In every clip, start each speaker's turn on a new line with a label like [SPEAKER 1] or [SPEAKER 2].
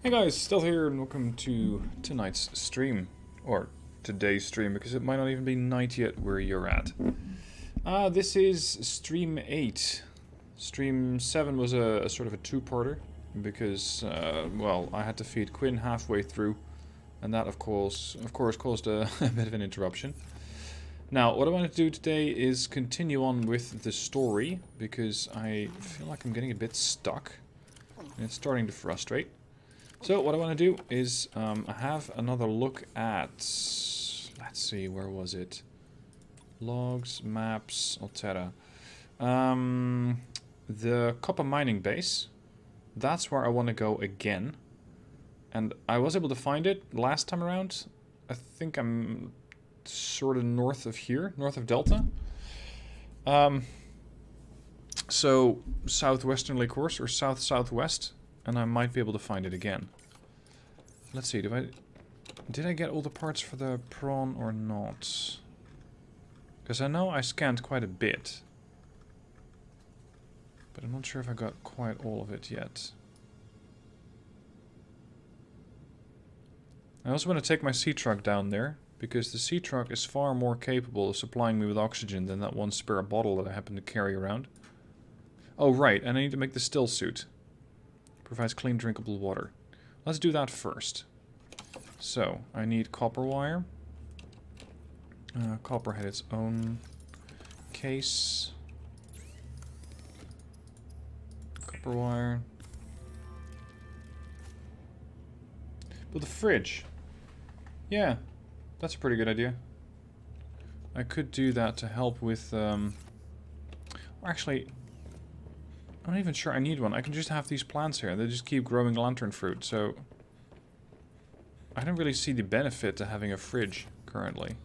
[SPEAKER 1] Hey guys, still here and welcome to tonight's stream. Or today's stream, because it might not even be night yet where you're at. This is stream 8. Stream 7 was a sort of a two-parter, because, well, I had to feed Quinn halfway through, and that of course caused a bit of an interruption. Now, what I want to do today is continue on with the story, because I feel like I'm getting a bit stuck, and it's starting to frustrate. So what I want to do is have another look at, let's see, where was it? Logs, maps, etc. The copper mining base. That's where I want to go again. And I was able to find it last time around. I think I'm sort of north of here, north of Delta. So southwesternly course, or south-southwest. And I might be able to find it again. Let's see, did I get all the parts for the prawn or not? Because I know I scanned quite a bit. But I'm not sure if I got quite all of it yet. I also want to take my sea truck down there, because the sea truck is far more capable of supplying me with oxygen than that one spare bottle that I happen to carry around. Oh right, and I need to make the still suit. Provides clean drinkable water. Let's do that first. So, I need copper wire. Copper had its own case. Copper wire. But the fridge. Yeah, that's a pretty good idea. I could do that to help with... actually... I'm not even sure I need one. I can just have these plants here. They just keep growing lantern fruit, so... I don't really see the benefit to having a fridge, currently.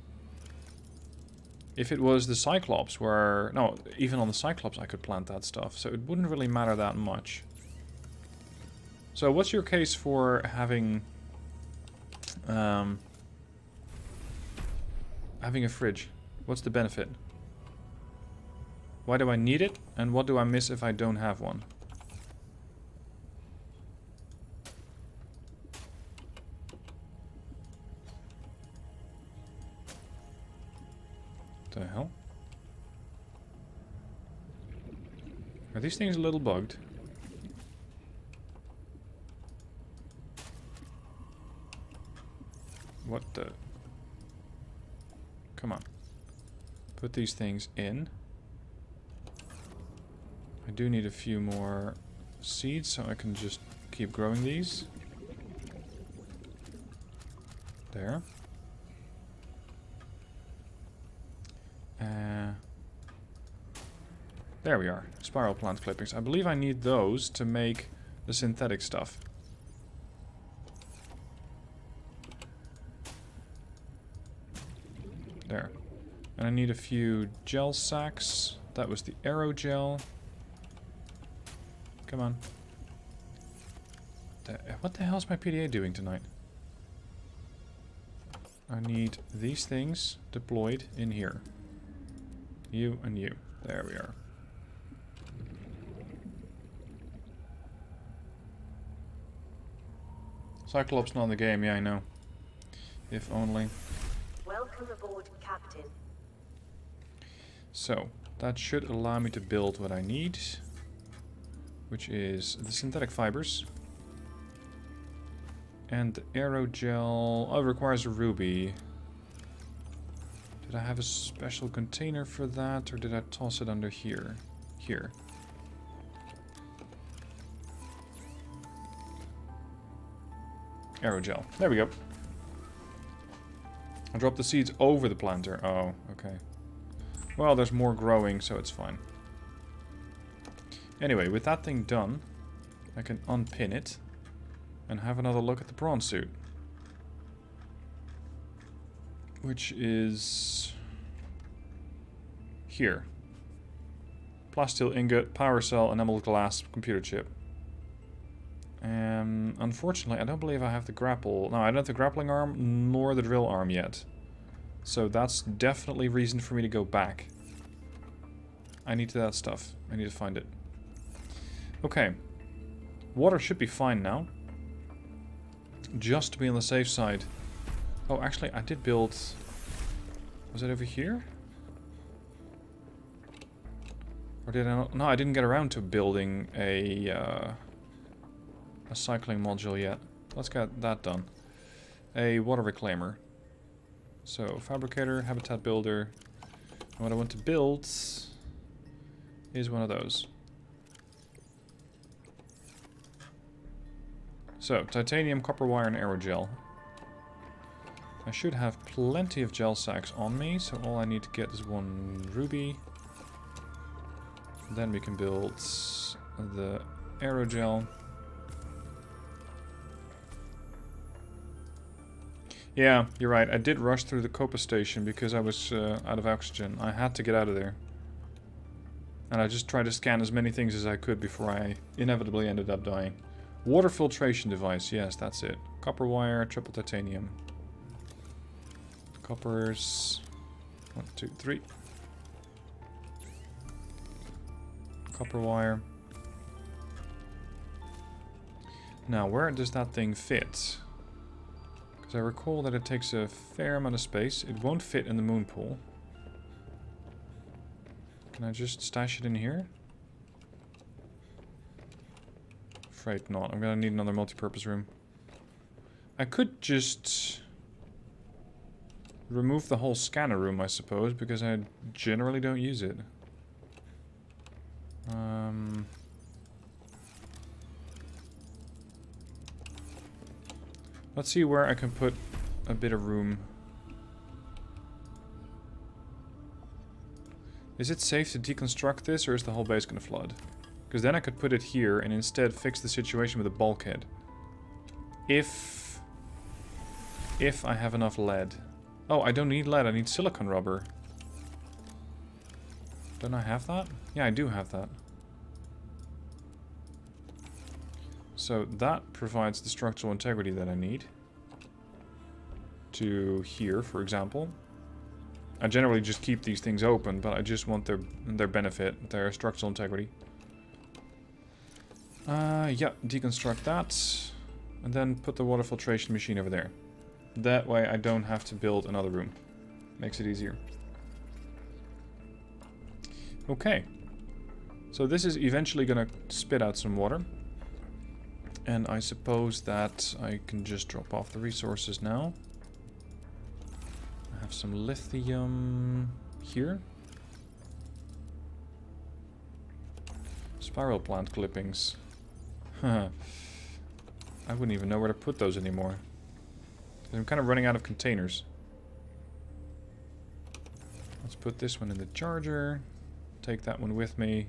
[SPEAKER 1] If it was the Cyclops, where... No, even on the Cyclops I could plant that stuff, so it wouldn't really matter that much. So, what's your case for having... having a fridge? What's the benefit? Why do I need it, and what do I miss if I don't have one? What the hell? Are these things a little bugged? What the... Come on. Put these things in. I do need a few more seeds, so I can just keep growing these. There. There we are. Spiral plant clippings. I believe I need those to make the synthetic stuff. There. And I need a few gel sacks. That was the aerogel. Come on. What the hell is my PDA doing tonight? I need these things deployed in here. You and you. There we are. Cyclops not in the game, yeah I know. If only.
[SPEAKER 2] Welcome aboard, Captain.
[SPEAKER 1] So, that should allow me to build what I need. Which is the synthetic fibers. And the aerogel... Oh, it requires a ruby. Did I have a special container for that, or did I toss it under here? Here. Aerogel. There we go. I dropped the seeds over the planter. Oh, okay. Well, there's more growing, so it's fine. Anyway, with that thing done, I can unpin it and have another look at the prawn suit. Which is here. Plasteel ingot, power cell, enamel glass, computer chip. Unfortunately, I don't believe I have the grapple. No, I don't have the grappling arm nor the drill arm yet. So that's definitely reason for me to go back. I need that stuff. I need to find it. Okay. Water should be fine now. Just to be on the safe side. Oh, actually, I did build... Was it over here? Or did I not? No, I didn't get around to building a cycling module yet. Let's get that done. A water reclaimer. So, fabricator, habitat builder. And what I want to build is one of those. So, titanium, copper wire, and aerogel. I should have plenty of gel sacks on me, so all I need to get is one ruby. Then we can build the aerogel. Yeah, you're right. I did rush through the Copa station because I was out of oxygen. I had to get out of there. And I just tried to scan as many things as I could before I inevitably ended up dying. Water filtration device. Yes, that's it. Copper wire, triple titanium. Coppers. 1, 2, 3. Copper wire. Now, where does that thing fit? Because I recall that it takes a fair amount of space. It won't fit in the moon pool. Can I just stash it in here? Afraid not. I'm gonna need another multi-purpose room. I could just remove the whole scanner room, I suppose, because I generally don't use it. Let's see where I can put a bit of room. Is it safe to deconstruct this, or is the whole base going to flood? Because then I could put it here and instead fix the situation with a bulkhead. If I have enough lead. Oh, I don't need lead, I need silicone rubber. Don't I have that? Yeah, I do have that. So that provides the structural integrity that I need. To here, for example. I generally just keep these things open, but I just want their benefit, their structural integrity. Yeah, deconstruct that. And then put the water filtration machine over there. That way I don't have to build another room. Makes it easier. Okay. So this is eventually gonna spit out some water. And I suppose that I can just drop off the resources now. I have some lithium here. Spiral plant clippings. I wouldn't even know where to put those anymore. I'm kind of running out of containers. Let's put this one in the charger. Take that one with me.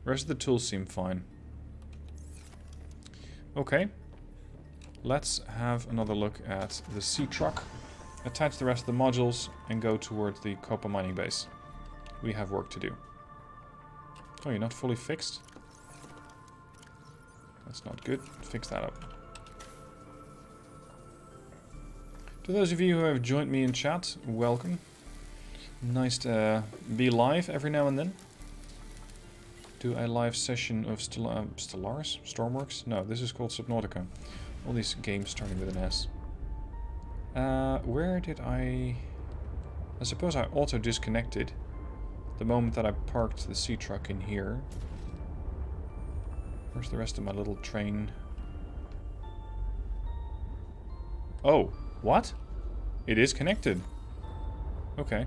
[SPEAKER 1] The rest of the tools seem fine. Okay. Let's have another look at the sea truck. Attach the rest of the modules and go towards the copper mining base. We have work to do. Oh, you're not fully fixed? That's not good. Fix that up. To those of you who have joined me in chat, welcome. Nice to be live every now and then. Do a live session of Stellaris? Stormworks? No, this is called Subnautica. All these games starting with an S. Where did I suppose I auto-disconnected the moment that I parked the sea truck in here. Where's the rest of my little train? Oh, what? It is connected. Okay.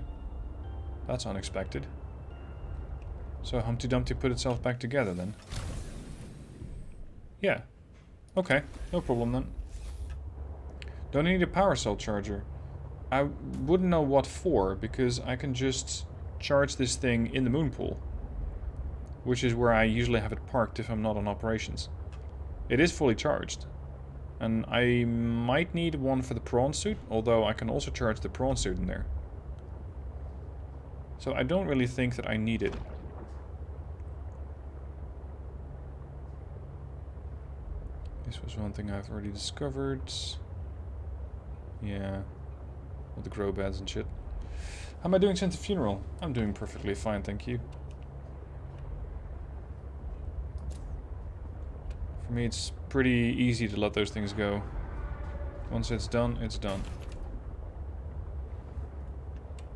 [SPEAKER 1] That's unexpected. So Humpty Dumpty put itself back together then? Yeah. Okay, no problem then. Don't need a power cell charger. I wouldn't know what for, because I can just charge this thing in the moon pool. Which is where I usually have it parked if I'm not on operations. It is fully charged. And I might need one for the prawn suit, although I can also charge the prawn suit in there. So I don't really think that I need it. This was one thing I've already discovered. Yeah. All the grow beds and shit. How am I doing since the funeral? I'm doing perfectly fine, thank you. For me, it's pretty easy to let those things go. Once it's done, it's done.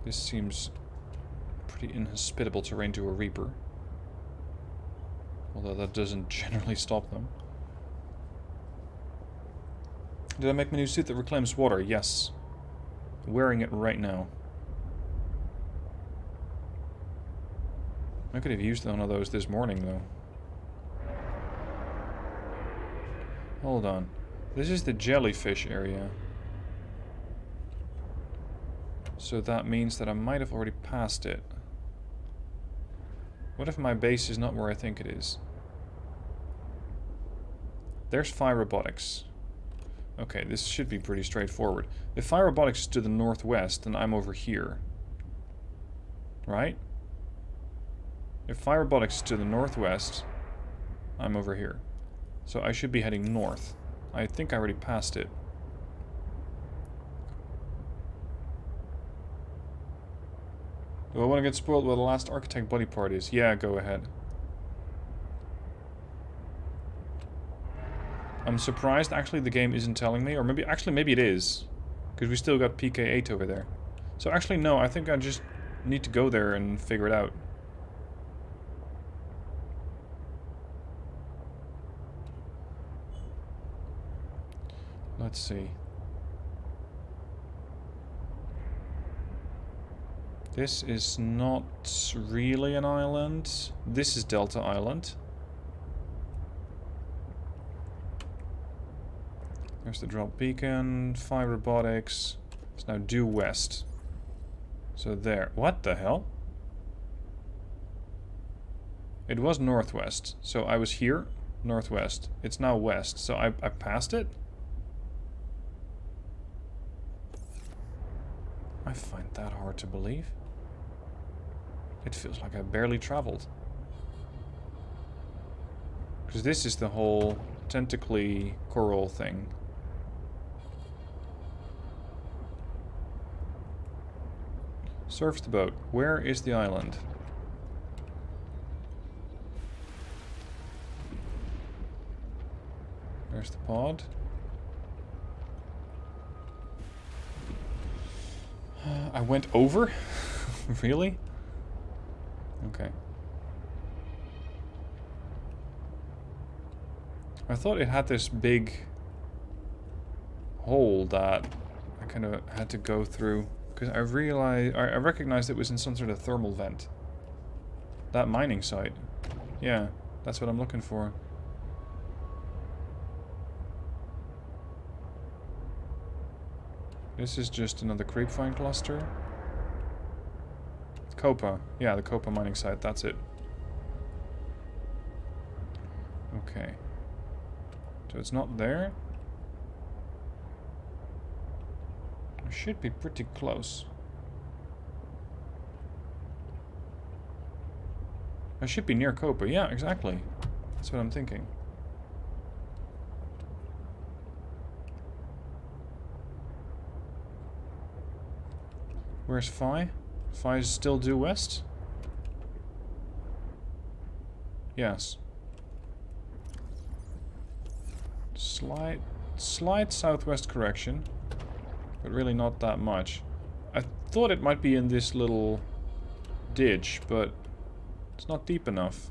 [SPEAKER 1] This seems pretty inhospitable terrain to a Reaper. Although that doesn't generally stop them. Did I make my new suit that reclaims water? Yes. Wearing it right now. I could have used one of those this morning, though. Hold on. This is the jellyfish area. So that means that I might have already passed it. What if my base is not where I think it is? There's Fire Robotics. Okay, this should be pretty straightforward. If Fire Robotics is to the northwest, then I'm over here. Right? If Fire Robotics is to the northwest, I'm over here. So I should be heading north. I think I already passed it. Do I want to get spoiled by the last architect body part is? Yeah, go ahead. I'm surprised actually the game isn't telling me, or maybe it is. Because we still got PK8 over there. So actually no, I think I just need to go there and figure it out. Let's see. This is not really an island. This is Delta Island. There's the drop beacon, Fire Robotics. It's now due west. So there. What the hell? It was northwest. So I was here, northwest. It's now west. So I passed it? I find that hard to believe. It feels like I barely traveled. Because this is the whole tentacly coral thing. Surf the boat. Where is the island? There's the pod. I went over? Really? Okay. I thought it had this big hole that I kind of had to go through. Because I realized, I recognized it was in some sort of thermal vent. That mining site. Yeah, that's what I'm looking for. This is just another creepvine cluster. Copa. Yeah, the Copa mining site, that's it. Okay. So it's not there. It should be pretty close. I should be near Copa. Yeah, exactly. That's what I'm thinking. Where's Phi? Phi is still due west? Yes. Slight southwest correction. But really not that much. I thought it might be in this little ditch, but it's not deep enough.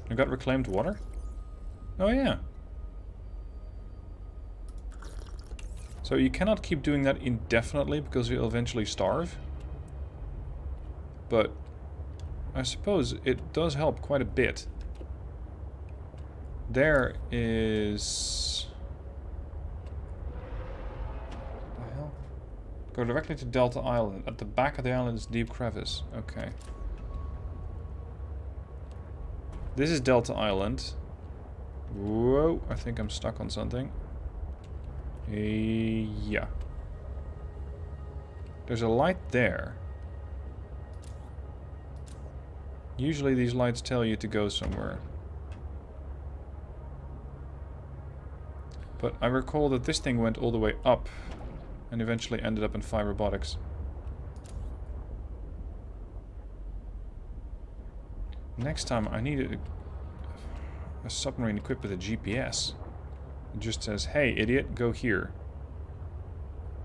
[SPEAKER 1] I got reclaimed water? Oh yeah. So you cannot keep doing that indefinitely because you'll eventually starve. But I suppose it does help quite a bit. There is... What the hell? Go directly to Delta Island. At the back of the island is Deep Crevice. Okay. This is Delta Island. Whoa, I think I'm stuck on something. Yeah. There's a light there. Usually these lights tell you to go somewhere. But I recall that this thing went all the way up and eventually ended up in Fire Robotics. Next time I need a submarine equipped with a GPS. It just says, hey idiot, go here.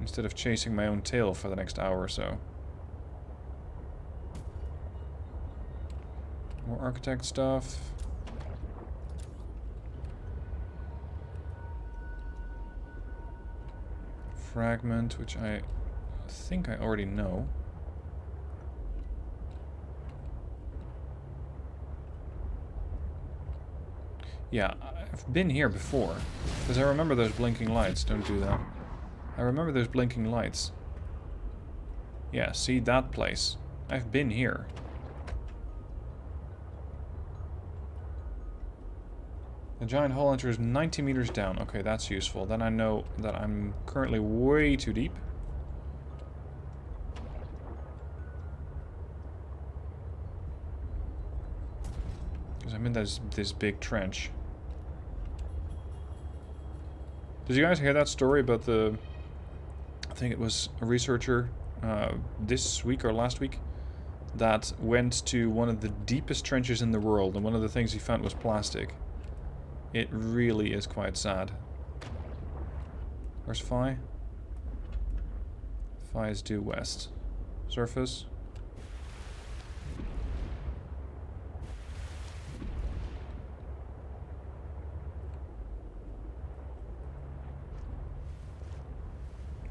[SPEAKER 1] Instead of chasing my own tail for the next hour or so. More architect stuff. Fragment, which I think I already know. Yeah, I've been here before. Because I remember those blinking lights. Don't do that. I remember those blinking lights. Yeah, see that place. I've been here. The giant hole enters 90 meters down. Okay, that's useful. Then I know that I'm currently way too deep. Because I'm in this big trench. Did you guys hear that story about the... I think it was a researcher this week or last week that went to one of the deepest trenches in the world, and one of the things he found was plastic. It really is quite sad. Where's Phi? Phi is due west. Surface.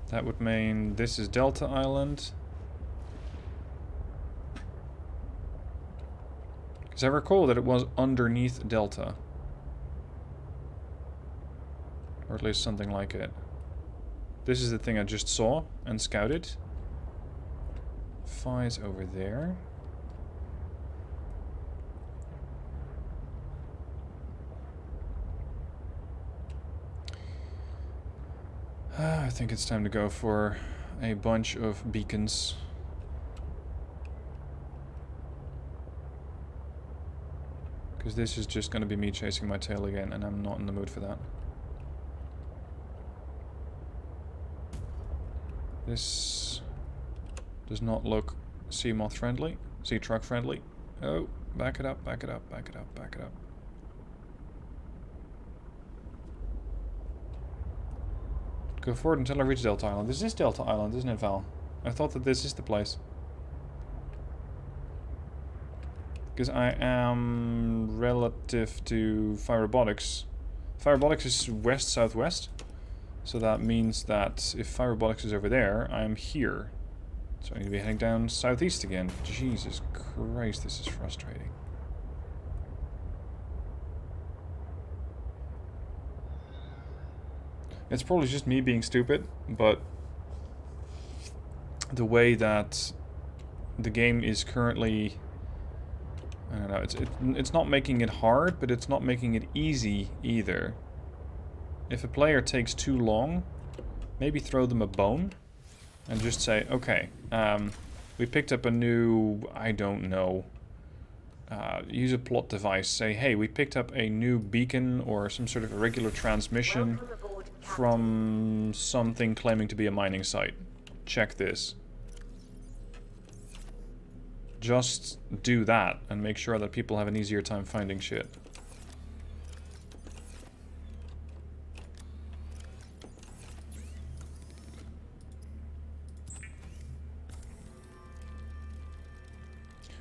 [SPEAKER 1] That would mean this is Delta Island. Because I recall that it was underneath Delta. Or at least something like it. This is the thing I just saw and scouted. Phi's over there. I think it's time to go for a bunch of beacons. Because this is just going to be me chasing my tail again, and I'm not in the mood for that. This does not look sea moth friendly, sea truck friendly. Oh, back it up, back it up, back it up, back it up. Go forward until I reach Delta Island. This is Delta Island, isn't it, Val? I thought that this is the place. Because I am relative to Phi Robotics. Phi Robotics is west-southwest. So that means that if Phi Robotics is over there, I am here. So I need to be heading down southeast again. Jesus Christ, this is frustrating. It's probably just me being stupid, but the way that the game is currently, I don't know, it's not making it hard, but it's not making it easy either. If a player takes too long, maybe throw them a bone and just say, okay, we picked up a new, I don't know, use a plot device. Say, hey, we picked up a new beacon or some sort of irregular transmission from something claiming to be a mining site. Check this. Just do that and make sure that people have an easier time finding shit.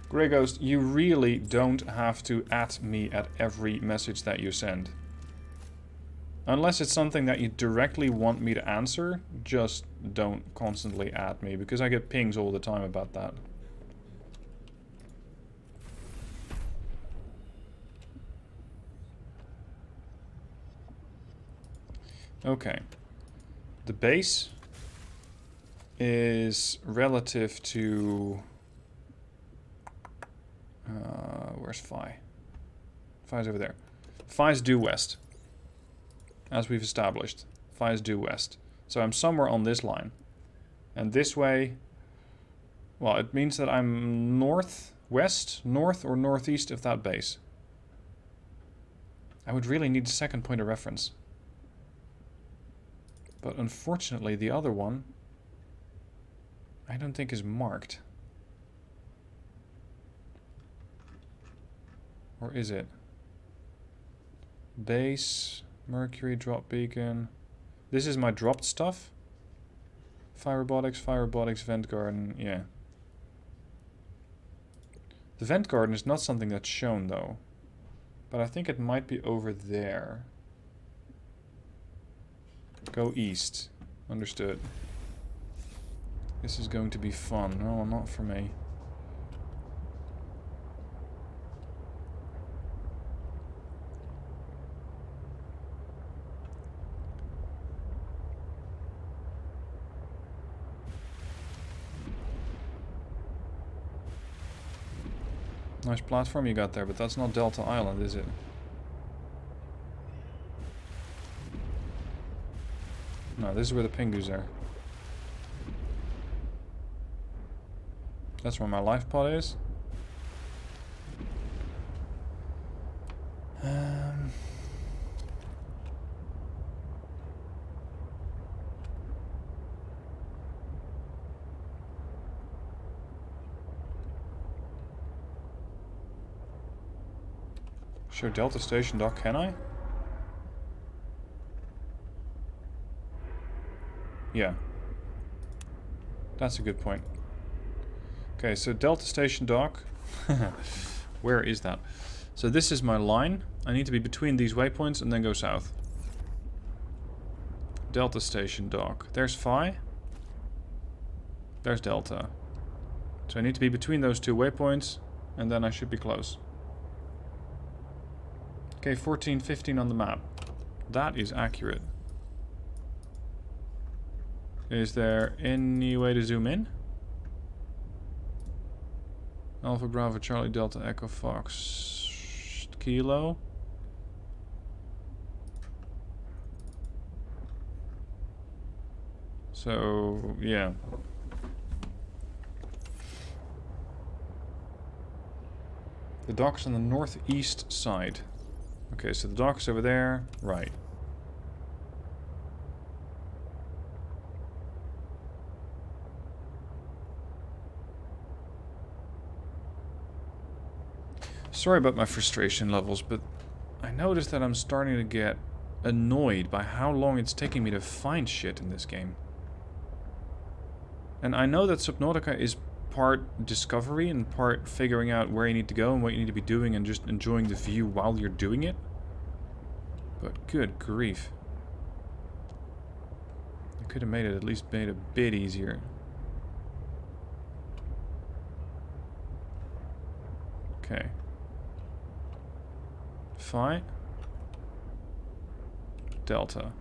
[SPEAKER 1] Grey Ghost, you really don't have to @ me at every message that you send. Unless it's something that you directly want me to answer, just don't constantly @ me, because I get pings all the time about that. Okay. The base is relative to... where's Phi? Phi's over there. Phi's due west. As we've established. Phi's due west. So I'm somewhere on this line. And this way... Well, it means that I'm northwest, north or northeast of that base. I would really need a second point of reference. But unfortunately, the other one... I don't think is marked. Or is it? Base, Mercury, drop beacon. This is my dropped stuff. Fire robotics, vent garden, yeah. The vent garden is not something that's shown though. But I think it might be over there. Go east. Understood. This is going to be fun. No, not for me. Nice platform you got there, but that's not Delta Island, is it? No, this is where the Pingus are. That's where my life pod is. Show Delta Station dock, can I? Yeah. That's a good point. Okay, so Delta Station dock. Where is that? So this is my line. I need to be between these waypoints and then go south. Delta Station dock. There's Phi. There's Delta. So I need to be between those two waypoints and then I should be close. Okay, 1415 on the map. That is accurate. Is there any way to zoom in? Alpha Bravo Charlie Delta Echo Fox Kilo. So, yeah. The dock's on the northeast side. Okay, so the dock's over there. Right. Sorry about my frustration levels, but I noticed that I'm starting to get annoyed by how long it's taking me to find shit in this game. And I know that Subnautica is part discovery and part figuring out where you need to go and what you need to be doing and just enjoying the view while you're doing it. But good grief. You could have made it at least made a bit easier. Okay. Phi. Delta.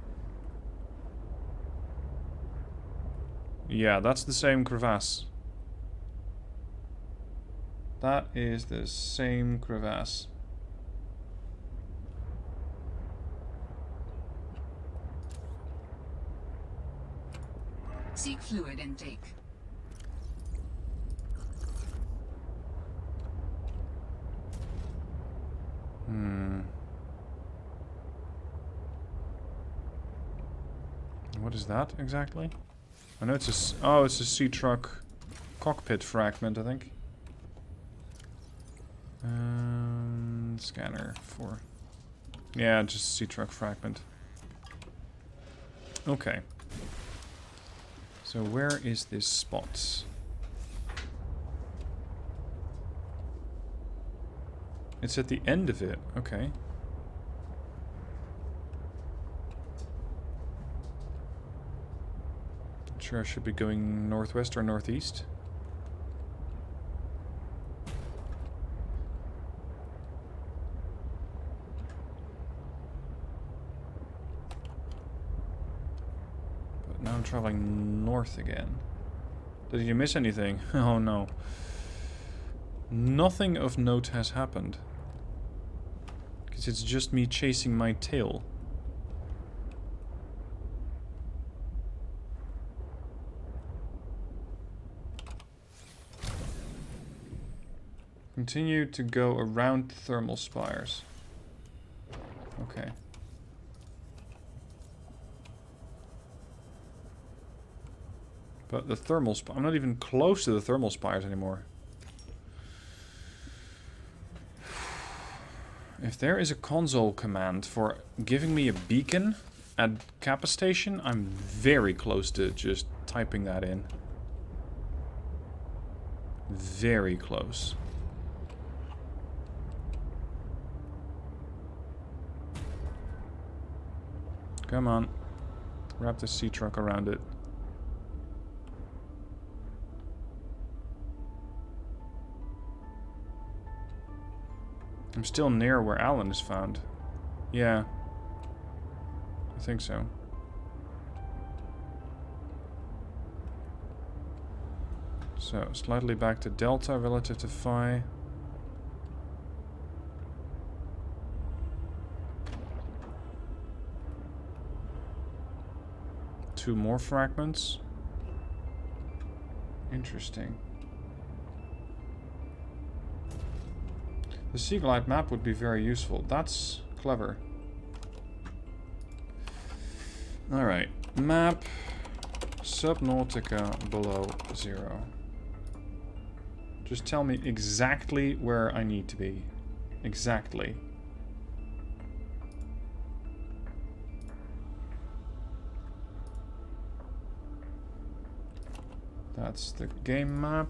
[SPEAKER 1] Yeah, that's the same crevasse. That is the same crevasse.
[SPEAKER 3] Seek fluid intake.
[SPEAKER 1] What is that exactly? I know it's a... Oh, it's a sea truck cockpit fragment, I think. Scanner 4. Yeah, just sea truck fragment. Okay. So where is this spot? It's at the end of it. Okay. Not sure I should be going northwest or northeast. Now I'm traveling north again. Did you miss anything? Oh no. Nothing of note has happened. Because it's just me chasing my tail. Continue to go around thermal spires. Okay. But the thermal spire... I'm not even close to the thermal spires anymore. if there is a console command for giving me a beacon at Kappa Station, I'm very close to just typing that in. Very close. Come on. Wrap the sea truck around it. I'm still near where Alan is found. Yeah. I think so. So, slightly back to Delta relative to Phi. Two more fragments. Interesting. The Seaglide map would be very useful. That's clever. Alright. Map. Subnautica below 0. Just tell me exactly where I need to be. Exactly. That's the game map.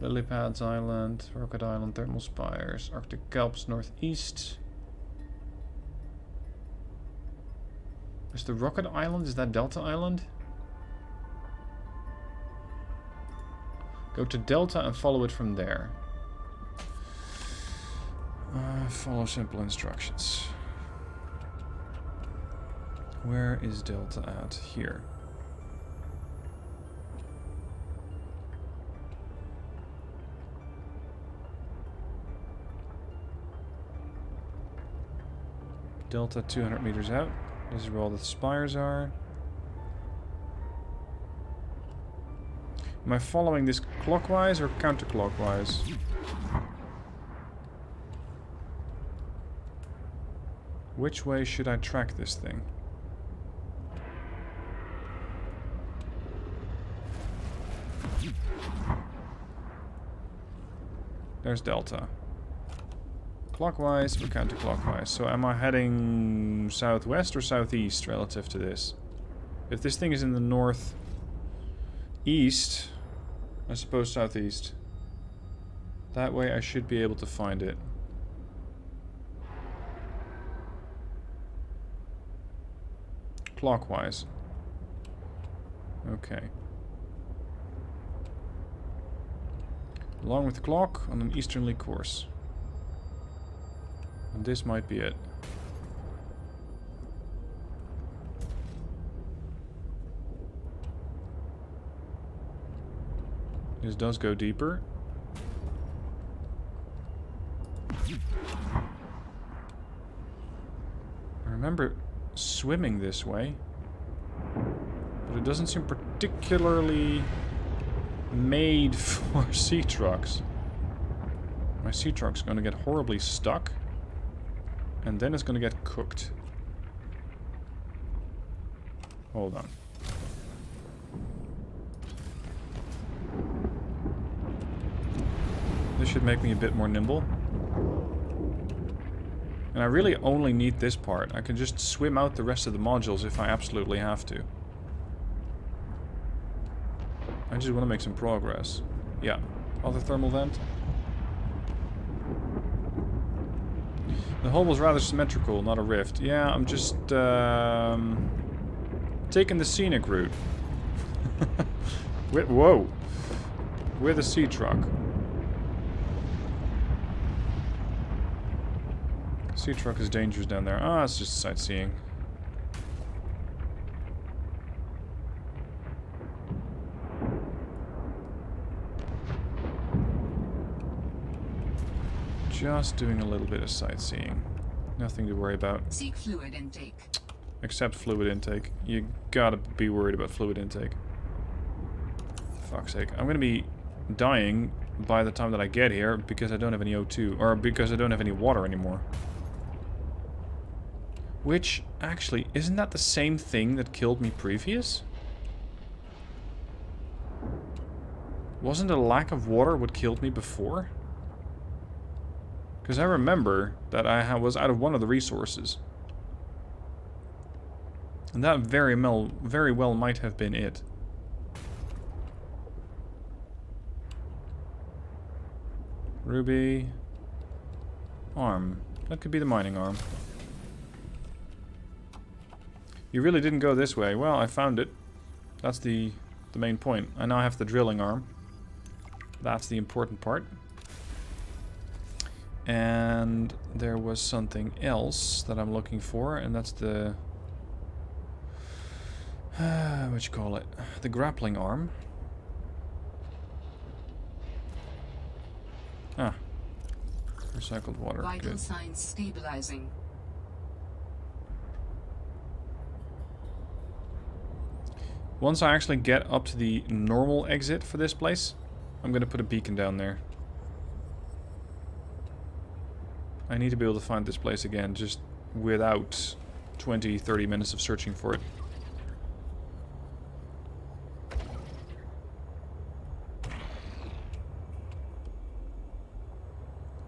[SPEAKER 1] Lily Pads Island, Rocket Island, Thermal Spires, Arctic Kelps northeast. Is the Rocket Island, is that Delta Island? Go to Delta and follow it from there. Follow simple instructions. Where is Delta at? Here. Delta 200 meters out. This is where all the spires are. Am I following this clockwise or counterclockwise? Which way should I track this thing? There's Delta. Clockwise or counterclockwise. So am I heading southwest or southeast relative to this? If this thing is in the northeast, I suppose southeast. That way I should be able to find it. Clockwise. Okay. Along with the clock on an easterly course. And this might be it. This does go deeper. I remember swimming this way, but it doesn't seem particularly made for sea trucks. My sea truck's going to get horribly stuck, and then it's going to get cooked. Hold on. This should make me a bit more nimble. And I really only need this part. I can just swim out the rest of the modules if I absolutely have to. I just want to make some progress. Yeah. Other thermal vent. The hull was rather symmetrical, not a rift. Yeah, I'm just taking the scenic route. Whoa. With a sea truck. Sea truck is dangerous down there. Ah, it's just sightseeing. Just doing a little bit of sightseeing. Nothing to worry about.
[SPEAKER 3] Seek fluid intake.
[SPEAKER 1] Except fluid intake. You gotta be worried about fluid intake. Fuck's sake. I'm gonna be dying by the time that I get here because I don't have any O2. Or because I don't have any water anymore. Which, actually, isn't that the same thing that killed me previous? Wasn't a lack of water what killed me before? Because I remember that I was out of one of the resources. And that very well might have been it. Ruby. Arm. That could be the mining arm. You really didn't go this way. Well, I found it. That's the main point. I now have the drilling arm. That's the important part. And there was something else that I'm looking for, and that's the... what you call it? The grappling arm. Ah. Recycled water.
[SPEAKER 3] Vital
[SPEAKER 1] Good.
[SPEAKER 3] signs stabilizing.
[SPEAKER 1] Once I actually get up to the normal exit for this place, I'm going to put a beacon down there. I need to be able to find this place again, just without 20-30 minutes of searching for it.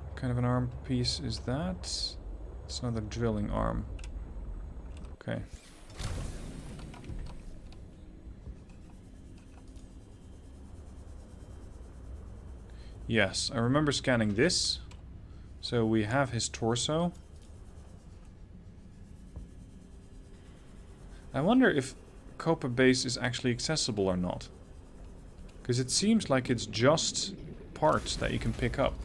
[SPEAKER 1] What kind of an arm piece is that? It's another drilling arm. Okay. Yes, I remember scanning this. So we have his torso. I wonder if Copa Base is actually accessible or not. Because it seems like it's just parts that you can pick up.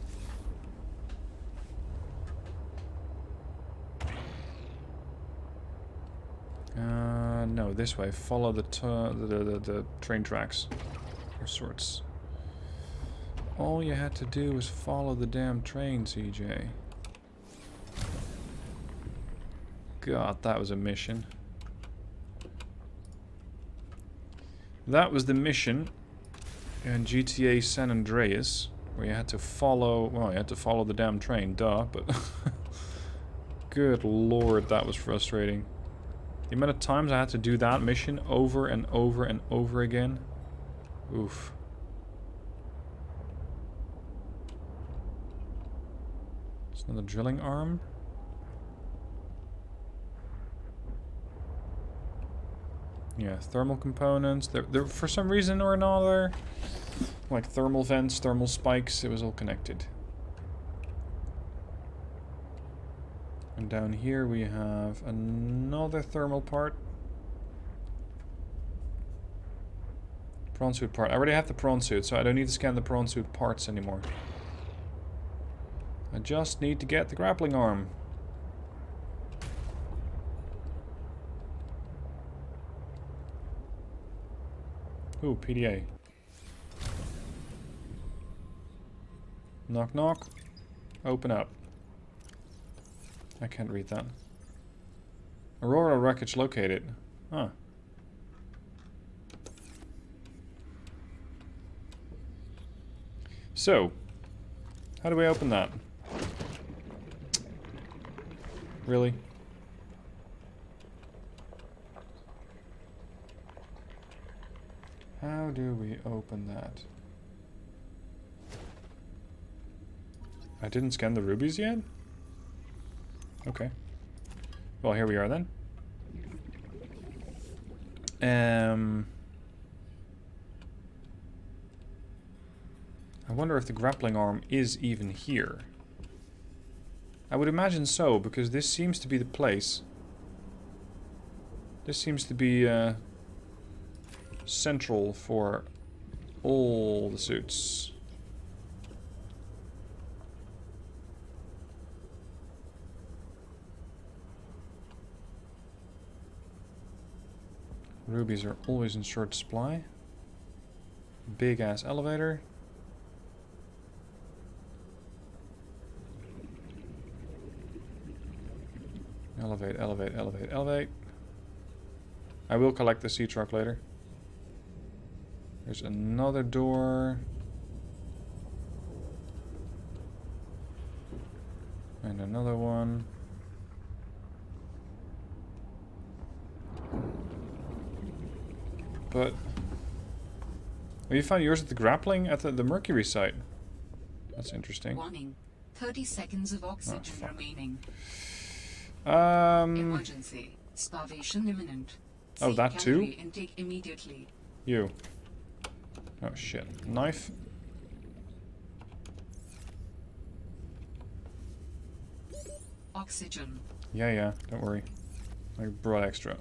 [SPEAKER 1] No, this way. Follow the train tracks. Or sorts. All you had to do was follow the damn train, CJ. God, that was a mission. That was the mission in GTA San Andreas, where you had to follow... Well, you had to follow the damn train, duh, but... Good lord, that was frustrating. The amount of times I had to do that mission over and over and over again. Oof. It's another drilling arm. Yeah, thermal components. They're for some reason or another, like thermal vents, thermal spikes, it was all connected. And down here we have another thermal part. Prawn suit part. I already have the prawn suit, so I don't need to scan the prawn suit parts anymore. I just need to get the grappling arm. Ooh, PDA. Knock knock. Open up. I can't read that. Aurora wreckage located. Huh. So, how do we open that? Really? How do we open that? I didn't scan the rubies yet? Okay. Well, here we are then. I wonder if the grappling arm is even here. I would imagine so, because this seems to be the place. This seems to be central for all the suits. Rubies are always in short supply. Big ass elevator. Elevate, elevate, elevate, elevate. I will collect the sea truck later. There's another door. And another one. But... Oh, you found yours at the grappling at the Mercury site. That's interesting.
[SPEAKER 3] Warning. 30 seconds of oxygen remaining.
[SPEAKER 1] Emergency.
[SPEAKER 3] Starvation imminent.
[SPEAKER 1] Oh, that too?
[SPEAKER 3] Intake immediately.
[SPEAKER 1] You. Oh shit. Knife.
[SPEAKER 3] Oxygen.
[SPEAKER 1] Yeah, don't worry. I brought extra.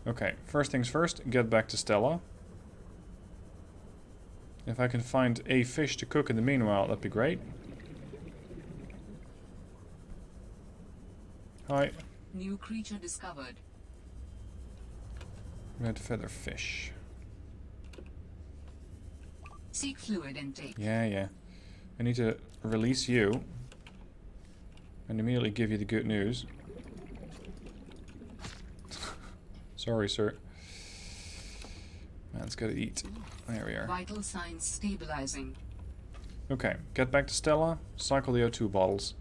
[SPEAKER 1] Okay, first things first, get back to Stella. If I can find a fish to cook in the meanwhile, that'd be great. Hi.
[SPEAKER 3] New creature discovered.
[SPEAKER 1] Red feather fish.
[SPEAKER 3] Seek fluid intake.
[SPEAKER 1] Yeah. I need to release you. And immediately give you the good news. Sorry, sir. Man's gotta eat. There we are.
[SPEAKER 3] Vital signs stabilizing.
[SPEAKER 1] Okay, get back to Stella. Cycle the O2 bottles.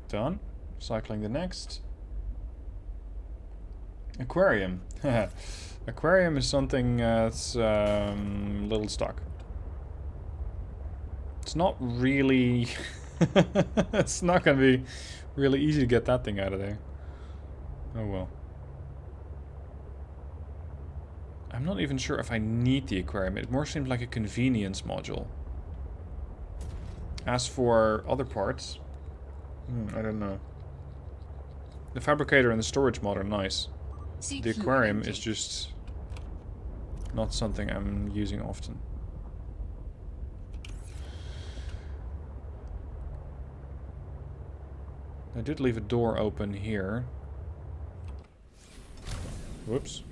[SPEAKER 1] Done. Cycling the next. Aquarium. Aquarium is something that's a little stuck. It's not really... it's not going to be really easy to get that thing out of there. Oh well. I'm not even sure if I need the aquarium. It more seems like a convenience module. As for other parts... I don't know. The fabricator and the storage mod are nice. The aquarium is just not something I'm using often. I did leave a door open here. Whoops.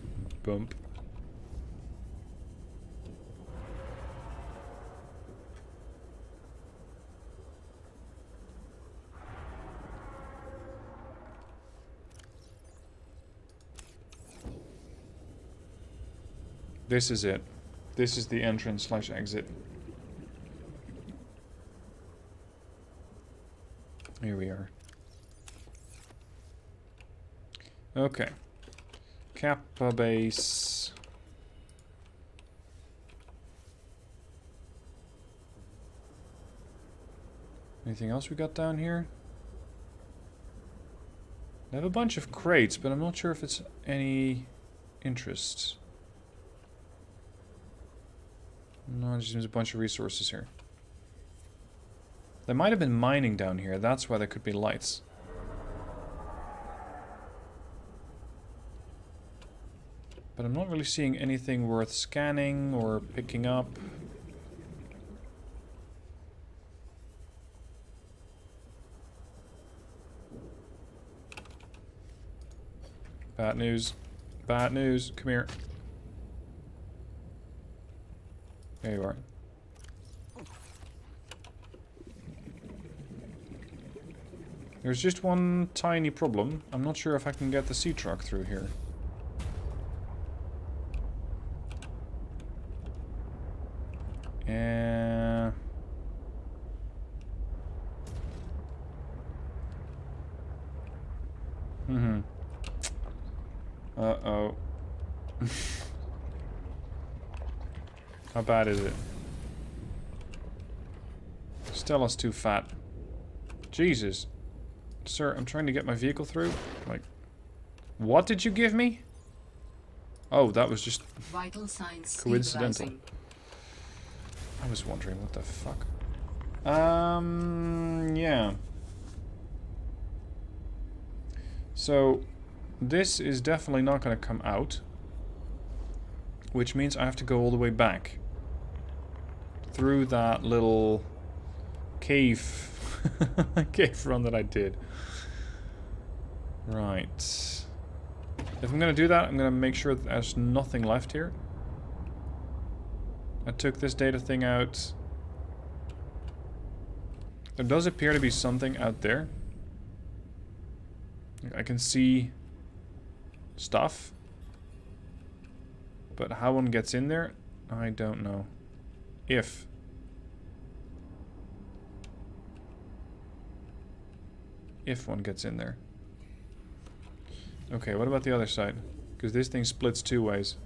[SPEAKER 1] Bump. This is it. This is the entrance / exit. Here we are. Okay. Kappa base. Anything else we got down here? I have a bunch of crates, but I'm not sure if it's any interest. No, there's just a bunch of resources here. There might have been mining down here. That's why there could be lights. But I'm not really seeing anything worth scanning or picking up. Bad news. Bad news. Come here. There you are. There's just one tiny problem. I'm not sure if I can get the sea truck through here. Uh-oh. How bad is it? Stella's too fat. Jesus. Sir, I'm trying to get my vehicle through. Like, what did you give me? Oh, that was just
[SPEAKER 3] Vital signs
[SPEAKER 1] coincidental. I was wondering what the fuck. Yeah. So, this is definitely not going to come out. Which means I have to go all the way back. Through that little cave cave run that I did. Right. If I'm going to do that, I'm going to make sure that there's nothing left here. I took this data thing out. There does appear to be something out there. I can see stuff. But how one gets in there, I don't know. If. if one gets in there. Okay, what about the other side? Because this thing splits two ways.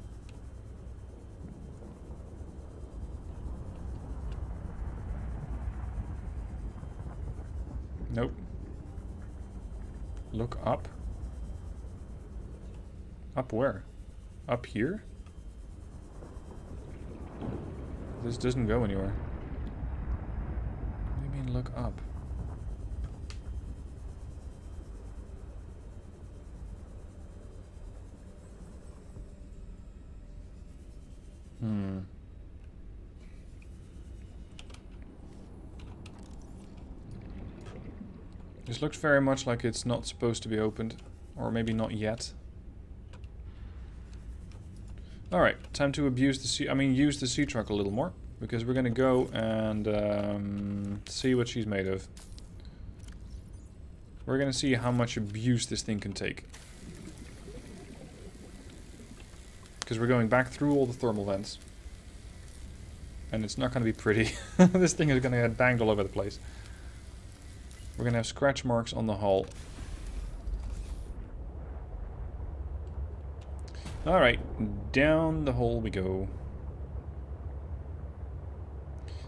[SPEAKER 1] Nope. Look up. Up where? Up here? This doesn't go anywhere. What do you mean look up? This looks very much like it's not supposed to be opened. Or maybe not yet. Alright, time to abuse the sea... use the sea truck a little more. Because we're gonna go and see what she's made of. We're gonna see how much abuse this thing can take. Because we're going back through all the thermal vents. And it's not gonna be pretty. This thing is gonna get banged all over the place. We're gonna have scratch marks on the hull. Alright, down the hole we go.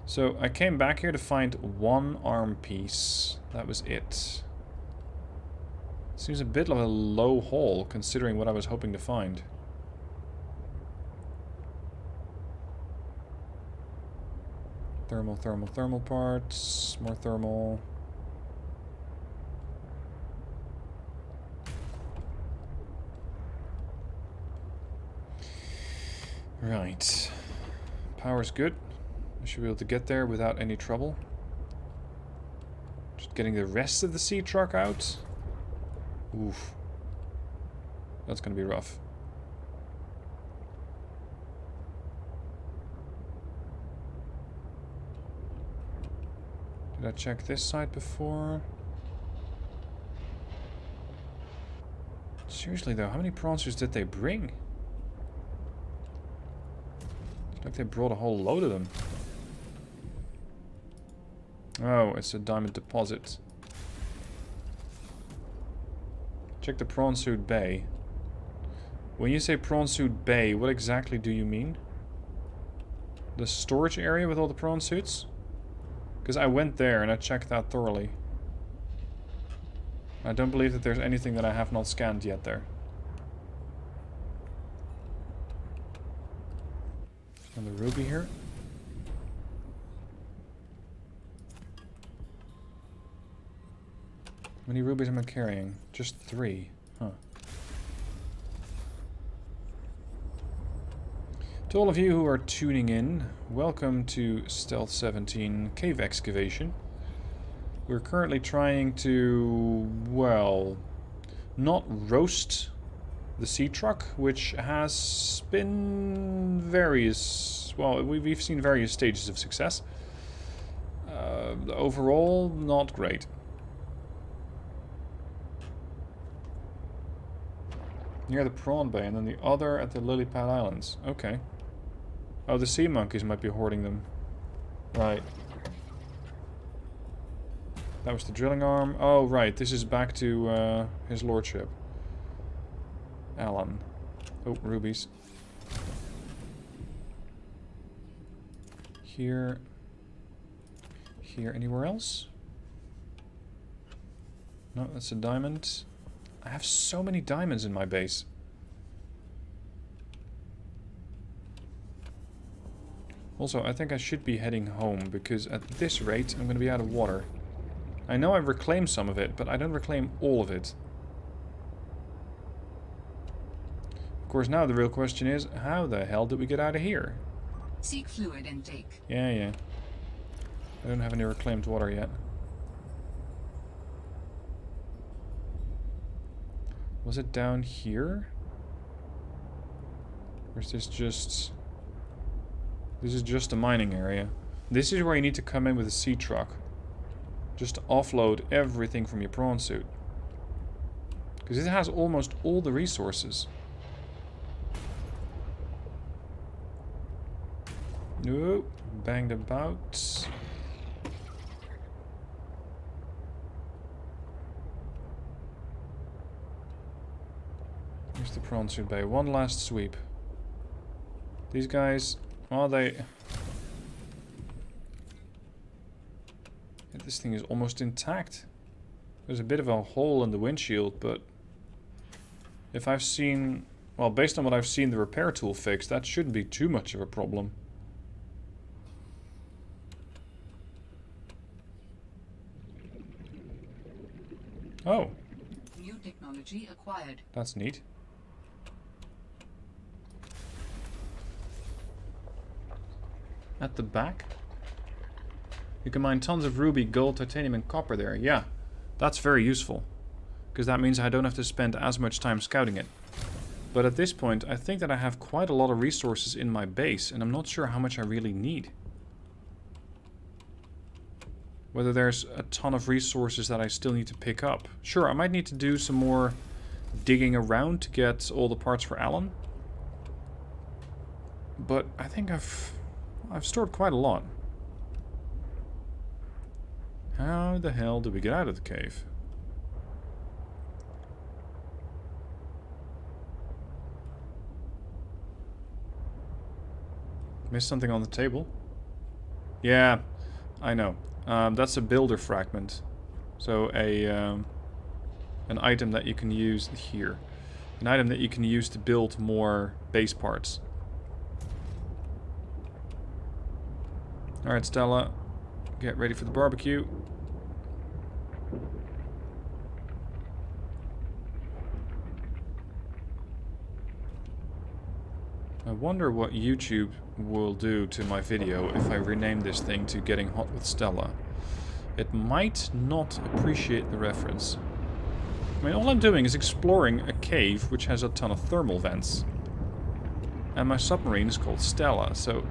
[SPEAKER 1] So, I came back here to find one arm piece. That was it. Seems a bit of a low haul, considering what I was hoping to find. Thermal parts. More thermal. Right. Power's good. I should be able to get there without any trouble. Just getting the rest of the sea truck out. Oof. That's gonna be rough. Did I check this side before? Seriously though, how many prawn suits did they bring? It's like they brought a whole load of them. Oh, it's a diamond deposit. Check the prawn suit bay. When you say prawn suit bay, what exactly do you mean? The storage area with all the prawn suits? Because I went there and I checked that thoroughly. I don't believe that there's anything that I have not scanned yet there. Another ruby here. How many rubies am I carrying? Just 3. Huh. To all of you who are tuning in, welcome to Stealth 17 Cave Excavation. We're currently trying to, well, not roast the sea truck, which has been various, well, we've seen various stages of success. Overall, not great. Near the Prawn Bay, and then the other at the Lily Pad Islands. Okay. Oh, the sea monkeys might be hoarding them. Right. That was the drilling arm. Oh, right. This is back to his lordship. Alan. Oh, rubies. Here. Here. Anywhere else? No, that's a diamond. I have so many diamonds in my base. Also, I think I should be heading home, because at this rate, I'm going to be out of water. I know I've reclaimed some of it, but I don't reclaim all of it. Of course, now the real question is, how the hell did we get out of here?
[SPEAKER 3] Seek fluid intake.
[SPEAKER 1] Yeah. I don't have any reclaimed water yet. Was it down here? Or is this just... This is just a mining area. This is where you need to come in with a sea truck. Just to offload everything from your prawn suit. Because it has almost all the resources. Nope. Banged about. Here's the prawn suit bay. One last sweep. These guys, well, they... Yeah, this thing is almost intact. There's a bit of a hole in the windshield, but if I've seen... Well, based on what I've seen the repair tool fix, that shouldn't be too much of a problem. Oh.
[SPEAKER 3] New technology acquired.
[SPEAKER 1] That's neat. At the back? You can mine tons of ruby, gold, titanium and copper there. Yeah, that's very useful. Because that means I don't have to spend as much time scouting it. But at this point, I think that I have quite a lot of resources in my base, and I'm not sure how much I really need. Whether there's a ton of resources that I still need to pick up. Sure, I might need to do some more digging around to get all the parts for Alan. But I think I've stored quite a lot. How the hell do we get out of the cave? Missed something on the table? Yeah, I know. That's a builder fragment. So an item that you can use here. An item that you can use to build more base parts. Alright, Stella. Get ready for the barbecue. I wonder what YouTube will do to my video if I rename this thing to Getting Hot with Stella. It might not appreciate the reference. I mean, all I'm doing is exploring a cave which has a ton of thermal vents. And my submarine is called Stella, so...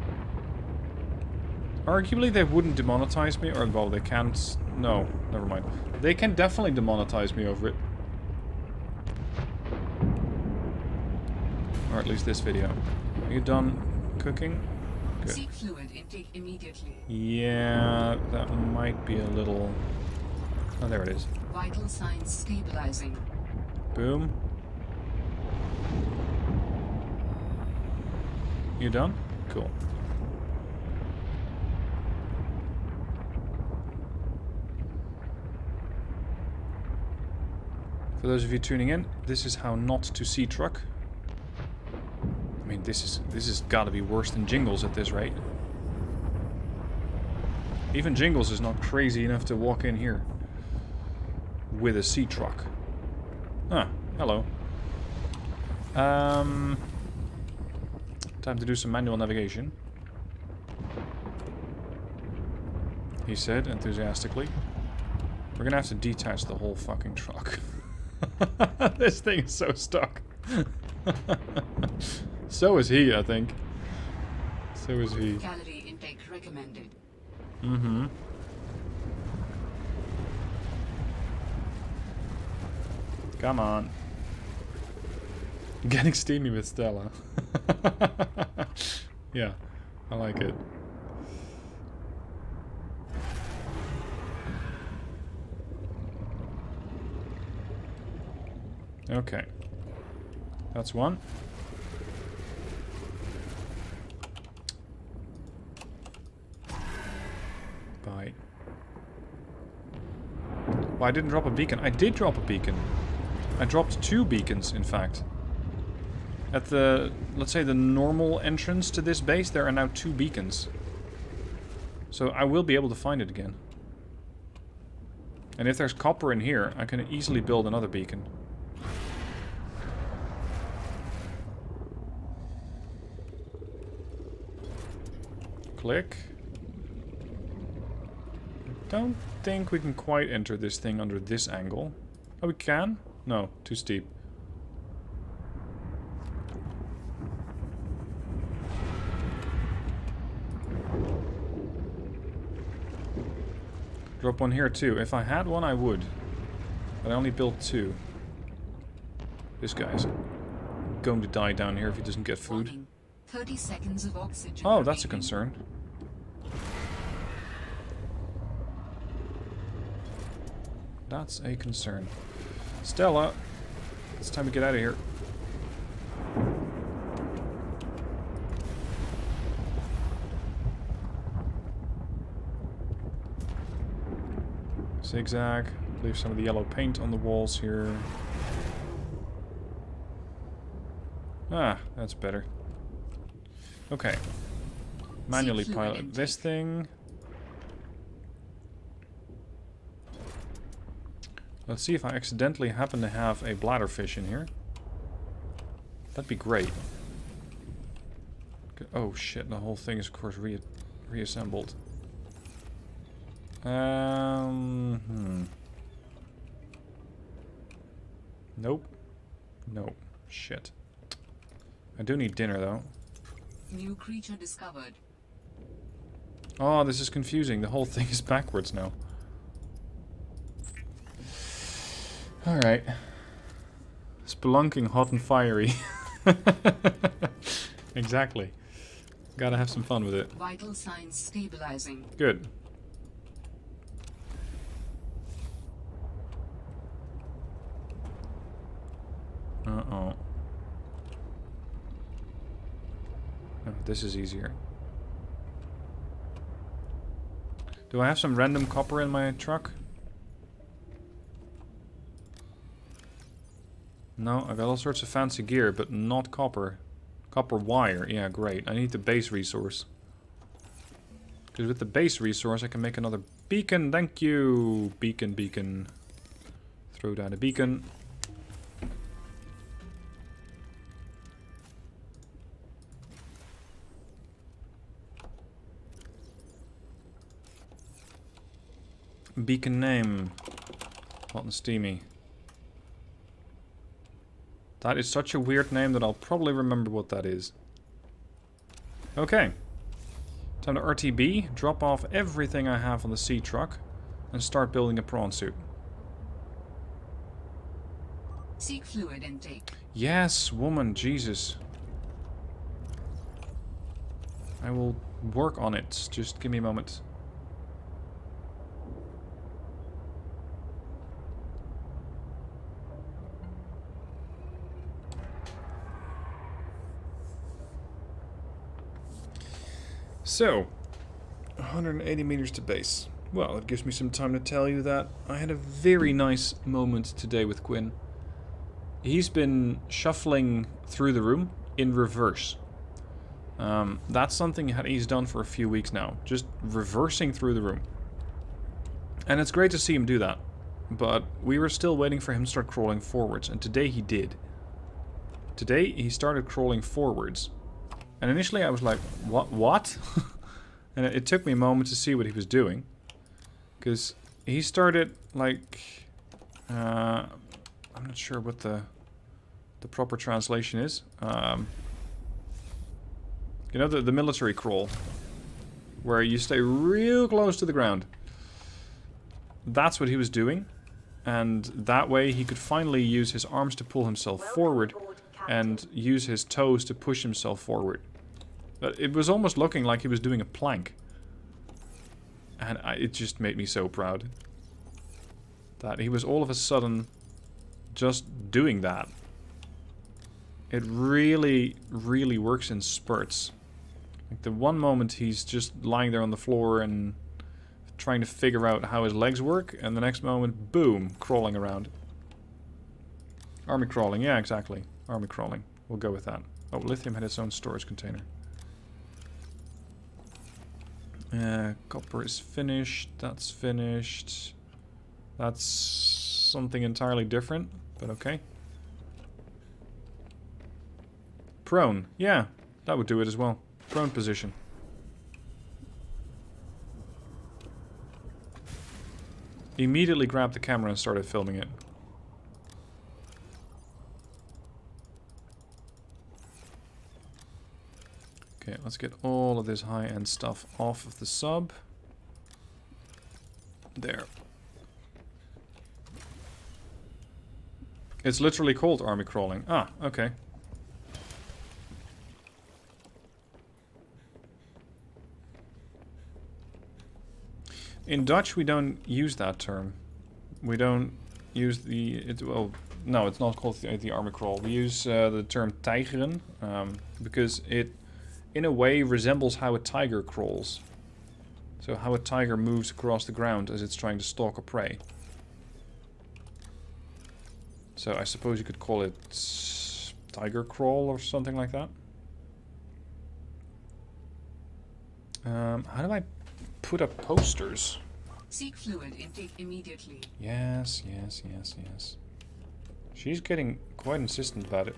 [SPEAKER 1] Arguably they wouldn't demonetize me, or well, they can't... No, never mind. They can definitely demonetize me over it. Or at least this video. Are you done cooking? Good.
[SPEAKER 3] Seek fluid intake immediately.
[SPEAKER 1] Yeah, that might be a little... Oh, there it is.
[SPEAKER 3] Vital signs stabilizing.
[SPEAKER 1] Boom. You done? Cool. For those of you tuning in, this is how not to see truck. I mean, this has got to be worse than Jingles at this rate. Even Jingles is not crazy enough to walk in here with a sea truck. Ah, hello. Time to do some manual navigation, he said enthusiastically. We're gonna have to detach the whole fucking truck. This thing is so stuck. So is he, I think. So is he.
[SPEAKER 3] Calorie intake recommended.
[SPEAKER 1] Mm-hmm. Come on. Getting steamy with Stella. Yeah, I like it. Okay. That's one. Bye. Well, I didn't drop a beacon. I did drop a beacon. I dropped 2 beacons, in fact. At the, let's say, the normal entrance to this base, there are now 2 beacons. So I will be able to find it again. And if there's copper in here, I can easily build another beacon. Click. Don't think we can quite enter this thing under this angle. Oh, we can? No, too steep. Drop one here too. If I had one, I would. But I only built 2. This guy's going to die down here if he doesn't get food.
[SPEAKER 3] Warning. 30 seconds of oxygen.
[SPEAKER 1] Oh, that's a
[SPEAKER 3] remaining.
[SPEAKER 1] concern. That's a concern. Stella, it's time to get out of here. Zigzag. Leave some of the yellow paint on the walls here. Ah, that's better. Okay. Manually pilot this thing. Let's see if I accidentally happen to have a bladderfish in here. That'd be great. Oh shit, the whole thing is of course reassembled. Nope. Nope. Shit. I do need dinner though.
[SPEAKER 3] New creature discovered.
[SPEAKER 1] Oh, this is confusing. The whole thing is backwards now. Alright. Spelunking hot and fiery. Exactly. Gotta have some fun with it.
[SPEAKER 3] Vital signs stabilizing.
[SPEAKER 1] Good. Uh-oh. Oh, this is easier. Do I have some random copper in my truck? No, I got all sorts of fancy gear, but not copper. Copper wire, yeah, great. I need the base resource. Because with the base resource I can make another beacon, thank you! Beacon, beacon. Throw down a beacon. Beacon name. Hot and steamy. That is such a weird name that I'll probably remember what that is. Okay. Time to RTB, drop off everything I have on the sea truck, and start building a prawn suit.
[SPEAKER 3] Seek fluid intake.
[SPEAKER 1] Yes, woman, Jesus. I will work on it. Just give me a moment. So, 180 meters to base. Well, it gives me some time to tell you that I had a very nice moment today with Quinn. He's been shuffling through the room in reverse. That's something that he's done for a few weeks now. Just reversing through the room. And it's great to see him do that. But we were still waiting for him to start crawling forwards. And today he did. Today he started crawling forwards. And initially I was like, what? And it took me a moment to see what he was doing. Because he started, like... I'm not sure what the proper translation is. You know, the military crawl. Where you stay real close to the ground. That's what he was doing. And that way he could finally use his arms to pull himself forward. And use his toes to push himself forward. But it was almost looking like he was doing a plank. And it just made me so proud. That he was all of a sudden just doing that. It really, really works in spurts. Like the one moment he's just lying there on the floor and trying to figure out how his legs work. And the next moment, boom, crawling around. Army crawling, yeah, exactly. Army crawling. We'll go with that. Oh, lithium had its own storage container. Copper is finished. That's finished. That's something entirely different, but okay. Prone. Yeah, that would do it as well. Prone position. Immediately grabbed the camera and started filming it. Okay, let's get all of this high-end stuff off of the sub. There. It's literally called army crawling. Ah, okay. In Dutch, we don't use that term. We don't use the... well, no, it's not called the army crawl. We use the term tijgeren, because it... in a way resembles how a tiger crawls. So how a tiger moves across the ground as it's trying to stalk a prey. So I suppose you could call it tiger crawl or something like that. How do I put up posters?
[SPEAKER 3] Seek fluid intake immediately.
[SPEAKER 1] Yes, yes, yes, yes. She's getting quite insistent about it.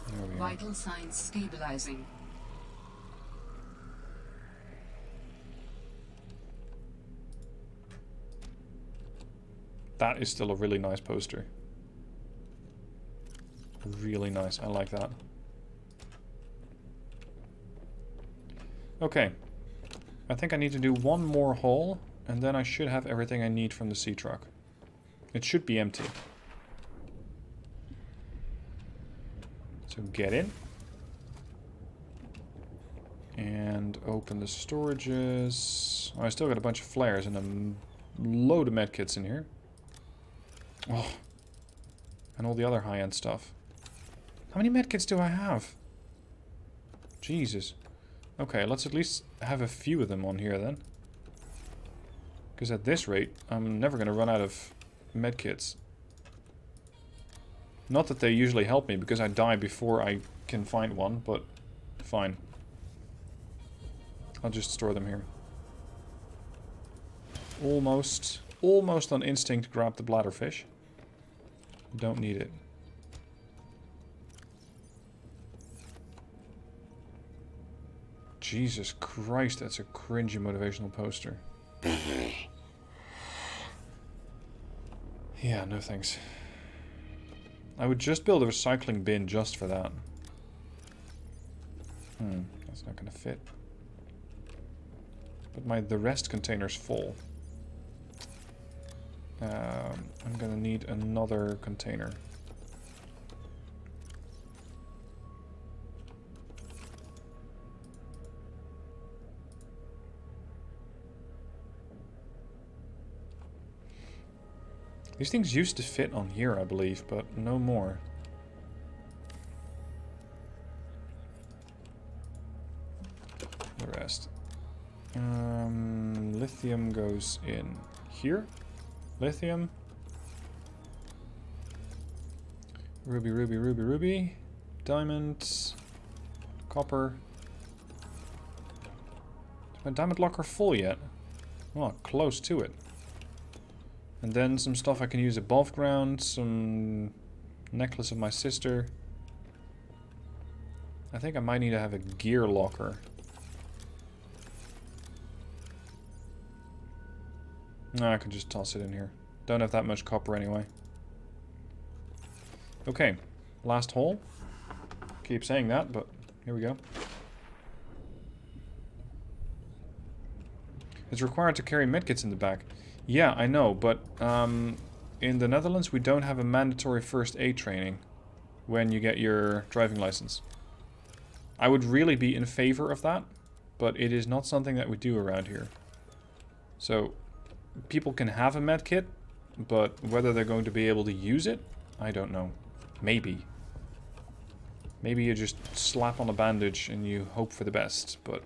[SPEAKER 1] There we are.
[SPEAKER 3] Vital signs stabilizing.
[SPEAKER 1] That is still a really nice poster. Really nice. I like that. Okay. I think I need to do one more haul, and then I should have everything I need from the sea truck. It should be empty. So get in. And open the storages. Oh, I still got a bunch of flares and a load of medkits in here. Oh. And all the other high-end stuff. How many medkits do I have? Jesus. Okay, let's at least have a few of them on here then. Because at this rate, I'm never going to run out of medkits. Not that they usually help me, because I die before I can find one, but fine. I'll just store them here. Almost on instinct grab the bladderfish. Don't need it. Jesus Christ, that's a cringy motivational poster. Yeah, no thanks. I would just build a recycling bin just for that. That's not gonna fit. But the rest container's full. I'm gonna need another container. These things used to fit on here, I believe, but no more. The rest. Lithium goes in here. Lithium. Ruby, ruby, ruby, ruby. Diamonds. Copper. Is my diamond locker full yet? Oh, close to it. And then some stuff I can use above ground. Some necklace of my sister. I think I might need to have a gear locker. No, I can just toss it in here. Don't have that much copper anyway. Okay, last hole. Keep saying that, but here we go. It's required to carry medkits in the back. Yeah, I know, but in the Netherlands we don't have a mandatory first aid training when you get your driving license. I would really be in favor of that, but it is not something that we do around here. So people can have a medkit, but whether they're going to be able to use it, I don't know. Maybe. Maybe you just slap on a bandage and you hope for the best, but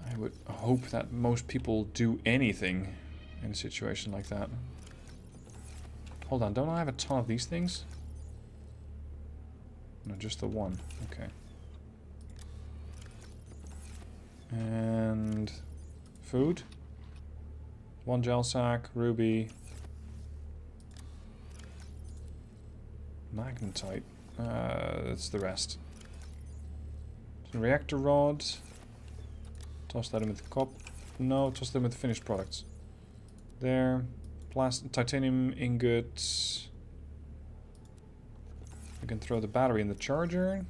[SPEAKER 1] I would hope that most people do anything in a situation like that. Hold on, don't I have a ton of these things? No, just the one. Okay. And food. One gel sack, ruby. Magnetite. That's the rest. Some reactor rods. Toss that in with the cop. No, toss them with the finished products. There. Titanium ingots. We can throw the battery in the charger.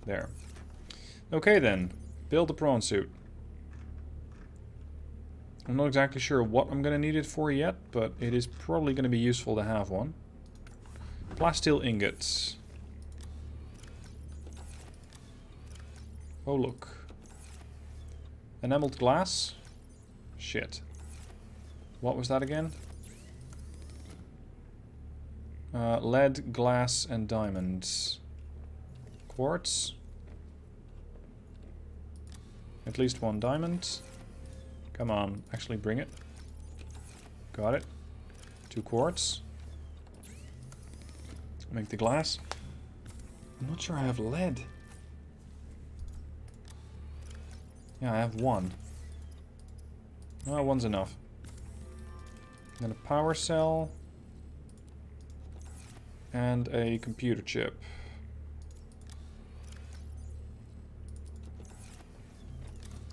[SPEAKER 1] There. Okay then. Build the prawn suit. I'm not exactly sure what I'm going to need it for yet, but it is probably going to be useful to have one. Plasteel ingots. Oh look. Enameled glass. Shit. What was that again? Lead, glass, and diamonds. Quartz. At least 1 diamond. Come on, actually bring it. Got it. 2 quartz. Make the glass. I'm not sure I have lead. Yeah, I have 1. Oh, 1's enough. Then a power cell. And a computer chip.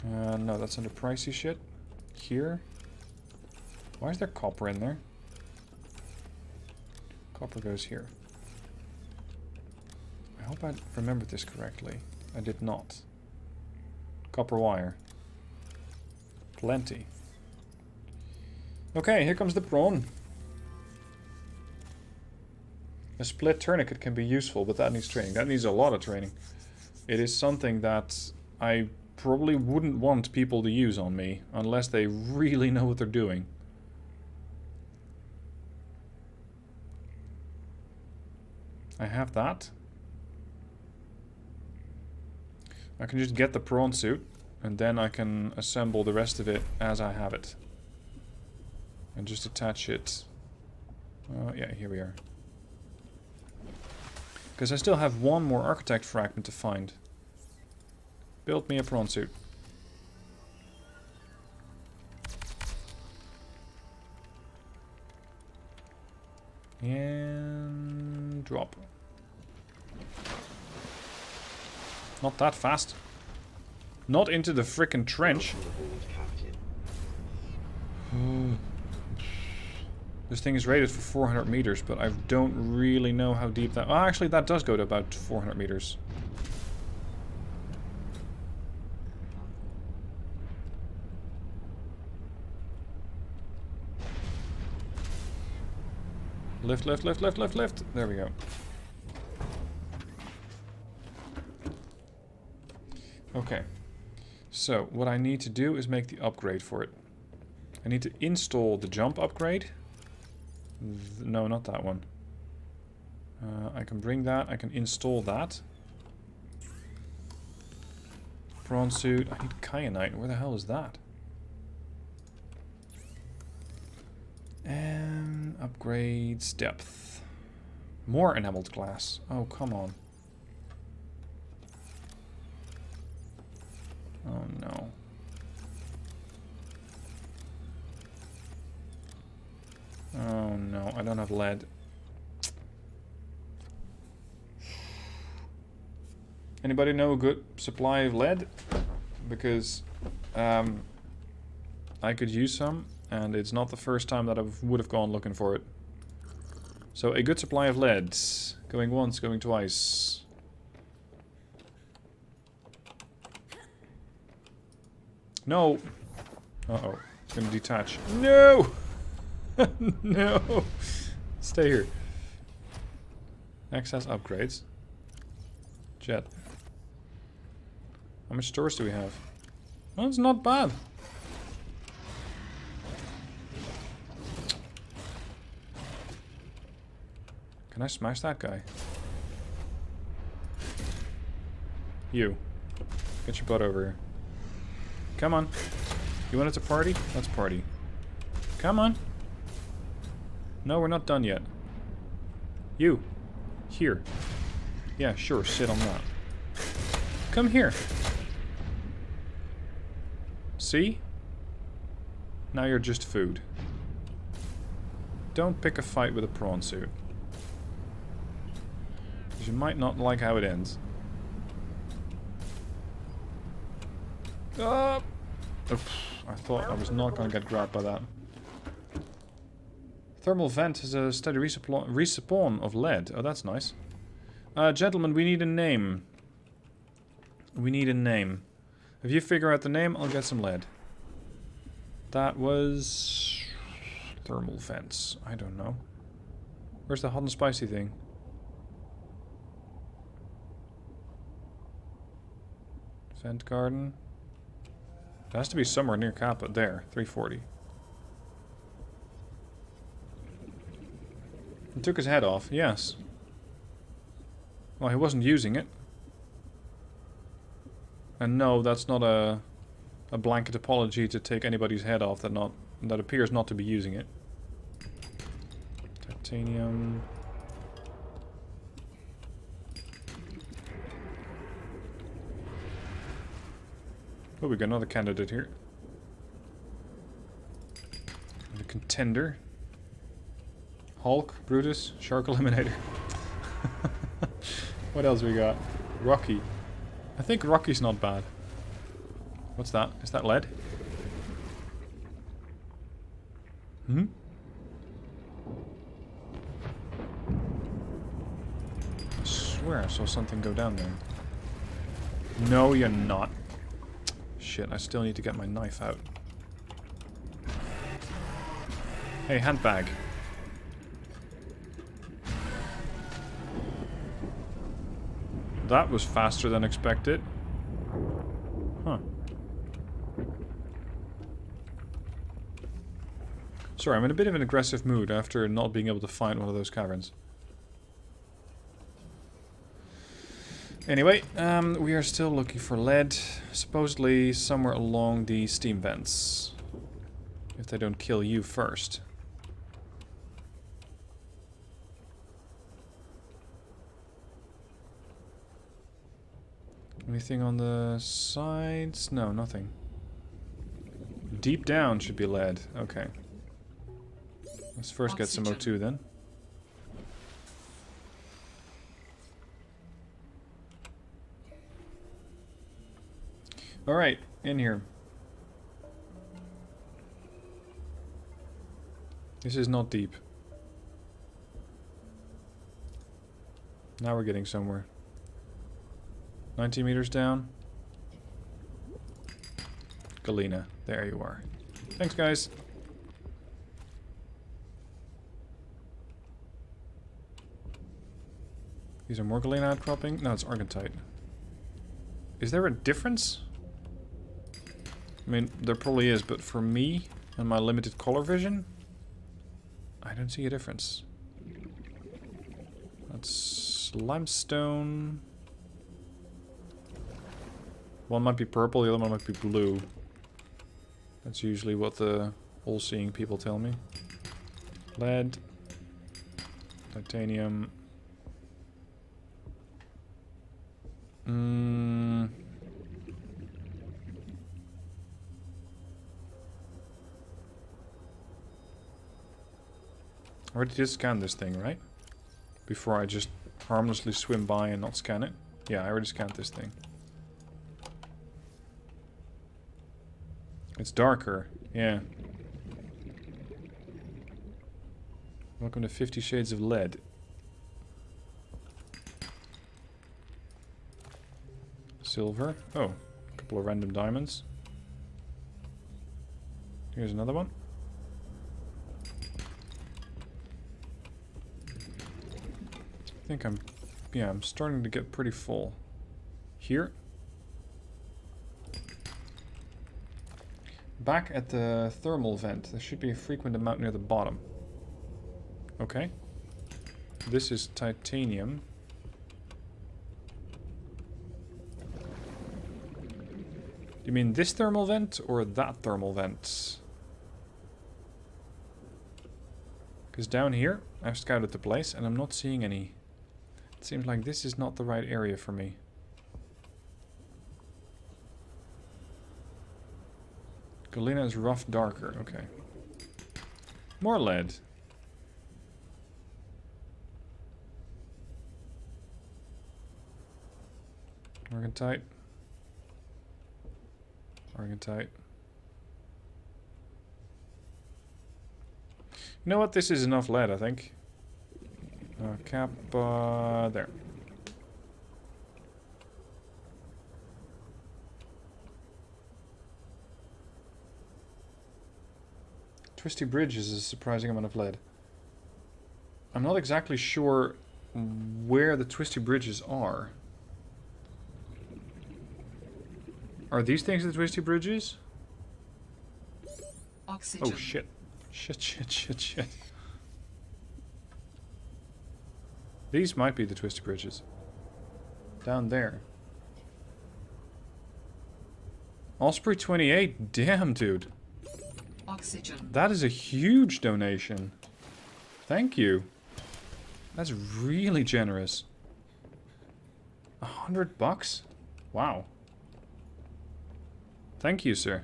[SPEAKER 1] No, that's under pricey shit. Here. Why is there copper in there? Copper goes here. I hope I remembered this correctly. I did not. Copper wire. Plenty. Okay, here comes the prawn. A split tourniquet can be useful, but that needs training. That needs a lot of training. It is something that I probably wouldn't want people to use on me unless they really know what they're doing. I have that. I can just get the prawn suit and then I can assemble the rest of it as I have it. And just attach it. Yeah, here we are. Because I still have 1 more architect fragment to find. Build me a prawn suit. And drop. Not that fast. Not into the frickin' trench. This thing is rated for 400 meters, but I don't really know how deep that... Oh, actually, that does go to about 400 meters. Lift, lift, lift, lift, lift, lift. There we go. Okay. So, what I need to do is make the upgrade for it. I need to install the jump upgrade. No, not that one. I can bring that. I can install that. Prawn suit. I need kyanite. Where the hell is that? And upgrades depth. More enameled glass. Oh, come on. Oh no. Oh no, I don't have lead. Anybody know a good supply of lead? Because I could use some, and it's not the first time that I would have gone looking for it. So a good supply of lead. Going once, going twice. No! Uh-oh. It's gonna detach. No! No! Stay here. Access upgrades. Jet. How much stores do we have? Well, it's not bad. Can I smash that guy? You. Get your butt over here. Come on. You want it to party? Let's party. Come on. No, we're not done yet. You. Here. Yeah, sure, sit on that. Come here. See? Now you're just food. Don't pick a fight with a prawn suit. Because you might not like how it ends. Oops, I thought I was not going to get grabbed by that. Thermal vent has a steady respawn of lead. Oh, that's nice. Gentlemen, we need a name. We need a name. If you figure out the name, I'll get some lead. That was... thermal vents. I don't know. Where's the hot and spicy thing? Vent garden. It has to be somewhere near Kappa. There, 340. He took his head off, yes. Well, he wasn't using it. And no, that's not a blanket apology to take anybody's head off that appears not to be using it. Titanium. Oh, we got another candidate here. The contender. Hulk, Brutus, Shark Eliminator. What else we got? Rocky. I think Rocky's not bad. What's that? Is that lead? Hmm? I swear I saw something go down there. No, you're not. Shit, I still need to get my knife out. Hey, handbag. That was faster than expected. Huh. Sorry, I'm in a bit of an aggressive mood after not being able to find one of those caverns. Anyway, we are still looking for lead, supposedly somewhere along the steam vents. If they don't kill you first. Anything on the sides? No, nothing. Deep down should be lead. Okay. Let's first get some O2 then. Alright, in here. This is not deep. Now we're getting somewhere. 90 meters down. Galena. There you are. Thanks, guys. These are more Galena outcropping? No, it's Argentite. Is there a difference? I mean, there probably is, but for me and my limited color vision, I don't see a difference. That's limestone. One might be purple, the other one might be blue. That's usually what the all-seeing people tell me. Lead. Titanium. I already did scan this thing, right? Before I just harmlessly swim by and not scan it. Yeah, I already scanned this thing. It's darker, yeah. Welcome to 50 Shades of Lead. Silver. Oh, a couple of random diamonds. Here's another one. I think I'm starting to get pretty full. Here. Back at the thermal vent, there should be a frequent amount near the bottom. Okay. This is titanium. You mean this thermal vent or that thermal vent? Because down here, I've scouted the place and I'm not seeing any. It seems like this is not the right area for me. Galena is rough darker, okay. More lead. Argentite. Argentite. You know what? This is enough lead, I think. Cap, there. Twisty Bridge is a surprising amount of lead. I'm not exactly sure where the twisty bridges are. Are these things the twisty bridges?
[SPEAKER 3] Oxygen.
[SPEAKER 1] Oh shit. Shit. These might be the twisty bridges. Down there. Osprey 28. Damn, dude.
[SPEAKER 3] Oxygen.
[SPEAKER 1] That is a huge donation. Thank you. That's really generous. $100? Wow. Thank you, sir.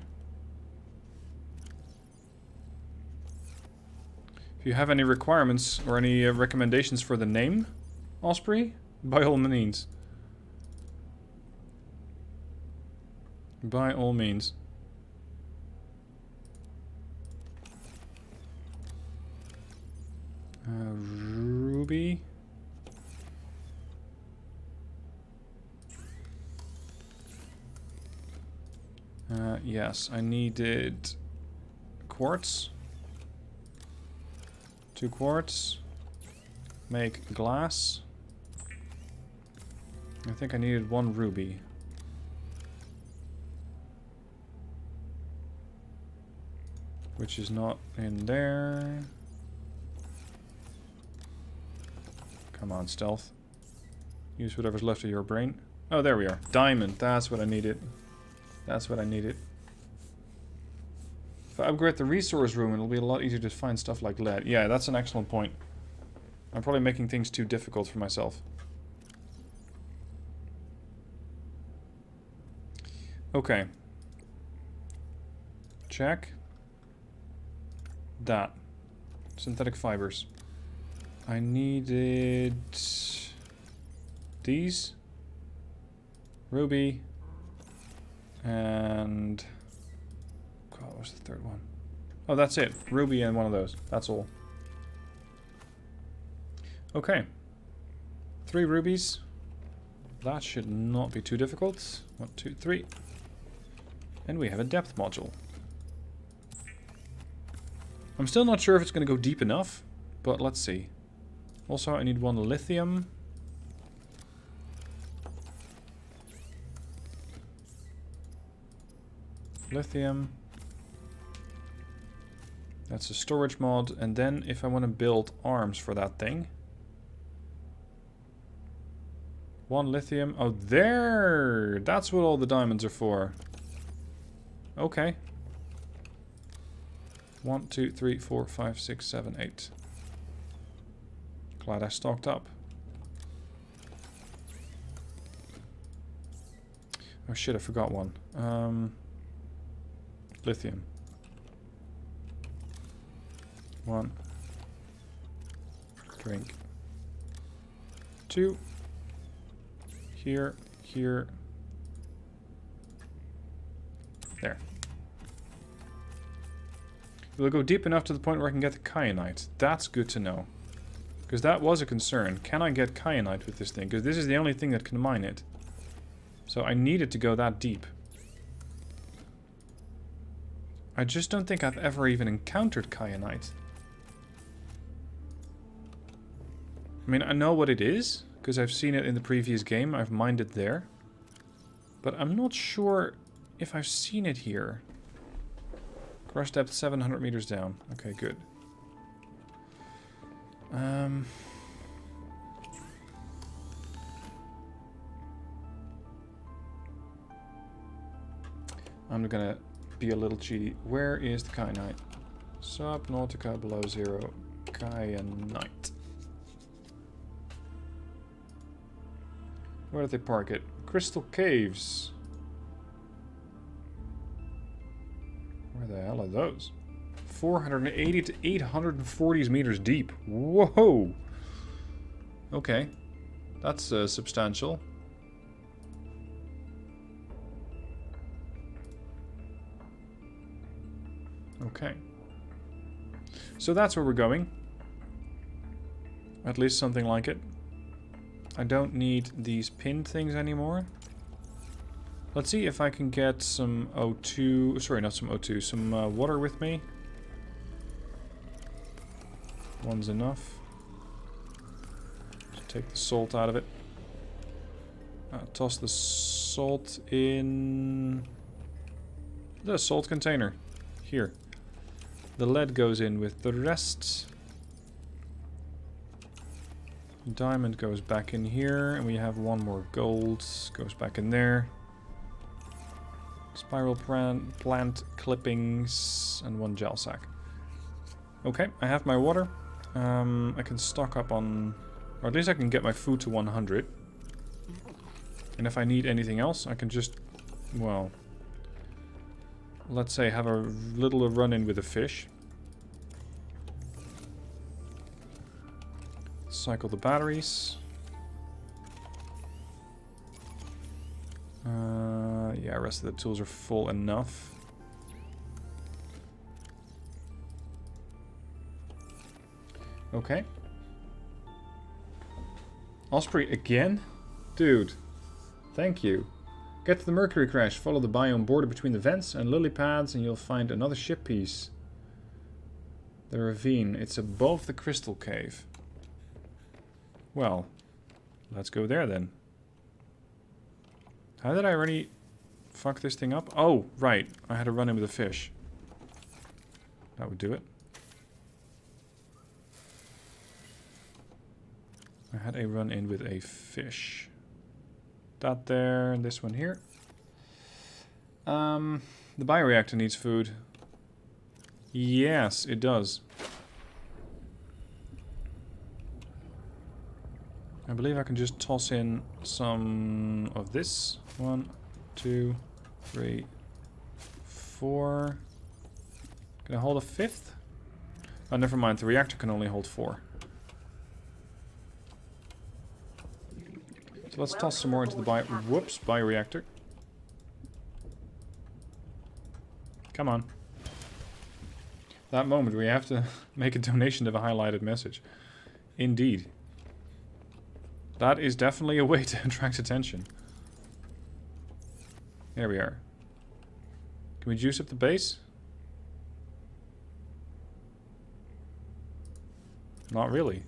[SPEAKER 1] If you have any requirements or any recommendations for the name, Osprey, by all means. By all means. Ruby. Yes, I needed quartz. 2 quartz. Make glass. I think I needed 1 ruby. Which is not in there. Come on, stealth. Use whatever's left of your brain. Oh, there we are. Diamond. That's what I needed. That's what I needed. If I upgrade the resource room, it'll be a lot easier to find stuff like lead. Yeah, that's an excellent point. I'm probably making things too difficult for myself. Okay. Check. That. Synthetic fibers. I needed these. Ruby. And God, what was the third one? Oh, that's it. Ruby and one of those. That's all. Okay. 3 rubies. That should not be too difficult. 1, 2, 3. And we have a depth module. I'm still not sure if it's going to go deep enough, but let's see. Also, I need 1 lithium. Lithium. That's a storage mod. And then if I want to build arms for that thing. 1 lithium. Oh, there! That's what all the diamonds are for. Okay. 1, 2, 3, 4, 5, 6, 7, 8. Glad I stocked up. Oh shit, I forgot one. Lithium. 1. Drink. 2. Here, here. There. We'll go deep enough to the point where I can get the kyanite. That's good to know. Because that was a concern. Can I get kyanite with this thing? Because this is the only thing that can mine it. So I needed to go that deep. I just don't think I've ever even encountered kyanite. I mean, I know what it is, because I've seen it in the previous game. I've mined it there. But I'm not sure if I've seen it here. Crush depth 700 meters down. Okay, good. I'm gonna be a little cheaty. Where is the kyanite? Subnautica below 0. Kyanite. Where did they park it? Crystal Caves. Where the hell are those? 480 to 840 meters deep. Whoa! Okay. That's substantial. Okay. So that's where we're going. At least something like it. I don't need these pinned things anymore. Let's see if I can get some O2... Sorry, not some O2. Some water with me. One's enough. Just take the salt out of it. Toss the salt in... the salt container. Here. The lead goes in with the rest. Diamond goes back in here, and we have 1 more gold. Goes back in there. Spiral plant clippings and 1 gel sack. Okay, I have my water. I can stock up on... Or at least I can get my food to 100. And if I need anything else, I can just... Well... Let's say have a little run-in with a fish. Cycle the batteries. Yeah, rest of the tools are full enough. Okay. Osprey again? Dude. Thank you. Get to the Mercury crash. Follow the biome border between the vents and lily pads and you'll find another ship piece. The ravine. It's above the crystal cave. Well, let's go there then. How did I already fuck this thing up? Oh, right. I had to run in with a fish. That would do it. I had a run in with a fish. That there, and this one here. The bioreactor needs food. Yes, it does. I believe I can just toss in some of this. 1, 2, 3, 4. Can I hold a 5th? Oh, never mind. The reactor can only hold 4. So let's toss some more into the bioreactor. Come on. That moment where you have to make a donation to have a highlighted message. Indeed. That is definitely a way to attract attention. There we are. Can we juice up the base? Not really.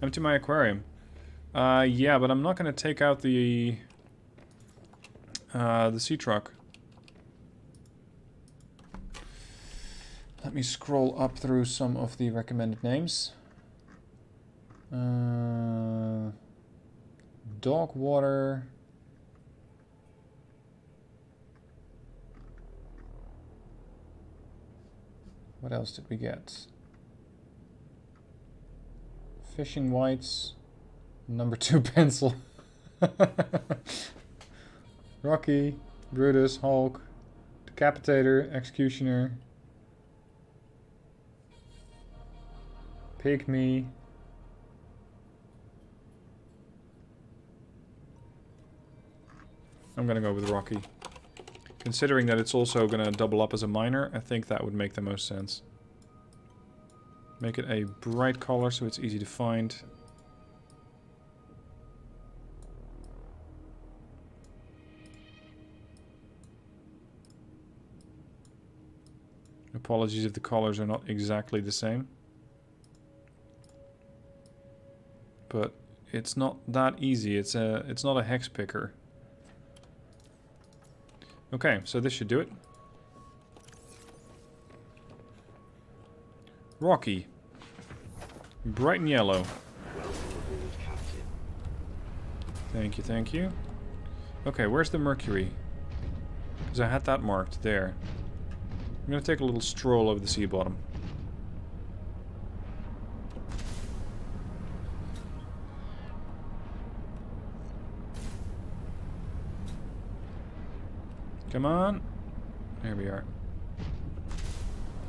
[SPEAKER 1] Empty my aquarium. Yeah, but I'm not going to take out the sea truck. Let me scroll up through some of the recommended names. Dog water. What else did we get? Fishing whites. Number 2 pencil. Rocky, Brutus, Hulk, Decapitator, Executioner, Pygmy. I'm gonna go with Rocky. Considering that it's also gonna double up as a miner, I think that would make the most sense. Make it a bright color so it's easy to find. Apologies if the colors are not exactly the same. But it's not that easy. It's not a hex picker. Okay, so this should do it. Rocky. Bright and yellow. Thank you, thank you. Okay, where's the Mercury? Because I had that marked there. I'm going to take a little stroll over the sea bottom. Come on. There we are.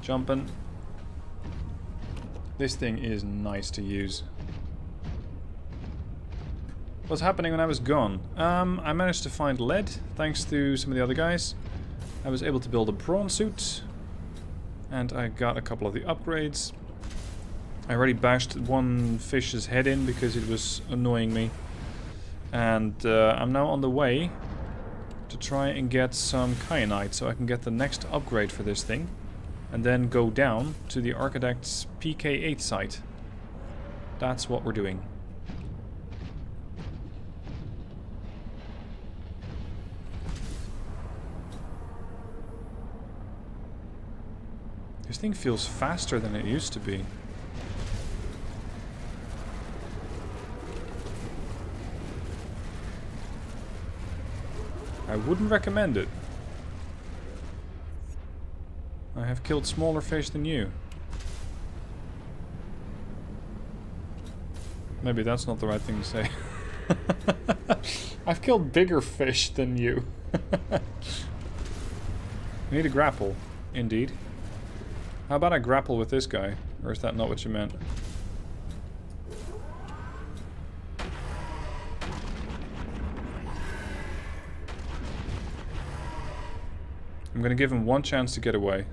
[SPEAKER 1] Jumping. This thing is nice to use. What's happening when I was gone? I managed to find lead, thanks to some of the other guys. I was able to build a prawn suit. And I got a couple of the upgrades. I already bashed one fish's head in because it was annoying me. And I'm now on the way to try and get some kyanite so I can get the next upgrade for this thing. And then go down to the Architect's PK8 site. That's what we're doing. This thing feels faster than it used to be. I wouldn't recommend it. I have killed smaller fish than you. Maybe that's not the right thing to say. I've killed bigger fish than you. We need a grapple. Indeed. How about I grapple with this guy? Or is that not what you meant? I'm gonna give him one chance to get away.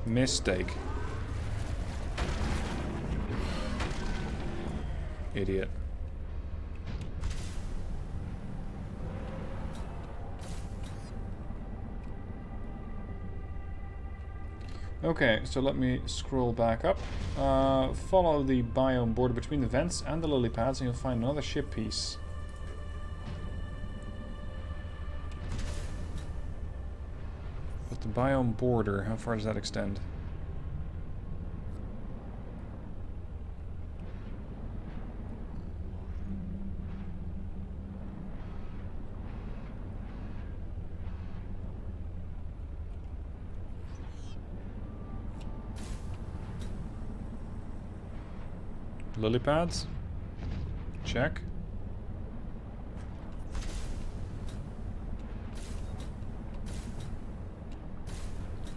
[SPEAKER 1] Mistake. Idiot. Okay, so let me scroll back up. Follow the biome border between the vents and the lily pads and you'll find another ship piece. But the biome border, how far does that extend? Lily pads? Check.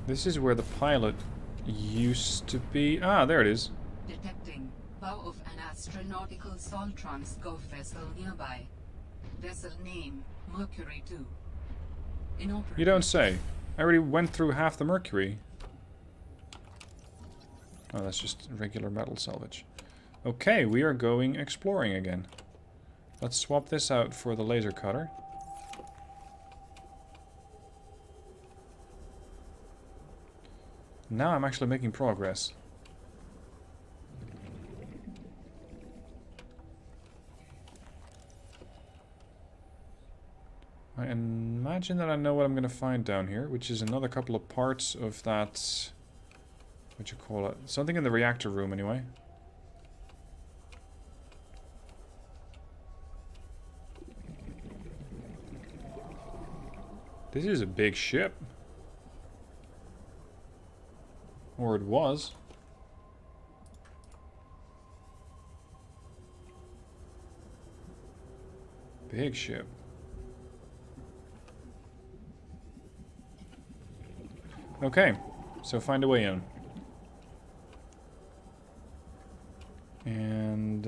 [SPEAKER 1] This is where the pilot used to be. Ah, there it is.
[SPEAKER 3] Detecting bow of an astronautical salt transport vessel nearby. Vessel name Mercury 2. Inoperable.
[SPEAKER 1] You don't say. I already went through half the Mercury. Oh, that's just regular metal salvage. Okay, we are going exploring again. Let's swap this out for the laser cutter. Now I'm actually making progress. I imagine that I know what I'm going to find down here, which is another couple of parts of that... What you call it? Something in the reactor room, anyway. This is a big ship. Or it was. Big ship. Okay, so find a way in. And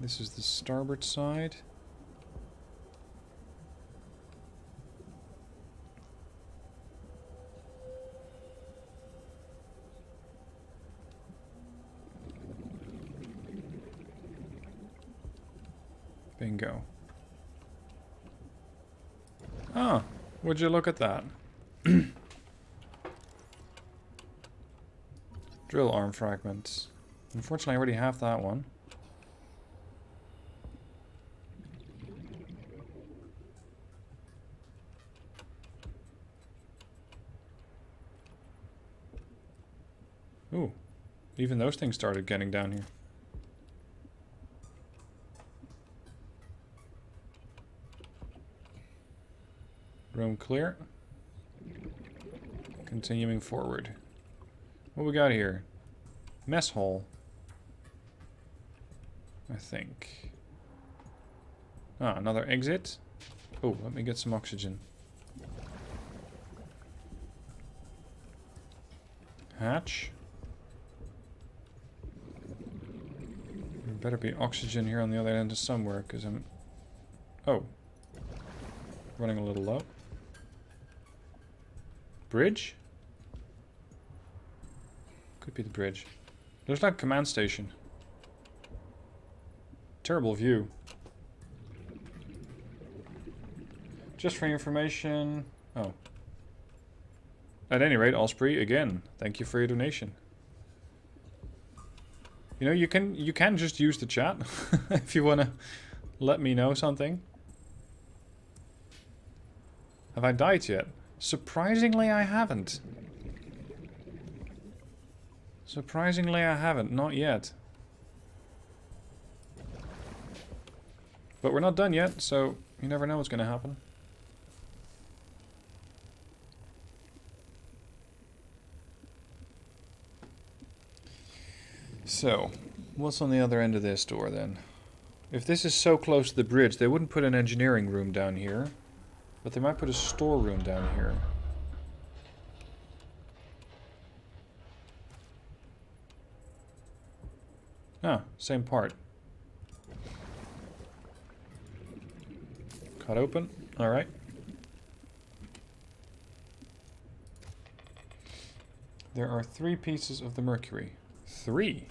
[SPEAKER 1] this is the starboard side. Bingo. Ah, would you look at that? Drill arm fragments. Unfortunately, I already have that one. Ooh, even those things started getting down here. Room clear. Continuing forward. What we got here? Mess hall. I think. Ah, another exit. Oh, let me get some oxygen. Hatch. There better be oxygen here on the other end of somewhere, because I'm... Oh. Running a little low. Bridge? Could be the bridge. Looks like command station. Terrible view. Just for your information... Oh. At any rate, Osprey, again, thank you for your donation. You know, you can just use the chat if you want to let me know something. Have I died yet? Surprisingly, I haven't. Surprisingly, I haven't. Not yet. But we're not done yet, so you never know what's going to happen. So, what's on the other end of this door then? If this is so close to the bridge, they wouldn't put an engineering room down here. But they might put a storeroom down here. Ah, same part. Cut open. Alright. There are 3 pieces of the Mercury. 3?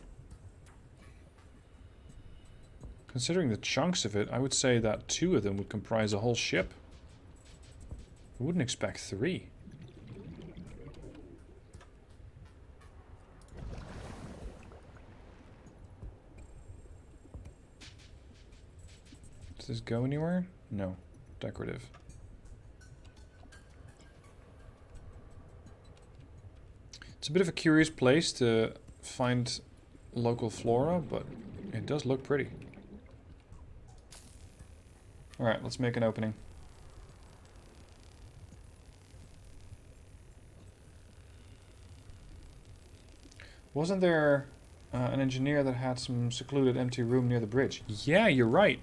[SPEAKER 1] Considering the chunks of it, I would say that 2 of them would comprise a whole ship. I wouldn't expect 3. Does this go anywhere? No. Decorative. It's a bit of a curious place to find local flora, but it does look pretty. Alright, let's make an opening. Wasn't there an engineer that had some secluded empty room near the bridge? Yeah, you're right.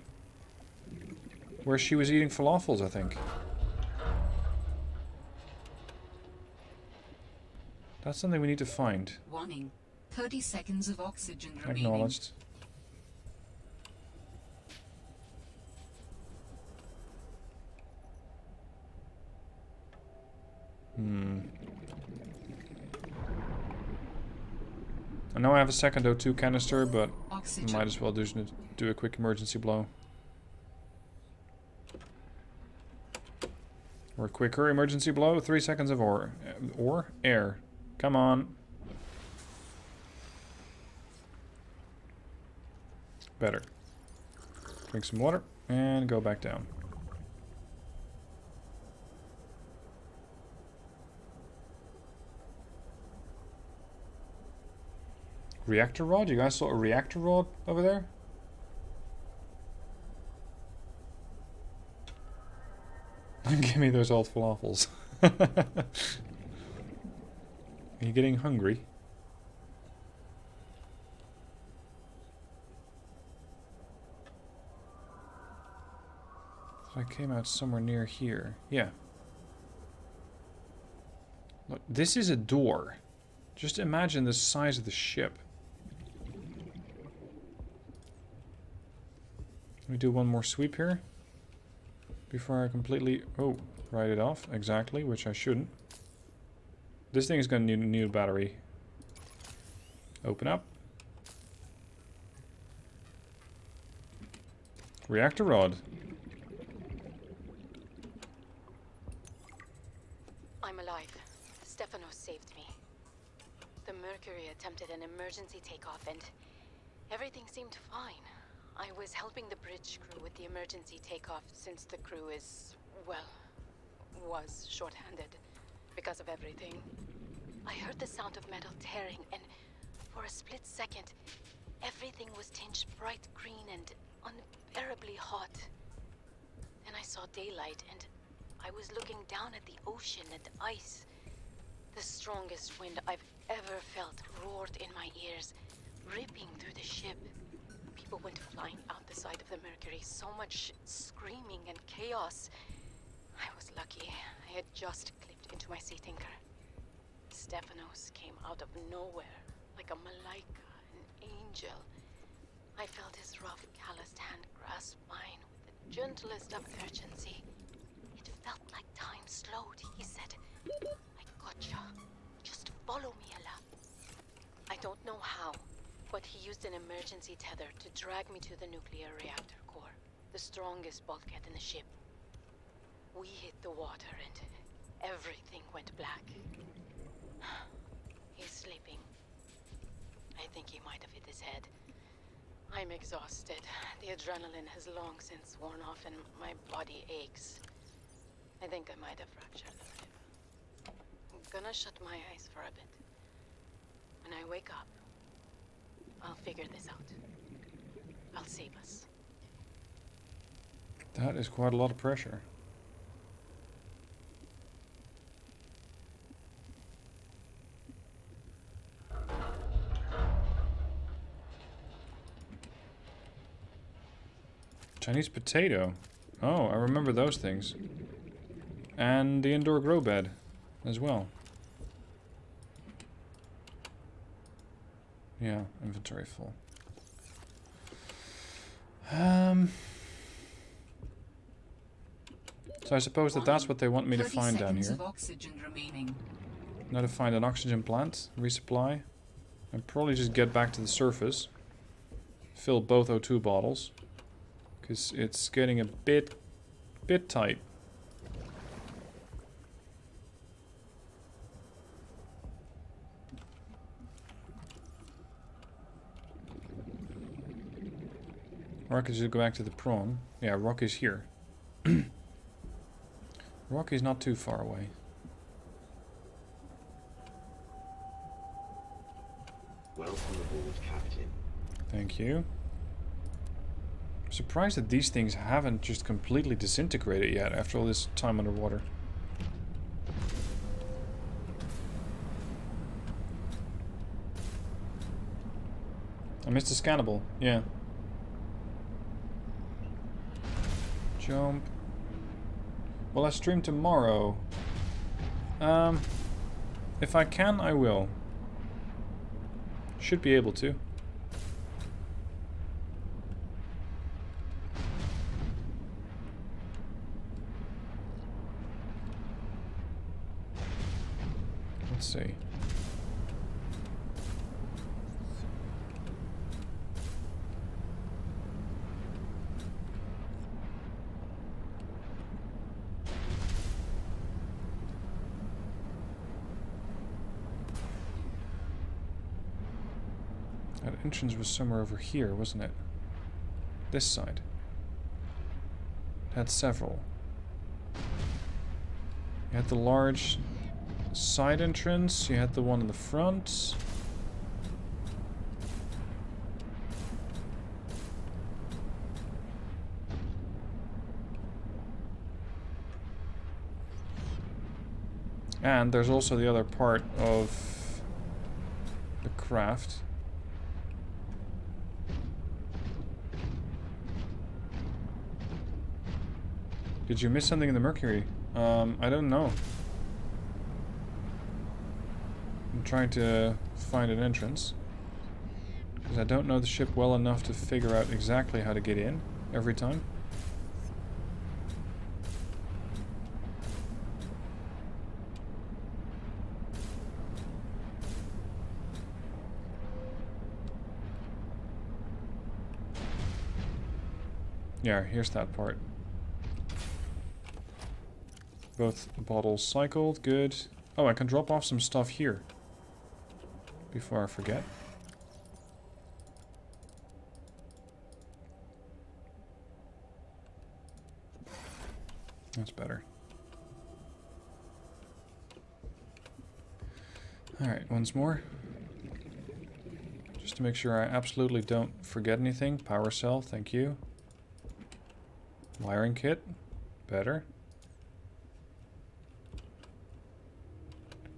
[SPEAKER 1] Where she was eating falafels, I think. That's something we need to find.
[SPEAKER 3] Warning. 30 seconds of oxygen remaining.
[SPEAKER 1] Acknowledged. I know I have a second O2 canister, but
[SPEAKER 3] Oxygen.
[SPEAKER 1] might as well do a quick emergency blow. Or a quicker emergency blow. 3 seconds of air. Come on. Better. Drink some water and go back down. Reactor rod? You guys saw a reactor rod over there? Give me those old falafels. Are you getting hungry? So I came out somewhere near here. Yeah. Look, this is a door. Just imagine the size of the ship. Let me do one more sweep here. Before I completely... Oh, write it off. Exactly, which I shouldn't. This thing is going to need a battery. Open up. Reactor rod.
[SPEAKER 4] I'm alive. Stefanos saved me. The Mercury attempted an emergency takeoff and everything seemed fine. I was helping the bridge crew with the emergency takeoff since the crew is, well, was short-handed because of everything. I heard the sound of metal tearing and for a split second, everything was tinged bright green and unbearably hot. Then I saw daylight and I was looking down at the ocean and ice. The strongest wind I've ever felt roared in my ears, ripping through the ship. People went flying out the side of the Mercury, so much screaming and chaos. I was lucky. I had just clipped into my sea tinker. Stefanos came out of nowhere, like a malaika, an angel. I felt his rough, calloused hand grasp mine with the gentlest of urgency. It felt like time slowed. He said, I gotcha. Just follow me, Ella. I don't know how, but he used an emergency tether to drag me to the nuclear reactor core, the strongest bulkhead in the ship. We hit the water and everything went black. He's sleeping. I think he might have hit his head. I'm exhausted. The adrenaline has long since worn off and my body aches. I think I might have fractured the rib. I'm gonna shut my eyes for a bit. When I wake up, I'll figure this out. I'll save us.
[SPEAKER 1] That is quite a lot of pressure. Chinese potato. Oh, I remember those things. And the indoor grow bed as well. Yeah, inventory full. So I suppose that's what they want me to find down here. Now to find an oxygen plant, resupply, and probably just get back to the surface. Fill both O2 bottles, because it's getting a bit tight. Or I could just go back to the prawn. Yeah, Rock is here. Rock is not too far away.
[SPEAKER 5] Welcome aboard, Captain.
[SPEAKER 1] Thank you. I'm surprised that these things haven't just completely disintegrated yet after all this time underwater. I missed a scannable, yeah. Jump. Will I stream tomorrow? If I can, I will. Should be able to. Let's see. That entrance was somewhere over here, wasn't it? This side. It had several. You had the large side entrance, you had the one in the front. And there's also the other part of the craft. Did you miss something in the Mercury? I don't know. I'm trying to find an entrance. Because I don't know the ship well enough to figure out exactly how to get in every time. Yeah, here's that part. Both bottles cycled, good. Oh, I can drop off some stuff here. Before I forget. That's better. Alright, once more. Just to make sure I absolutely don't forget anything. Power cell, thank you. Wiring kit, better.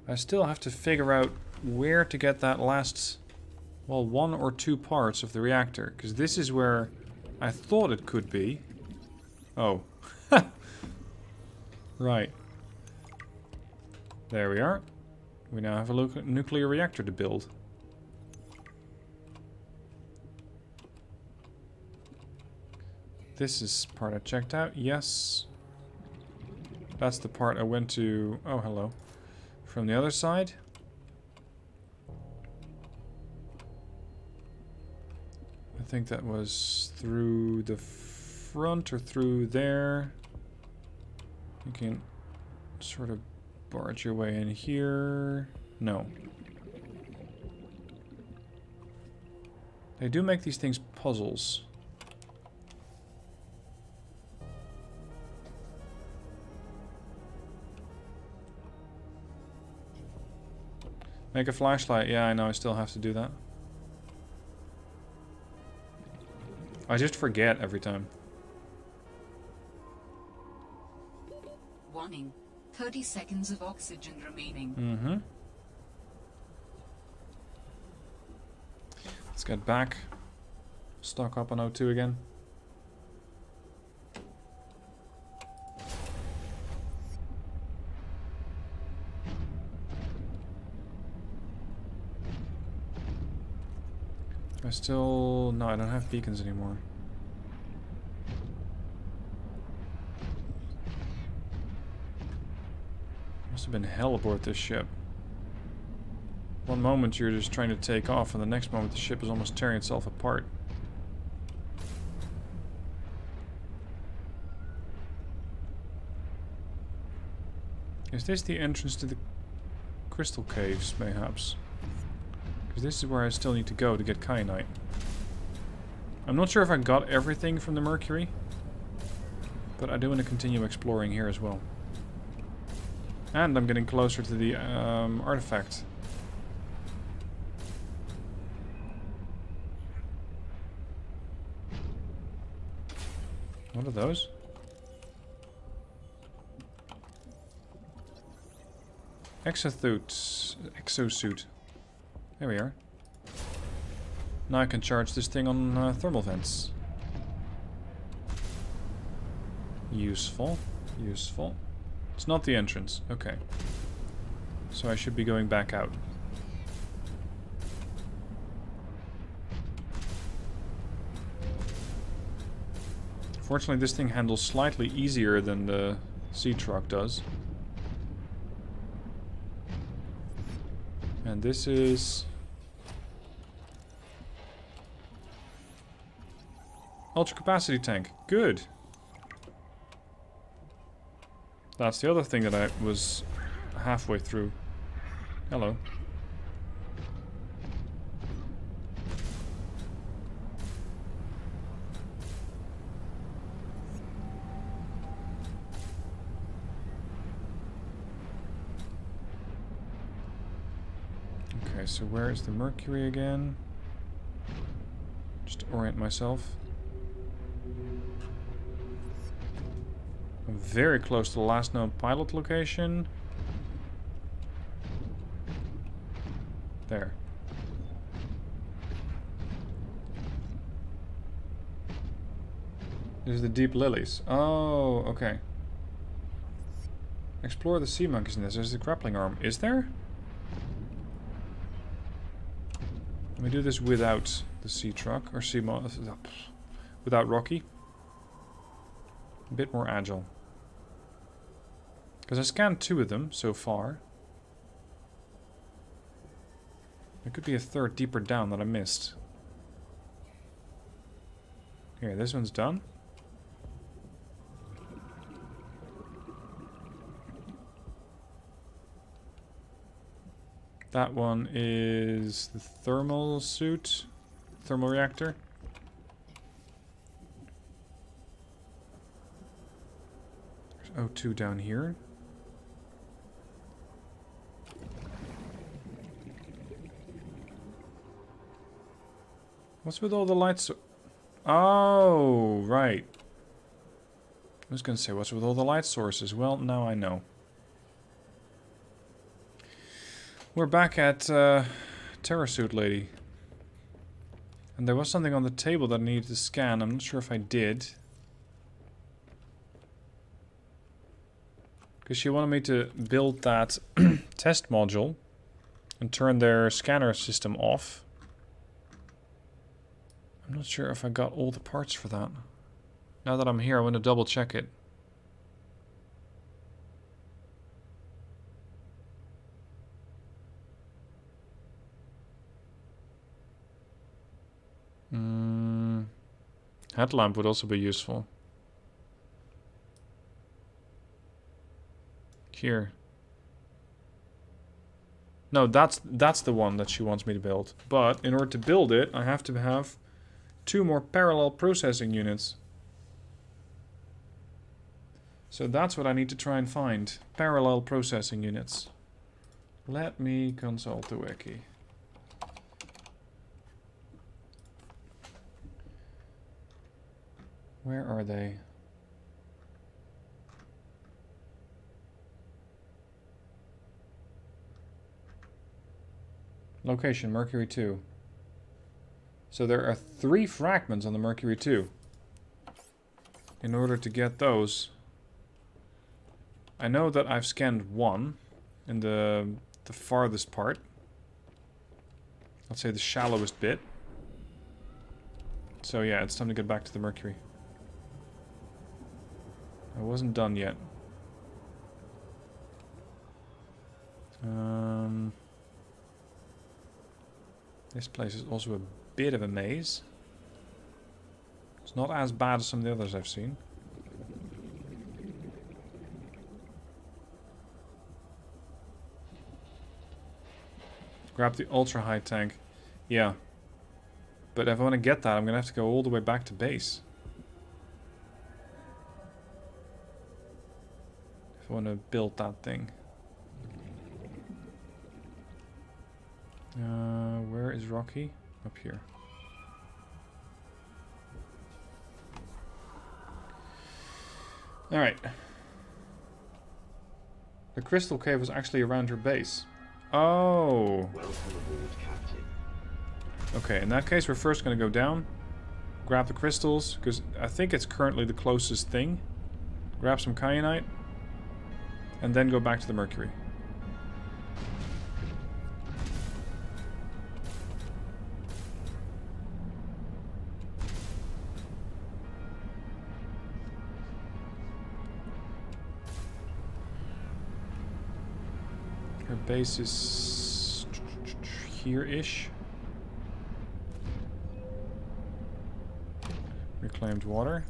[SPEAKER 1] I still have to figure out where to get that last, well, 1 or 2 parts of the reactor. Because this is where I thought it could be. Oh. Right. There we are. We now have a nuclear reactor to build. This is part I checked out. Yes. That's the part I went to... Oh, hello. From the other side. I think that was through the front or through there. You can sort of barge your way in here. No. They do make these things puzzles. Make a flashlight. Yeah, I know. I still have to do that. I just forget every time.
[SPEAKER 3] Warning. 30 seconds of oxygen remaining.
[SPEAKER 1] Mm-hmm. Let's get back. Stock up on O2 again. I still... No, I don't have beacons anymore. Must have been hell aboard this ship. One moment you're just trying to take off, and the next moment the ship is almost tearing itself apart. Is this the entrance to the crystal caves, mayhaps? Because this is where I still need to go to get kyanite. I'm not sure if I got everything from the Mercury, but I do want to continue exploring here as well. And I'm getting closer to the artifact. What are those? Exosuit. There we are. Now I can charge this thing on thermal vents. Useful. Useful. It's not the entrance. Okay. So I should be going back out. Fortunately, this thing handles slightly easier than the sea truck does. And this is... ultra capacity tank. Good. That's the other thing that I was halfway through. Hello. Okay, so where is the Mercury again? Just to orient myself. I'm very close to the last known pilot location. There. There's the deep lilies. Oh, okay. Explore the sea monkeys nest. There's the grappling arm. Is there? Let me do this without the sea truck or without Rocky. A bit more agile. Because I scanned 2 of them so far. There could be a third deeper down that I missed. Here, this one's done. That one is the thermal suit, thermal reactor. There's O2 down here. What's with all the lights? Oh, right. I was going to say, what's with all the light sources? Well, now I know. We're back at Terrasuit Lady. And there was something on the table that I needed to scan. I'm not sure if I did. Because she wanted me to build that test module and turn their scanner system off. I'm not sure if I got all the parts for that. Now that I'm here, I want to double check it. Headlamp would also be useful. Here. No, that's the one that she wants me to build. But in order to build it, I have to have 2 more parallel processing units. So that's what I need to try and find. Parallel processing units. Let me consult the wiki. Where are they? Location, Mercury 2. So there are 3 fragments on the Mercury 2. In order to get those, I know that I've scanned 1 in the farthest part. Let's say the shallowest bit. So yeah, it's time to get back to the Mercury. I wasn't done yet. This place is also a bit of a maze. It's not as bad as some of the others I've seen. Grab the ultra high tank. Yeah. But if I want to get that, I'm going to have to go all the way back to base. If I want to build that thing. Where is Rocky? Up here. Alright. The crystal cave was actually around her base. Oh.
[SPEAKER 5] Welcome aboard, Captain.
[SPEAKER 1] Okay, in that case we're first going to go down. Grab the crystals, because I think it's currently the closest thing. Grab some kyanite. And then go back to the Mercury. Her base is here-ish. Reclaimed water.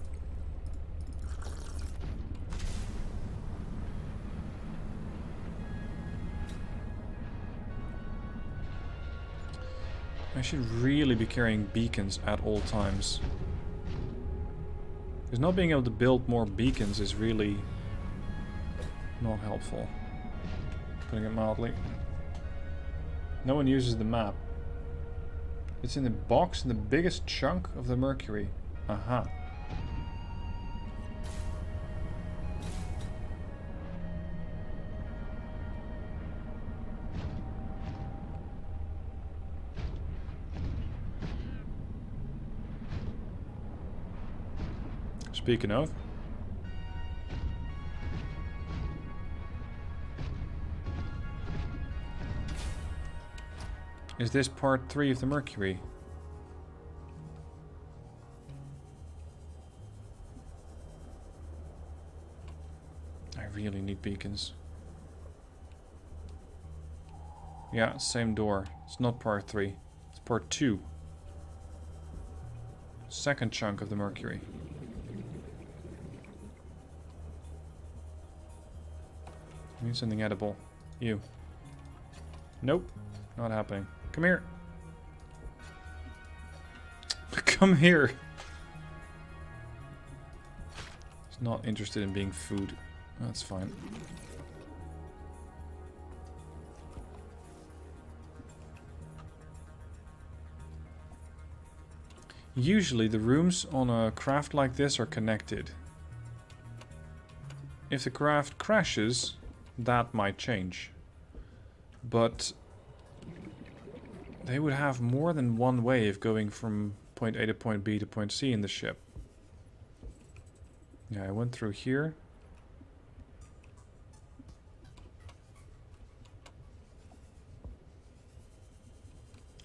[SPEAKER 1] I should really be carrying beacons at all times. Because not being able to build more beacons is really not helpful. Putting it mildly. No one uses the map. It's in the box in the biggest chunk of the Mercury. Aha. Speaking of, is this part 3 of the Mercury? I really need beacons. Yeah, same door. It's not part 3. It's part 2. Second chunk of the Mercury. I need something edible. You. Nope. Not happening. Come here. Come here. He's not interested in being food. That's fine. Usually the rooms on a craft like this are connected. If the craft crashes, that might change. But they would have more than one way of going from point A to point B to point C in the ship. Yeah, I went through here.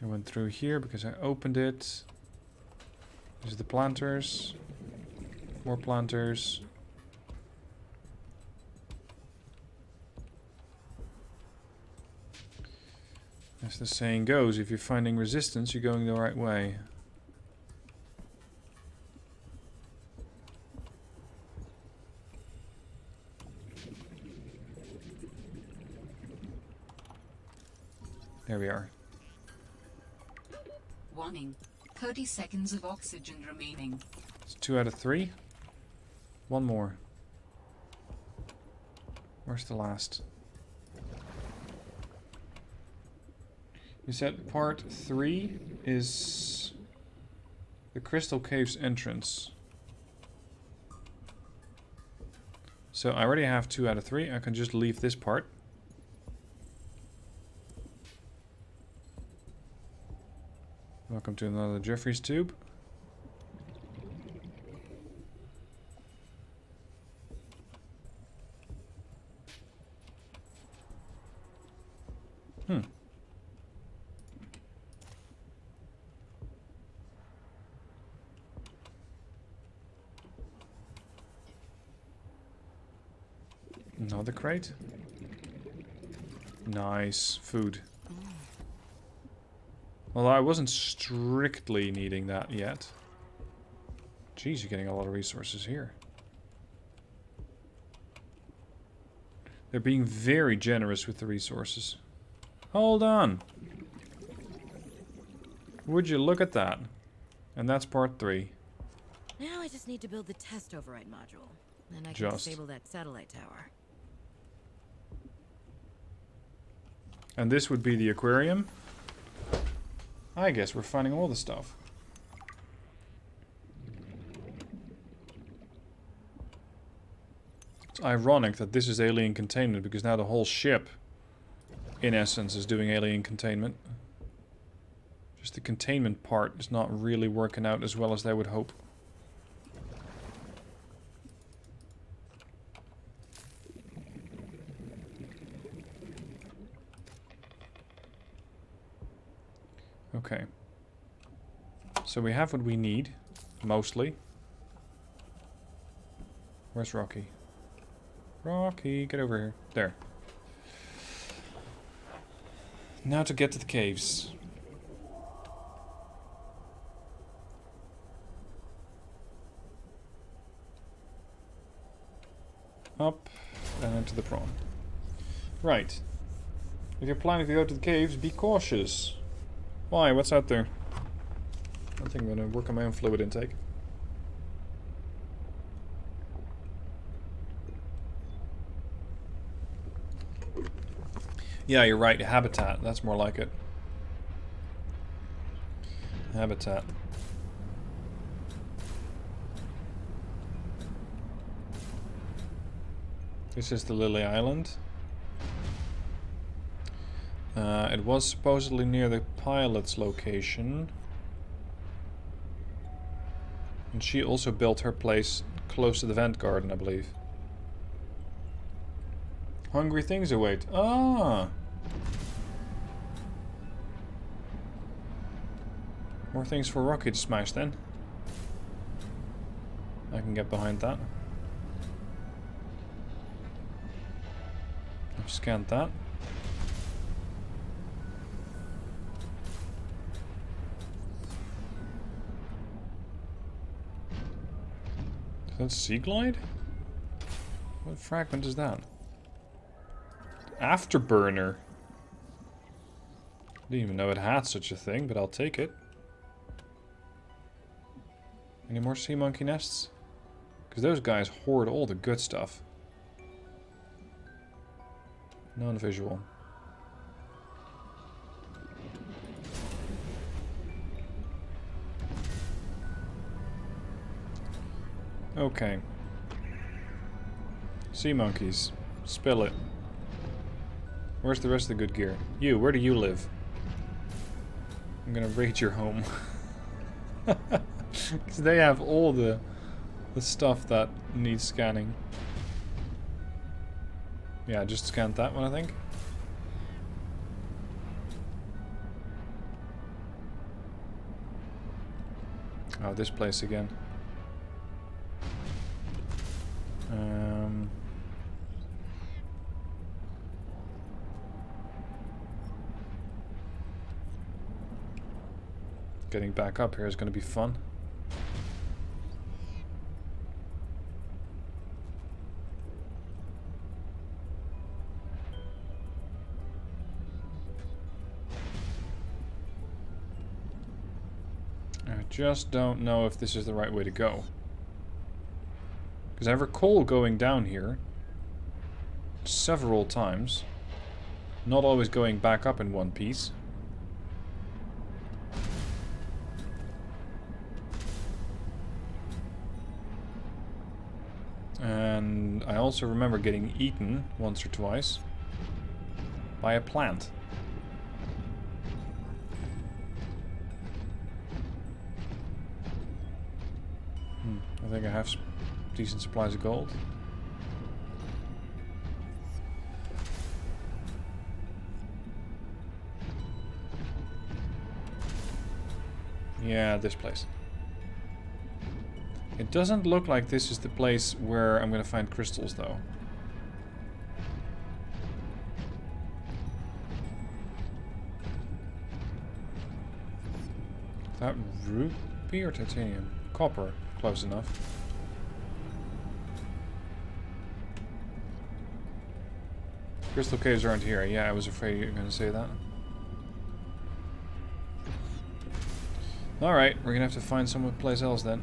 [SPEAKER 1] I went through here because I opened it. There's the planters. More planters. As the saying goes, if you're finding resistance, you're going the right way. There we are.
[SPEAKER 3] Warning. 30 seconds of oxygen remaining.
[SPEAKER 1] It's 2 out of 3. One more. Where's the last? You said part 3 is the Crystal Cave's entrance. So I already have 2 out of 3. I can just leave this part. Welcome to another Jeffrey's tube. Another crate. Nice food. Although I wasn't strictly needing that yet. Jeez, you're getting a lot of resources here. They're being very generous with the resources. Hold on. Would you look at that? And that's part 3.
[SPEAKER 6] Now I just need to build the test override module. Then I can disable that satellite tower.
[SPEAKER 1] And this would be the aquarium. I guess we're finding all the stuff. It's ironic that this is alien containment, because now the whole ship, in essence, is doing alien containment. Just the containment part is not really working out as well as they would hope. Okay. So we have what we need, mostly. Where's Rocky? Rocky, get over here. There. Now to get to the caves. Up and into the prawn. Right. If you're planning to go to the caves, be cautious. Why? What's out there? I think I'm gonna work on my own fluid intake. Yeah, you're right. Habitat. That's more like it. Habitat. This is the Lily Island. It was supposedly near the pilot's location. And she also built her place close to the vent garden, I believe. Hungry things await. Ah! More things for Rocky to smash then. I can get behind that. I've scanned that. Is that Sea Glide? What fragment is that? Afterburner. Didn't even know it had such a thing, but I'll take it. Any more sea monkey nests? Because those guys hoard all the good stuff. Non-visual. Okay. Sea monkeys. Spill it. Where's the rest of the good gear? You, where do you live? I'm gonna raid your home. Because they have all the stuff that needs scanning. Yeah, just scanned that one, I think. Oh, this place again. Getting back up here is going to be fun. I just don't know if this is the right way to go. Because I recall going down here several times, not always going back up in one piece. And I also remember getting eaten once or twice by a plant. I think I have decent supplies of gold. Yeah, this place. It doesn't look like this is the place where I'm going to find crystals, though. Is that ruby or titanium? Copper. Close enough. Crystal caves aren't here. Yeah, I was afraid you were going to say that. Alright, we're going to have to find someplace else then.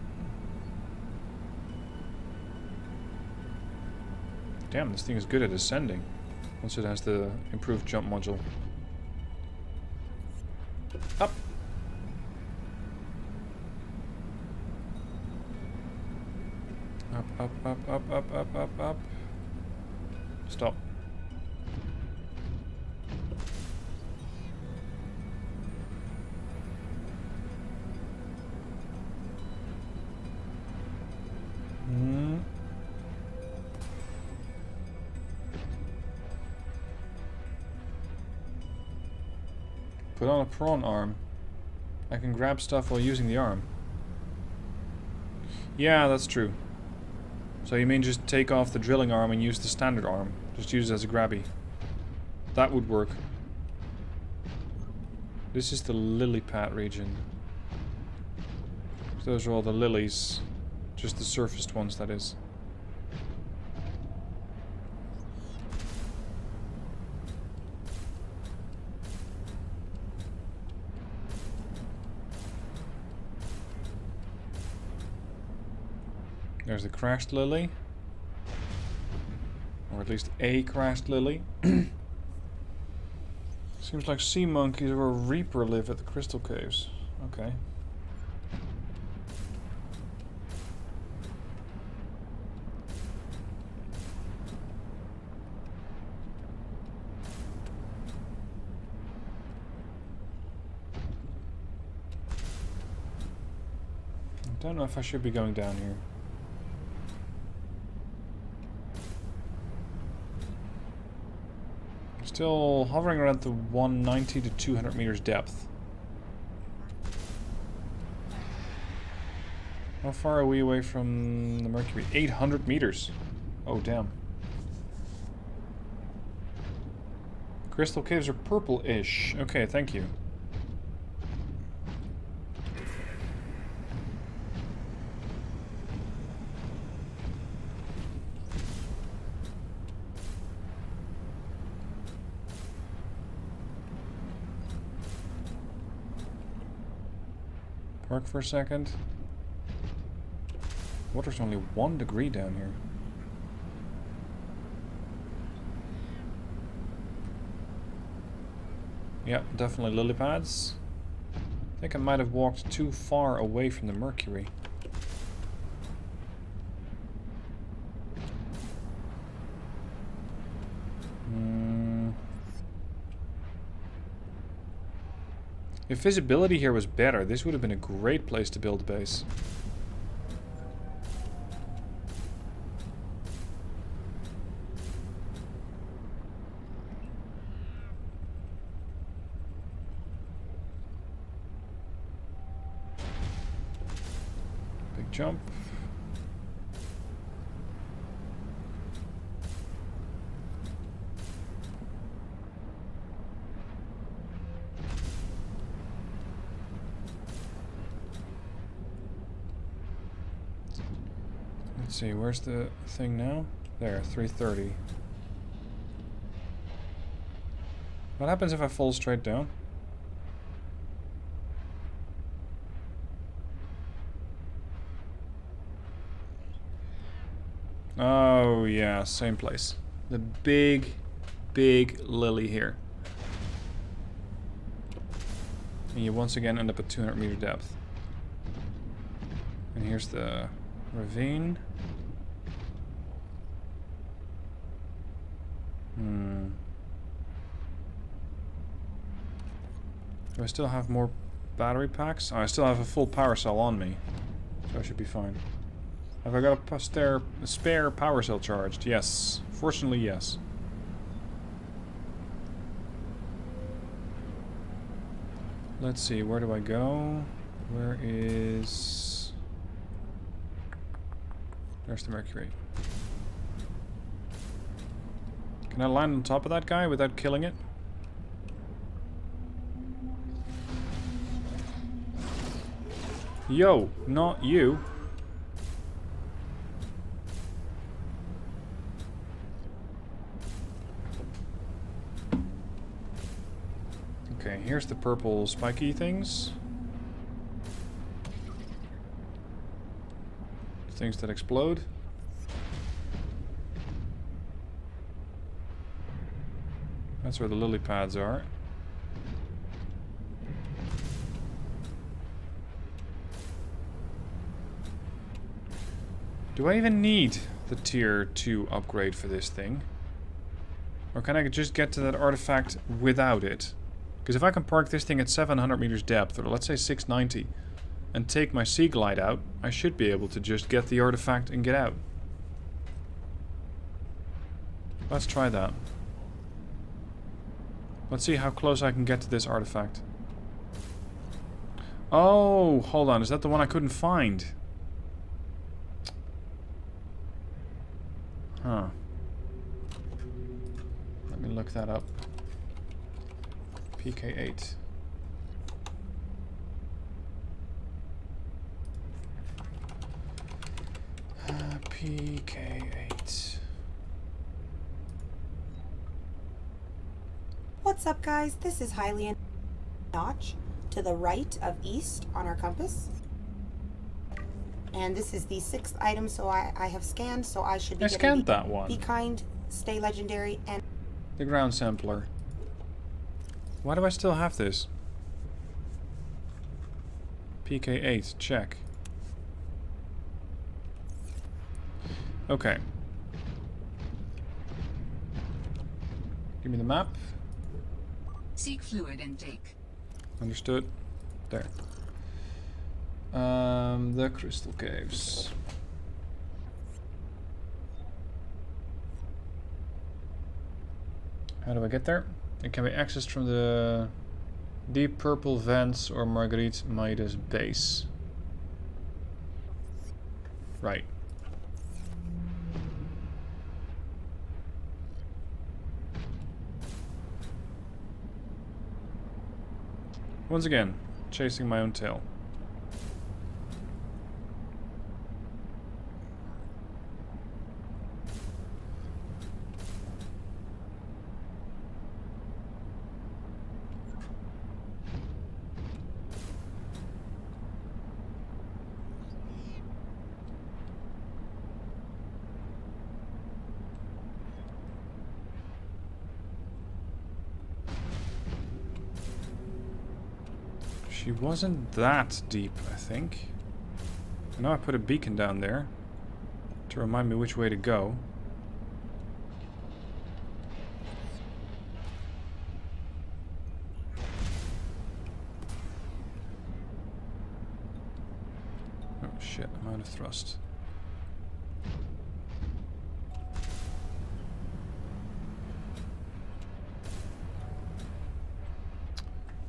[SPEAKER 1] Damn, this thing is good at ascending. Once it has the improved jump module. Up! Up, up, up, up, up, up, up, up. Stop. Put on a prawn arm. I can grab stuff while using the arm. Yeah, that's true. So you mean just take off the drilling arm and use the standard arm? Just use it as a grabby. That would work. This is the lily pad region. So those are all the lilies. Just the surfaced ones, that is. There's the crashed lily. Or at least a crashed lily. Seems like sea monkeys or a reaper live at the crystal caves. Okay. I don't know if I should be going down here. Still hovering around the 190 to 200 meters depth. How far are we away from the Mercury? 800 meters. Oh, damn. Crystal caves are purple-ish. Okay, thank you. Park for a second. Water's only 1 degree down here. Yep, definitely lily pads. I think I might have walked too far away from the Mercury. If visibility here was better, this would have been a great place to build a base. Big jump. Let's see, where's the thing now? There, 330. What happens if I fall straight down? Oh yeah, same place. The big lily here. And you once again end up at 200 meter depth. And here's the ravine. Do I still have more battery packs? Oh, I still have a full power cell on me. So I should be fine. Have I got a spare power cell charged? Yes. Fortunately, yes. Let's see, where do I go? Where is... There's the Mercury. Can I land on top of that guy without killing it? Yo, not you. Okay, here's the purple spiky things. Things that explode. That's where the lily pads are. Do I even need the tier 2 upgrade for this thing? Or can I just get to that artifact without it? Because if I can park this thing at 700 meters depth, or let's say 690, and take my sea glide out, I should be able to just get the artifact and get out. Let's try that. Let's see how close I can get to this artifact. Oh, hold on. Is that the one I couldn't find? Huh. Let me look that up. PK8. PK8.
[SPEAKER 7] What's up, guys? This is Hylian Notch to the right of east on our compass. And this is the 6th item, so I have scanned, so I should be
[SPEAKER 1] I scanned that one.
[SPEAKER 7] Be kind, stay legendary, and...
[SPEAKER 1] The ground sampler. Why do I still have this? PK8, check. Okay. Give me the map.
[SPEAKER 3] Seek fluid intake.
[SPEAKER 1] Understood. There. The crystal caves. How do I get there? It can be accessed from the deep purple vents or Marguerit Midas base. Right. Once again, chasing my own tail. She wasn't that deep, I think. I know I put a beacon down there to remind me which way to go. Oh shit, I'm out of thrust.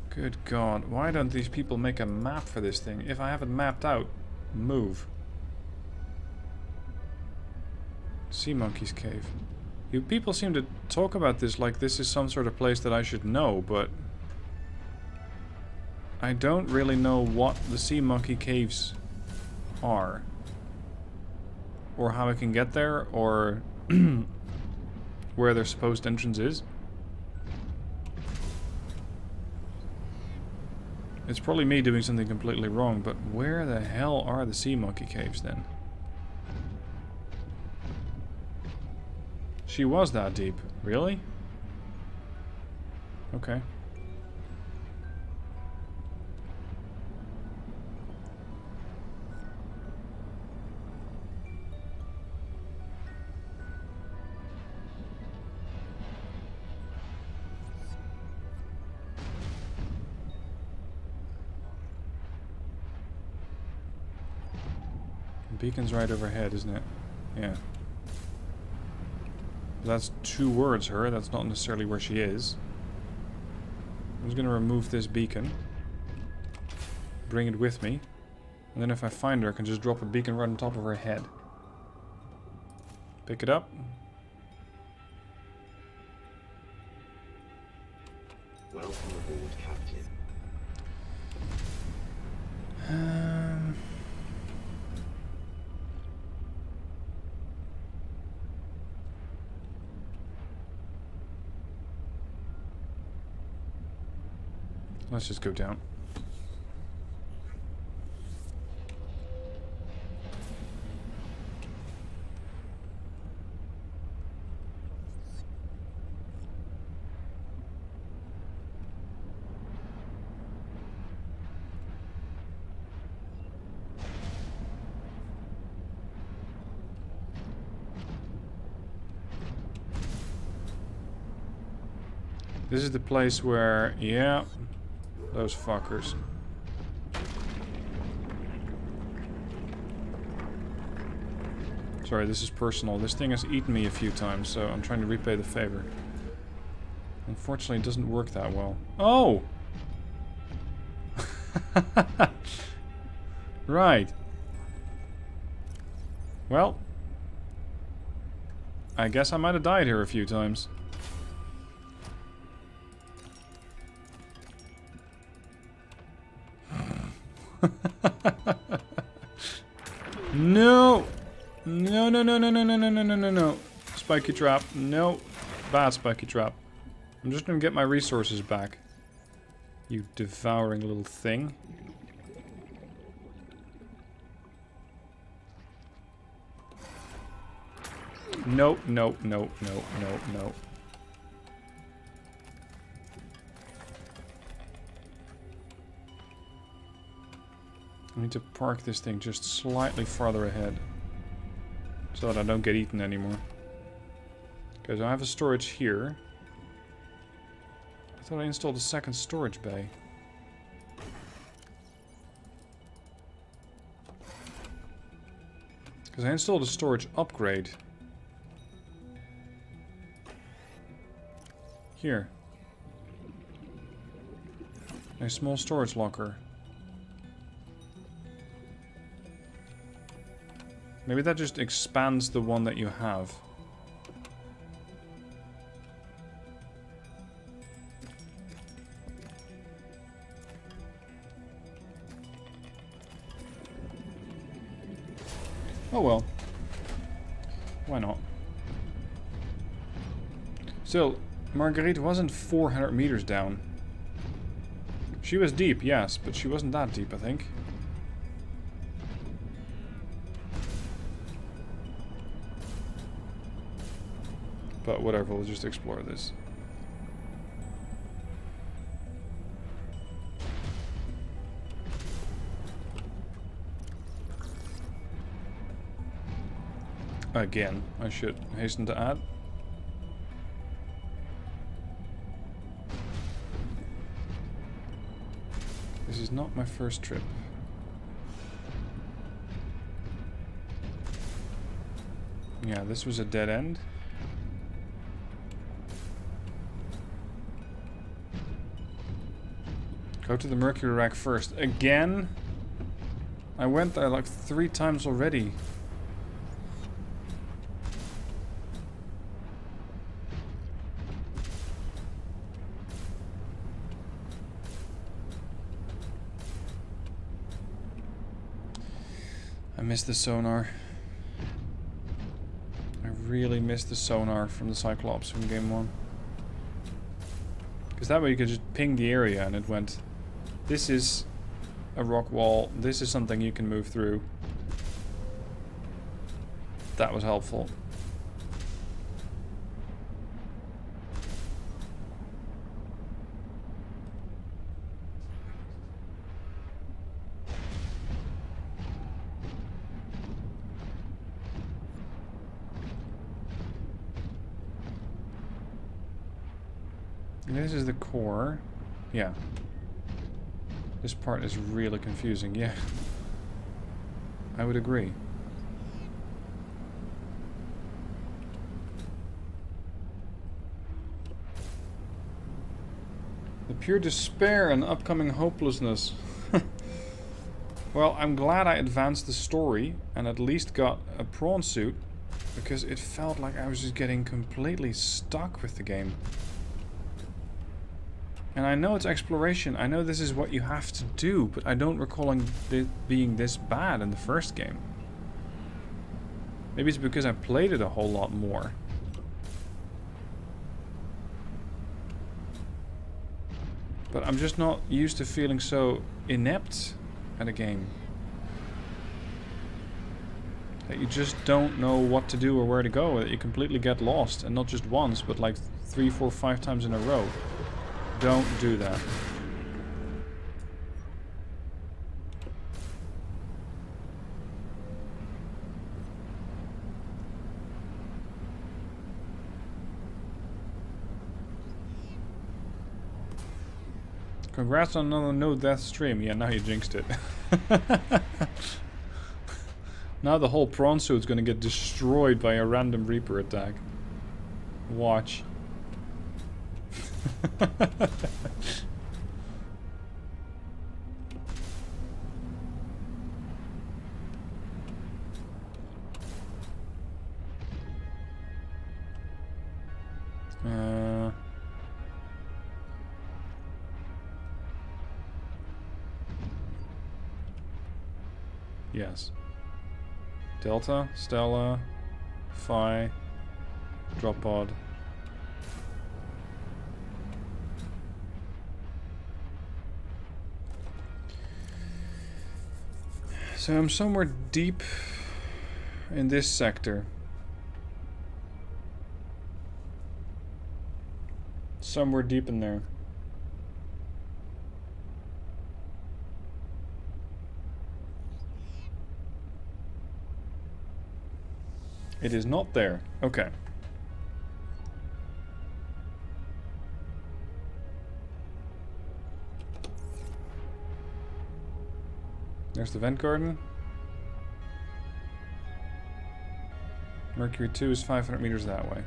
[SPEAKER 1] Good God, why don't these people make a map for this thing? If I have it mapped out, move. Sea Monkey's Cave. You people seem to talk about this like this is some sort of place that I should know, but I don't really know what the Sea Monkey Caves are. Or how I can get there, or where their supposed entrance is. It's probably me doing something completely wrong, but where the hell are the Sea Monkey Caves then? She was that deep. Really? Okay. beacon's right overhead, isn't it? Yeah. That's towards her. That's not necessarily where she is. I'm just going to remove this beacon. Bring it with me. And then if I find her, I can just drop a beacon right on top of her head. Pick it up.
[SPEAKER 5] Welcome aboard, Captain.
[SPEAKER 1] Let's just go down. This is the place where, yeah, those fuckers. Sorry, this is personal. This thing has eaten me a few times, so I'm trying to repay the favor. Unfortunately, it doesn't work that well. Oh! Right. Well, I guess I might have died here a few times. No! No, no, no, no, no, no, no, no, no, no, no. Spiky trap. No. Bad spiky trap. I'm just gonna get my resources back. You devouring little thing. Nope, nope, nope, nope, nope, nope. I need to park this thing just slightly farther ahead. So that I don't get eaten anymore. Okay, so I have a storage here. I thought I installed a second storage bay. Because I installed a storage upgrade. Here. A small storage locker. Maybe that just expands the one that you have. Oh well. Why not? Still, Marguerit wasn't 400 meters down. She was deep, yes, but she wasn't that deep, I think. But whatever, we'll just explore this. Again, I should hasten to add. This is not my first trip. Yeah, this was a dead end. Go to the Mercury rack first. Again? I went there like 3 times already. I miss the sonar. I really miss the sonar from the Cyclops from game 1. Because that way you could just ping the area and it went... This is a rock wall. This is something you can move through. That was helpful. This is the core. Yeah. This part is really confusing, yeah. I would agree. The pure despair and upcoming hopelessness. Well, I'm glad I advanced the story and at least got a prawn suit, because it felt like I was just getting completely stuck with the game. And I know it's exploration, I know this is what you have to do, but I don't recall it being this bad in the first game. Maybe it's because I played it a whole lot more. But I'm just not used to feeling so inept at a game. That you just don't know what to do or where to go, that you completely get lost, and not just once, but like 3, 4, 5 times in a row. Don't do that. Congrats on another no-death stream. Yeah, now you jinxed it. Now the whole prawn suit's gonna get destroyed by a random Reaper attack. Watch. Yes. Delta, Stella, Phi, drop pod. So I'm somewhere deep in this sector. Somewhere deep in there. It is not there. Okay. There's the vent garden. Mercury 2 is 500 meters that way.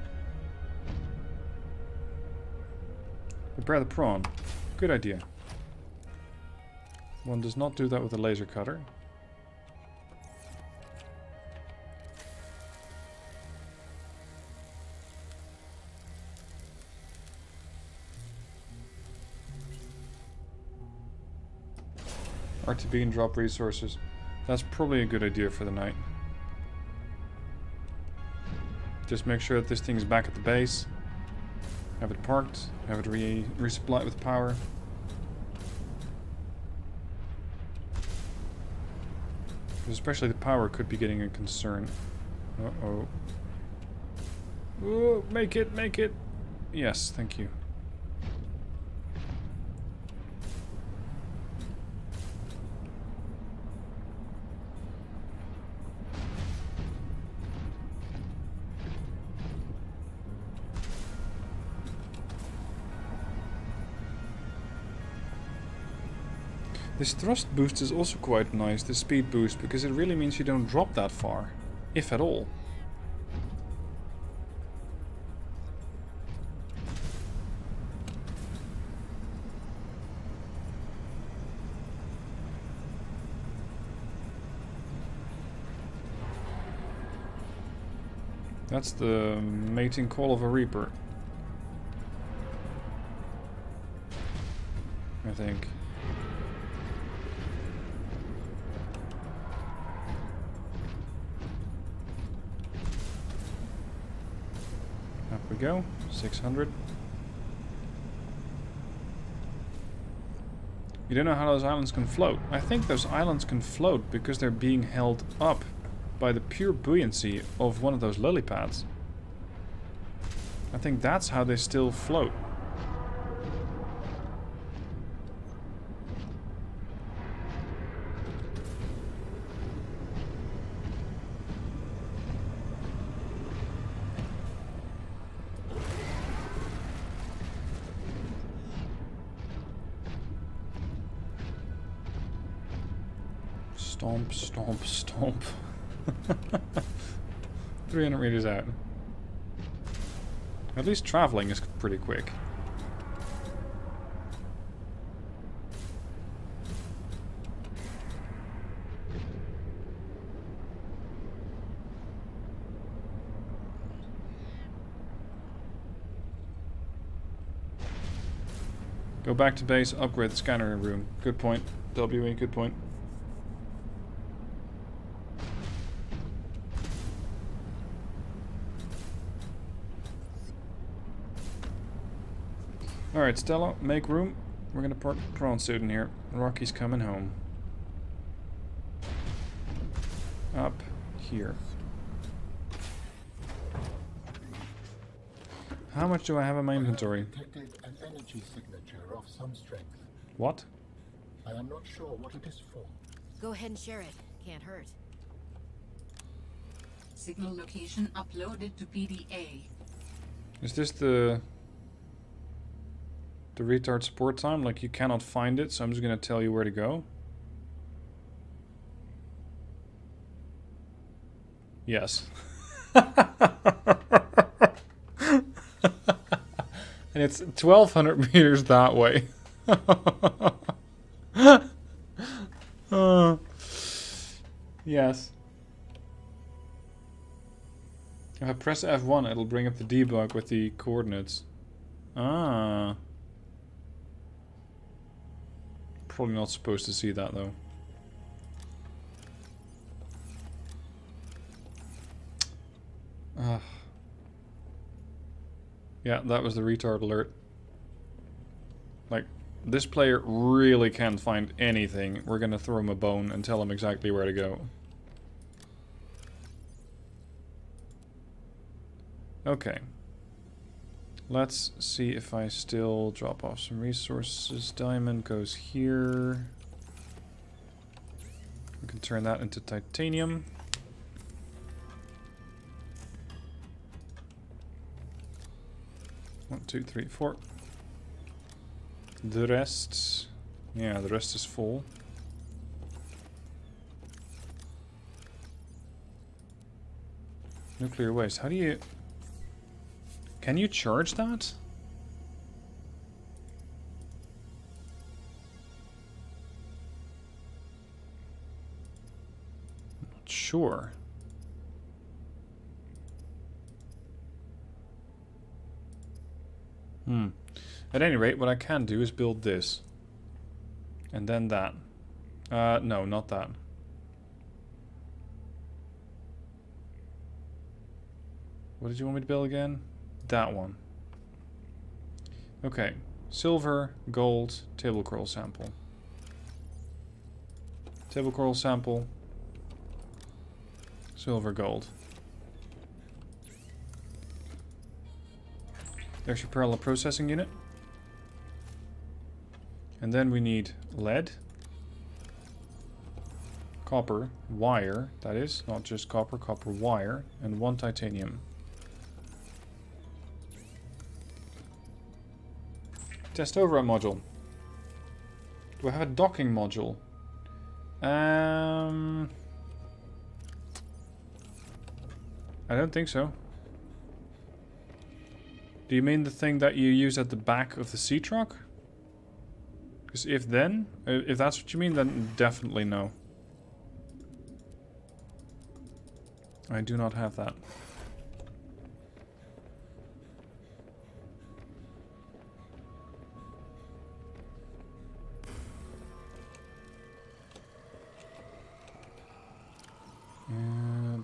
[SPEAKER 1] Prepare the prawn. Good idea. One does not do that with a laser cutter. RTB and drop resources. That's probably a good idea for the night. Just make sure that this thing is back at the base. Have it parked. Have it resupplied with power. Because especially the power could be getting a concern. Uh-oh. Ooh, make it, make it. Yes, thank you. This thrust boost is also quite nice, the speed boost, because it really means you don't drop that far, if at all. That's the mating call of a Reaper, I think. Up we go, 600. You don't know how those islands can float. I think those islands can float because they're being held up by the pure buoyancy of one of those lily pads. I think that's how they still float. Stomp, stomp, stomp. 300 meters out. At least traveling is pretty quick. Go back to base, upgrade the scanner room. Good point. WE, good point. Alright, Stella, make room. We're gonna park the prawn suit in here. Rocky's coming home. Up here. How much do I have in my inventory?
[SPEAKER 8] Detected an energy signature of some strength.
[SPEAKER 1] What?
[SPEAKER 8] I am not sure what it is for.
[SPEAKER 6] Go ahead and share it. Can't hurt.
[SPEAKER 3] Signal location uploaded to PDA.
[SPEAKER 1] Is this the retard support time? Like you cannot find it, so I'm just gonna tell you where to go. Yes. And it's 1,200 meters that way. Yes. If I press F1, it'll bring up the debug with the coordinates. Ah. Probably not supposed to see that though. Yeah, that was the retard alert. Like, this player really can't find anything. We're gonna throw him a bone and tell him exactly where to go. Okay. Let's see if I still drop off some resources. Diamond goes here. We can turn that into titanium. One, two, three, four. The rest... yeah, the rest is full. Nuclear waste. How do you... can you charge that? I'm not sure. At any rate, what I can do is build this. And then that. No, not that. What did you want me to build again? That one. Okay. Silver, gold, table coral sample. Table coral sample. Silver, gold. There's your parallel processing unit. And then we need lead. Copper, wire, that is, not just copper, copper wire, and 1 titanium. Test override module. Do I have a docking module? I don't think so. Do you mean the thing that you use at the back of the sea truck? Because if that's what you mean, then definitely no. I do not have that.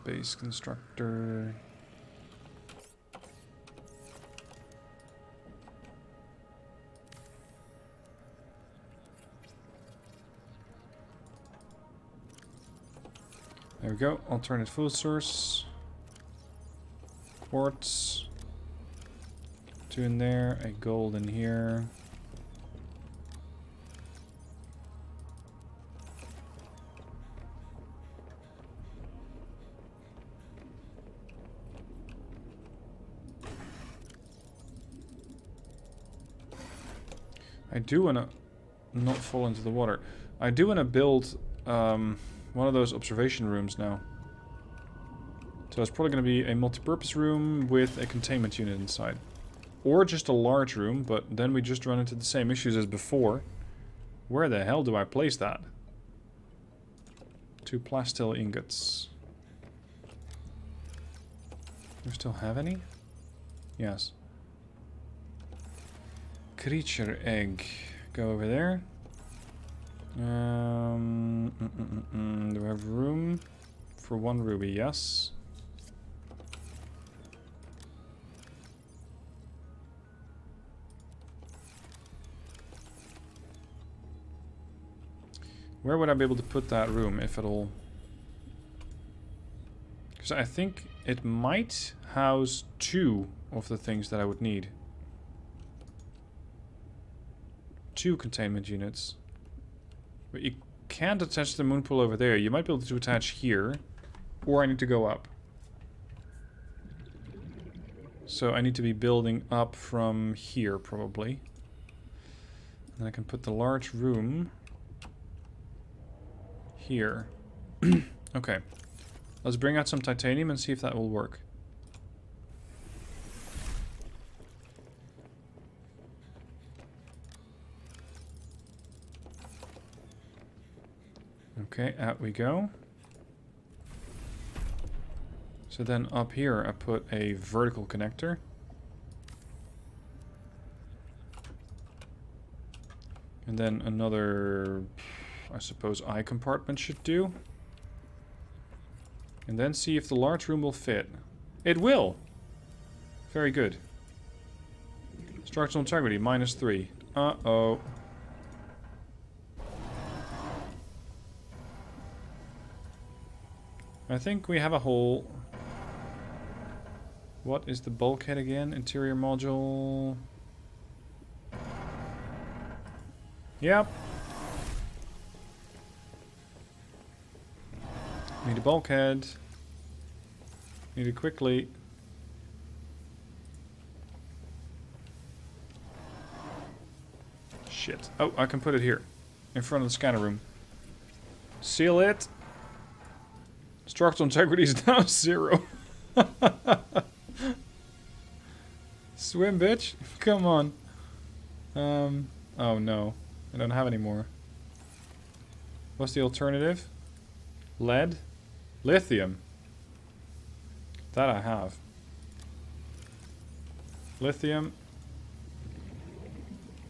[SPEAKER 1] Base constructor. There we go. Alternate food source. Quartz. 2 in there. A gold in here. I do want to not fall into the water. I do want to build one of those observation rooms now. So it's probably going to be a multi-purpose room with a containment unit inside. Or just a large room, but then we just run into the same issues as before. Where the hell do I place that? 2 plastil ingots. Do we still have any? Yes. creature egg. Go over there. Do we have room for 1 ruby? Yes. Where would I be able to put that room, if at all? Because I think it might house 2 of the things that I would need. 2 containment units. But you can't attach the moon pool over there. You might be able to attach here. Or I need to go up. So I need to be building up from here, probably. And I can put the large room here. Okay. Let's bring out some titanium and see if that will work. Okay, out we go. So then up here I put a vertical connector. And then another, I suppose, eye compartment should do. And then see if the large room will fit. It will! Very good. Structural integrity, -3. Uh-oh. I think we have a hole. What is the bulkhead again? Interior module. Yep. Need a bulkhead. Need it quickly. Shit. Oh, I can put it here. In front of the scanner room. Seal it. Structural integrity is now 0. Swim, bitch. Come on. Oh no. I don't have any more. What's the alternative? Lead? Lithium. That I have. Lithium.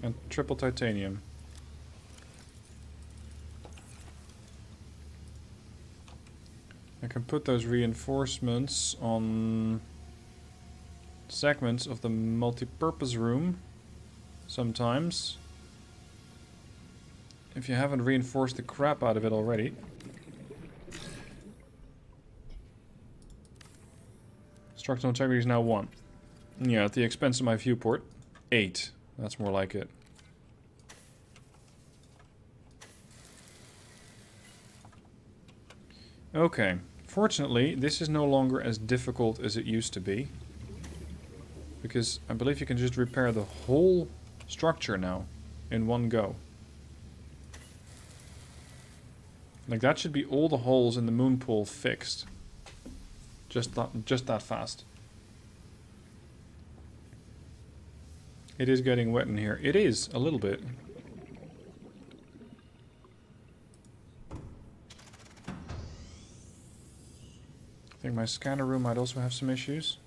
[SPEAKER 1] And triple titanium. I can put those reinforcements on segments of the multi-purpose room sometimes. If you haven't reinforced the crap out of it already. Structural integrity is now 1. Yeah, at the expense of my viewport. 8. That's more like it. Okay. Fortunately, this is no longer as difficult as it used to be. Because I believe you can just repair the whole structure now in one go. Like that should be all the holes in the moon pool fixed. Just that fast. It is getting wet in here. It is, a little bit. I think my scanner room might also have some issues.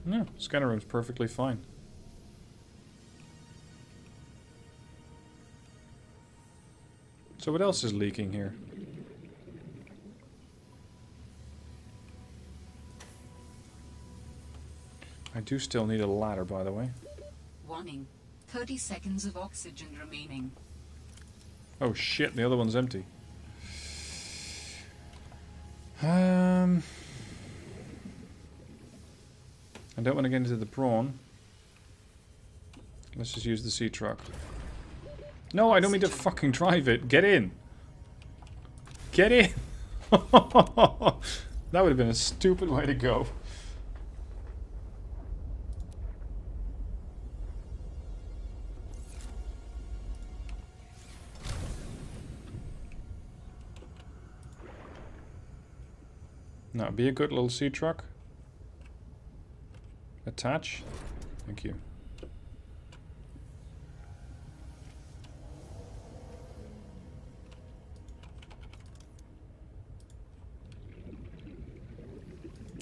[SPEAKER 1] No, scanner room's perfectly fine. So what else is leaking here? I do still need a ladder, by the way.
[SPEAKER 3] Warning. 30 seconds of oxygen remaining.
[SPEAKER 1] Oh shit, the other one's empty. I don't want to get into the prawn. Let's just use the sea truck. No, I don't mean to fucking drive it. Get in. Get in. That would have been a stupid way to go. Now, be a good little sea truck. Attach. Thank you.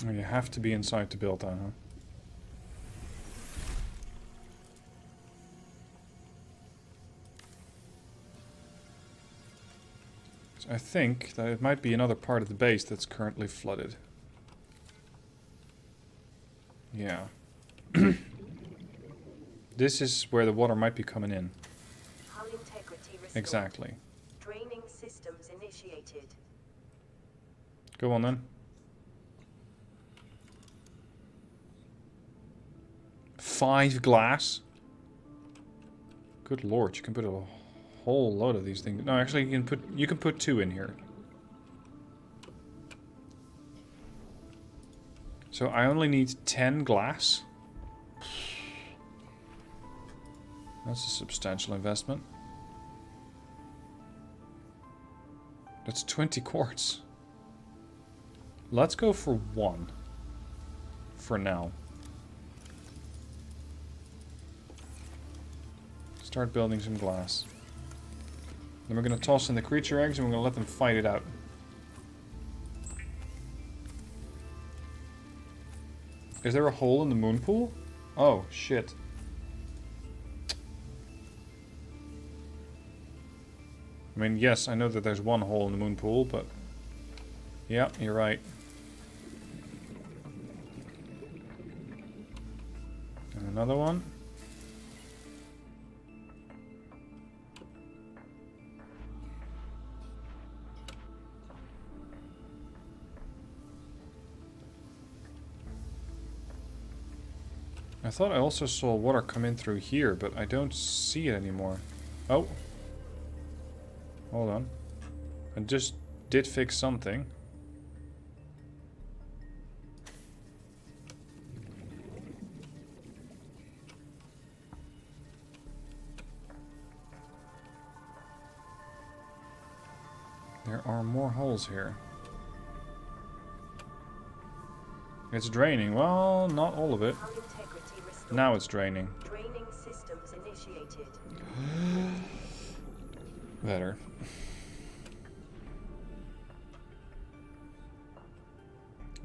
[SPEAKER 1] Oh, you have to be inside to build that, huh? So I think that it might be another part of the base that's currently flooded. Yeah. This is where the water might be coming in.
[SPEAKER 2] Hull integrity restored.
[SPEAKER 1] Exactly.
[SPEAKER 2] Draining systems initiated.
[SPEAKER 1] Go on then. 5 glass? Good lord, you can put a whole load of these things. No, actually you can put 2 in here. So I only need 10 glass. That's a substantial investment. That's 20 quartz. Let's go for 1. For now. Start building some glass. Then we're going to toss in the creature eggs and we're going to let them fight it out. Is there a hole in the moon pool? Oh, shit. I mean, yes, I know that there's one hole in the moon pool, but... yeah, you're right. And another one. I thought I also saw water come in through here, but I don't see it anymore. Oh. Hold on. I just did fix something. There are more holes here. It's draining. Well, not all of it.
[SPEAKER 2] Hull integrity restored.
[SPEAKER 1] Now it's draining.
[SPEAKER 2] Draining systems initiated.
[SPEAKER 1] Better.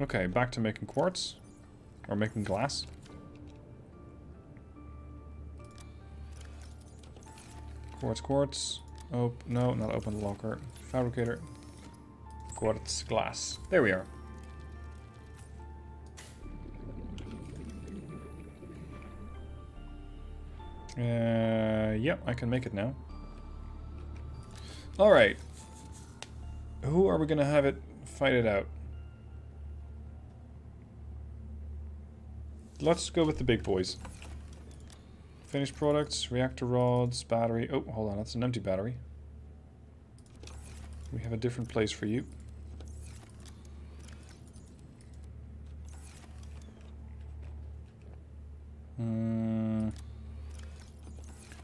[SPEAKER 1] Okay, back to making quartz. Or making glass. Quartz, quartz. Oh, no, not open the locker. Fabricator. Quartz, glass. There we are. Yep, I can make it now. Alright. Who are we gonna have it fight it out? Let's go with the big boys. Finished products, reactor rods, battery. Oh, hold on, that's an empty battery. We have a different place for you.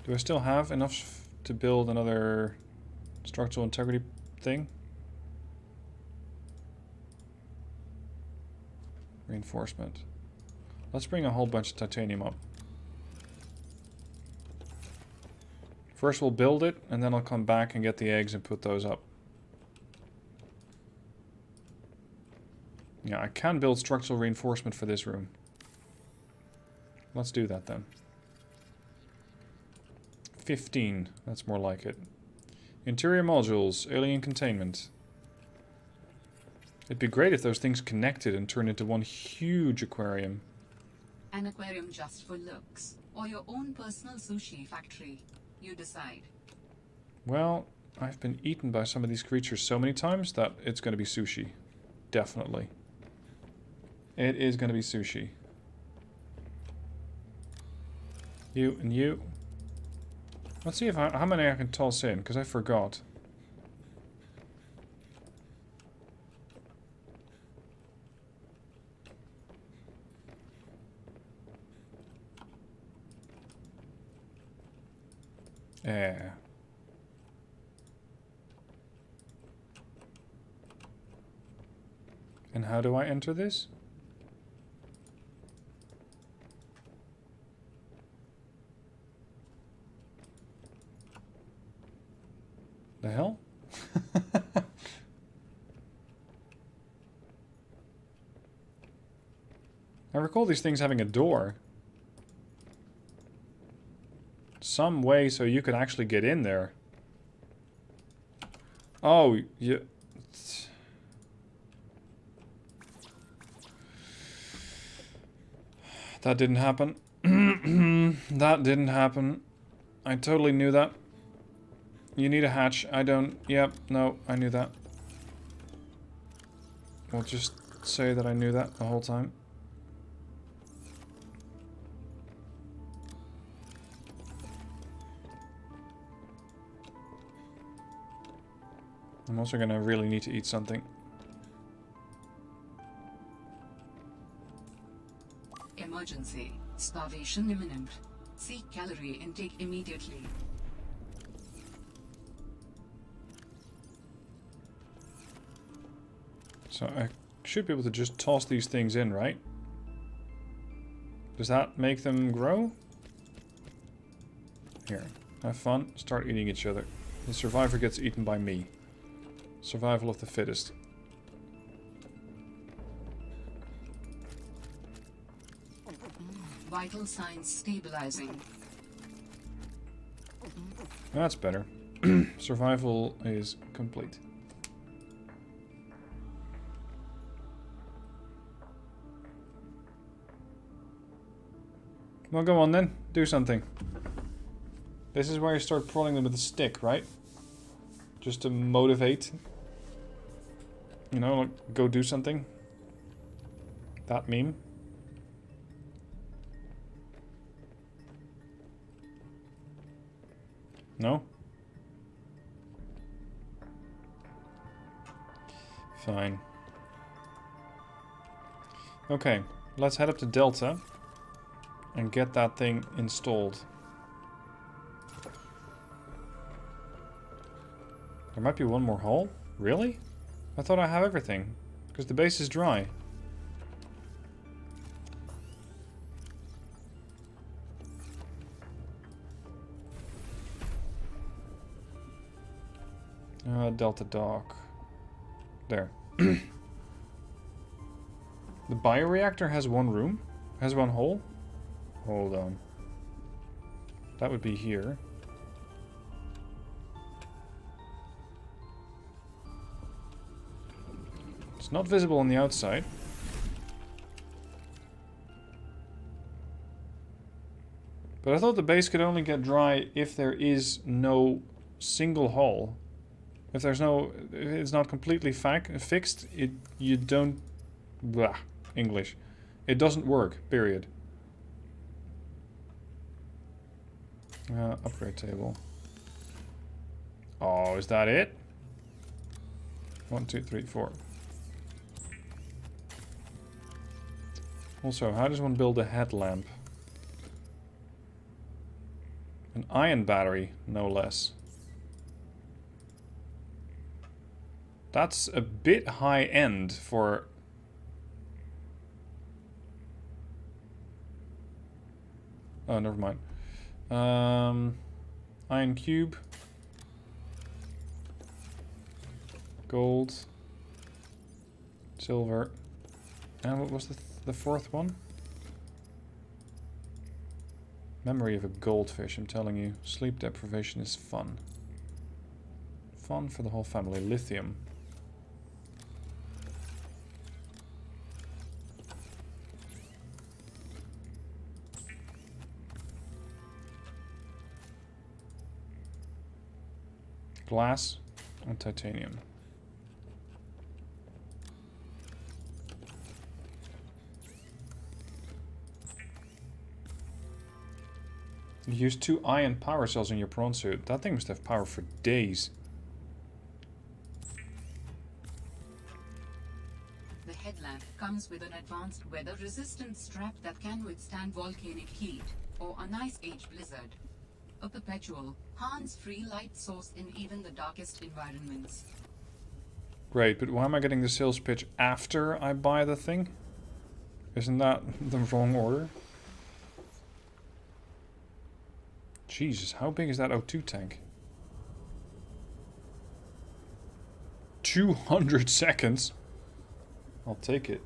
[SPEAKER 1] Do I still have enough to build another structural integrity thing? Reinforcement. Let's bring a whole bunch of titanium up. First we'll build it, and then I'll come back and get the eggs and put those up. Yeah, I can build structural reinforcement for this room. Let's do that then. 15, that's more like it. Interior modules, alien containment. It'd be great if those things connected and turned into one huge aquarium.
[SPEAKER 3] An aquarium just for looks, or your own personal sushi factory. You decide.
[SPEAKER 1] Well, I've been eaten by some of these creatures so many times that it's going to be sushi. Definitely. It is going to be sushi. You and you. Let's see if how many I can toss in, because I forgot. Yeah. And how do I enter this? The hell? I recall these things having a door. Some way so you could actually get in there. Oh, yeah. That didn't happen. That didn't happen. I totally knew that. You need a hatch. I don't... Yep, no, I knew that. We'll just say that I knew that the whole time. I'm also gonna really need to eat something.
[SPEAKER 3] Emergency. Starvation imminent. Seek calorie intake immediately.
[SPEAKER 1] So I should be able to just toss these things in, right? Does that make them grow? Here. Have fun. Start eating each other. The survivor gets eaten by me. Survival of the fittest.
[SPEAKER 3] Vital signs stabilizing.
[SPEAKER 1] That's better. Survival is complete. Well, go on then. Do something. This is where you start prodding them with a stick, right? Just to motivate. You know, like, go do something. That meme. No? Fine. Okay, let's head up to Delta and get that thing installed. There might be one more hole? Really? I thought I have everything. Because the base is dry. Delta dock. There. The bioreactor has one room? Has one hole? Hold on. That would be here. It's not visible on the outside. But I thought the base could only get dry if there is no single hole. If there's no... If it's not completely fixed, you don't... Blah. English. It doesn't work, period. Upgrade table. Oh, is that it? 1, 2, 3, 4. Also, how does one build a headlamp? An ion battery, no less. That's a bit high end for... Oh, never mind. Iron cube. Gold. Silver. And what was the fourth one? Memory of a goldfish, I'm telling you. Sleep deprivation is fun. Fun for the whole family. Lithium. Glass and titanium. You use 2 ion power cells in your prawn suit. That thing must have power for days.
[SPEAKER 3] The headlamp comes with an advanced weather-resistant strap that can withstand volcanic heat or an ice age blizzard. A perpetual, hands-free light source in even the darkest environments.
[SPEAKER 1] Great, but why am I getting the sales pitch after I buy the thing? Isn't that the wrong order? Jesus, how big is that O2 tank? 200 seconds? I'll take it.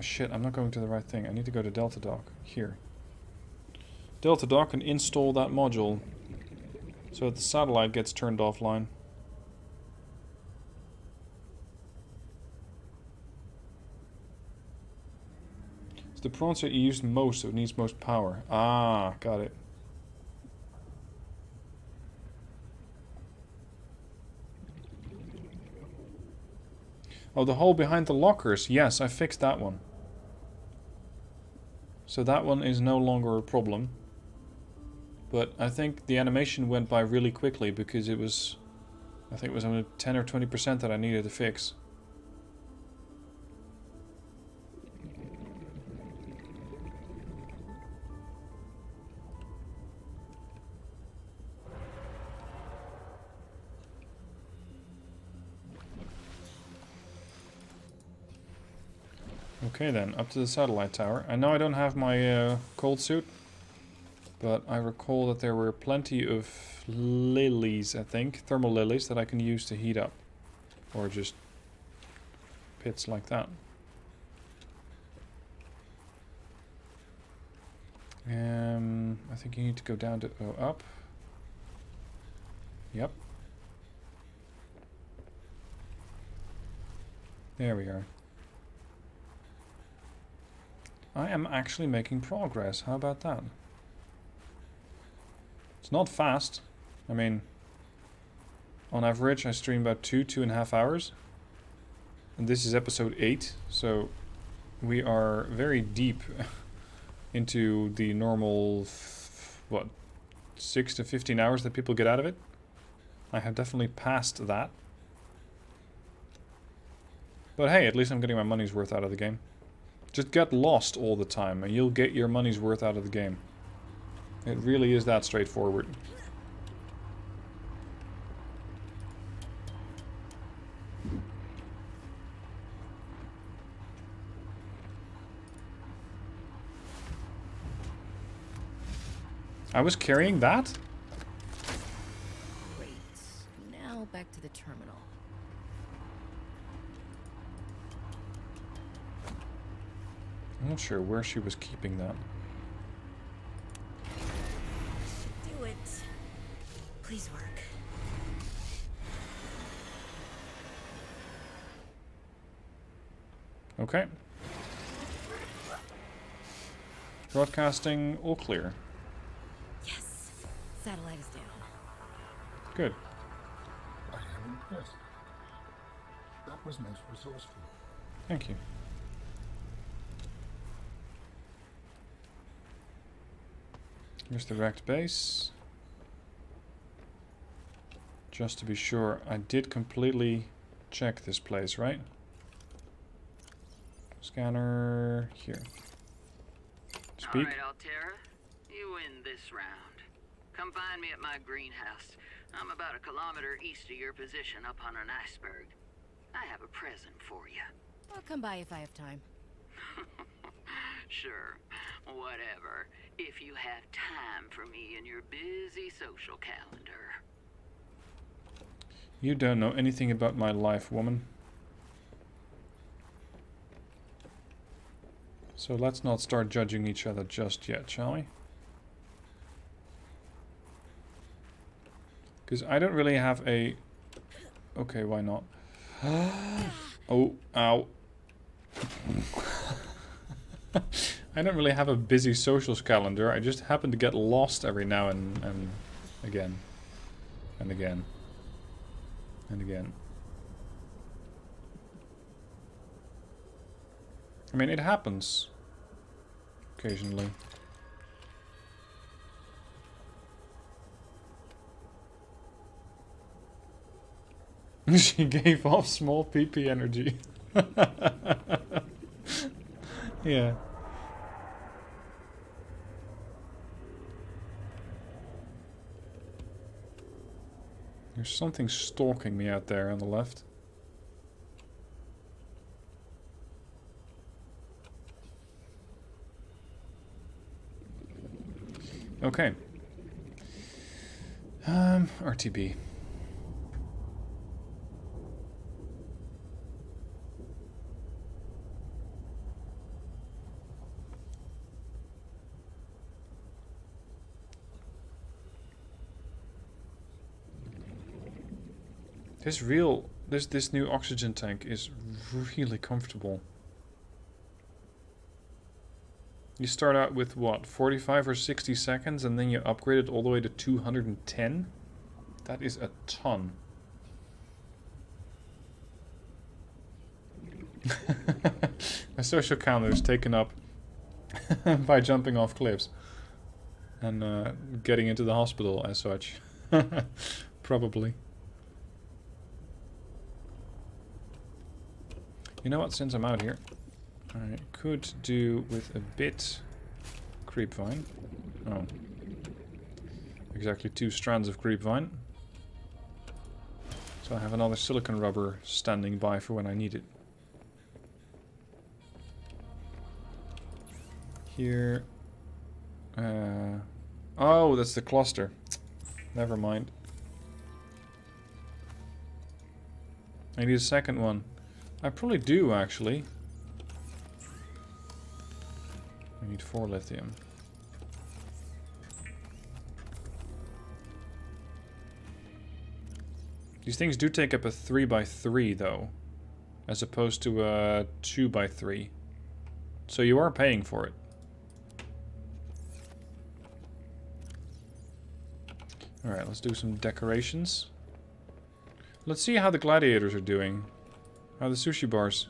[SPEAKER 1] Shit, I'm not going to the right thing. I need to go to Delta Dock. Here. Delta Dock and install that module so that the satellite gets turned offline. It's the prawn set you use most, so it needs most power. Ah, got it. Oh, the hole behind the lockers. Yes, I fixed that one. So that one is no longer a problem. But I think the animation went by really quickly because it was... I think it was only 10 or 20% that I needed to fix. Okay then, up to the satellite tower. I know I don't have my cold suit, but I recall that there were plenty of lilies, I think, thermal lilies that I can use to heat up. Or just pits like that. I think you need to go down to up. Yep. There we are. I am actually making progress. How about that? It's not fast. I mean, on average I stream about 2.5 hours. And this is episode 8, so we are very deep into the normal, what, 6 to 15 hours that people get out of it. I have definitely passed that. But hey, at least I'm getting my money's worth out of the game. Just get lost all the time and you'll get your money's worth out of the game. It really is that straightforward. I was carrying that?
[SPEAKER 6] Great. Now back to the terminal.
[SPEAKER 1] I'm not sure where she was keeping that.
[SPEAKER 6] Do it. Please work.
[SPEAKER 1] Okay. Broadcasting all clear.
[SPEAKER 6] Yes. Satellite is down.
[SPEAKER 1] Good.
[SPEAKER 8] I am impressed. That was most resourceful.
[SPEAKER 1] Thank you. Here's the wrecked base. Just to be sure, I did completely check this place, right? Scanner here. Speak.
[SPEAKER 9] Alright, Altera. You win this round. Come find me at my greenhouse. I'm about 1 kilometer east of your position up on an iceberg. I have a present for you.
[SPEAKER 6] I'll come by if I have time.
[SPEAKER 9] Sure. Whatever. If you have time for me in your busy social calendar.
[SPEAKER 1] You don't know anything about my life, woman. So let's not start judging each other just yet, shall we? Because I don't really have a... Okay, why not? Oh, ow. I don't really have a busy socials calendar. I just happen to get lost every now and again. And again. And again. I mean, it happens. Occasionally. She gave off small PP energy. Yeah. There's something stalking me out there on the left. Okay. RTB. This new oxygen tank is really comfortable. You start out with what, 45 or 60 seconds, and then you upgrade it all the way to 210? That is a ton. My social calendar is taken up by jumping off cliffs and getting into the hospital as such. Probably. You know what, since I'm out here, I could do with a bit creepvine. Oh. Exactly 2 strands of creepvine. So I have another silicon rubber standing by for when I need it. Here. Oh, that's the cluster. Never mind. I need a second one. I probably do, actually. I need 4 lithium. These things do take up a 3x3 though, as opposed to a 2x3. So you are paying for it. Alright, let's do some decorations. Let's see how the gladiators are doing. How are the sushi bars?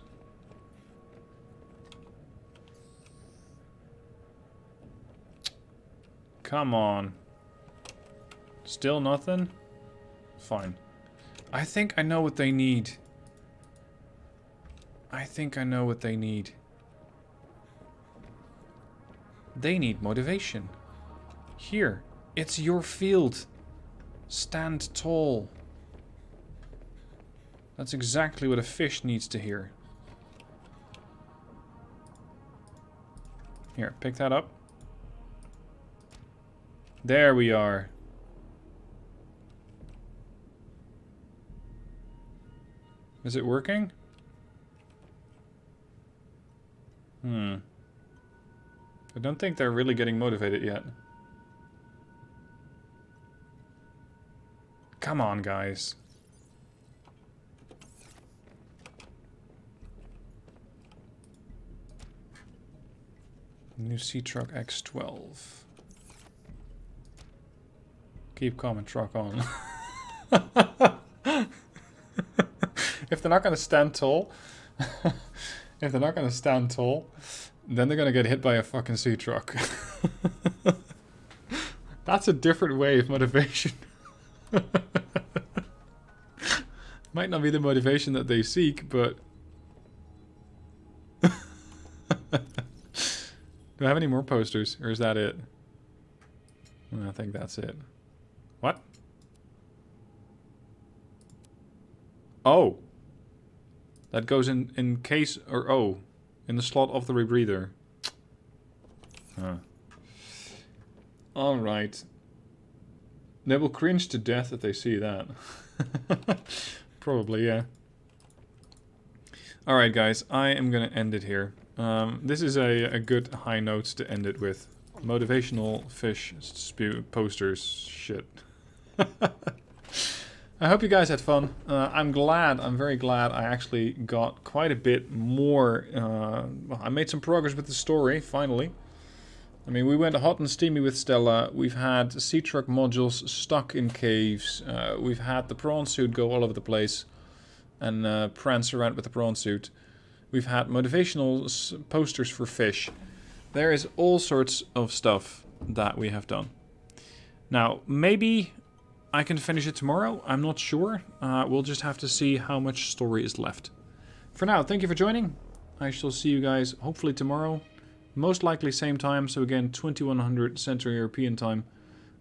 [SPEAKER 1] Come on. Still nothing? Fine. I think I know what they need. I think I know what they need. They need motivation. Here. It's your field. Stand tall. That's exactly what a fish needs to hear. Here, pick that up. There we are. Is it working? I don't think they're really getting motivated yet. Come on, guys. New C-Truck X12. Keep calm and truck on. If they're not going to stand tall, then they're going to get hit by a fucking C-Truck. That's a different way of motivation. Might not be the motivation that they seek, but... Do I have any more posters, or is that it? I think that's it. What? Oh! That goes in case, or oh, in the slot of the rebreather. Huh. Alright. They will cringe to death if they see that. Probably, yeah. Alright guys, I am gonna end it here. This is a good high note to end it with. Motivational fish posters shit. I hope you guys had fun. I'm very glad I actually got quite a bit more. Well, I made some progress with the story, finally. I mean, we went hot and steamy with Stella. We've had C-Truck modules stuck in caves. We've had the prawn suit go all over the place and prance around with the prawn suit. We've had motivational posters for fish. There is all sorts of stuff that we have done. Now, maybe I can finish it tomorrow. I'm not sure. We'll just have to see how much story is left. For now, thank you for joining. I shall see you guys hopefully tomorrow. Most likely same time, so again 2100 Central European time,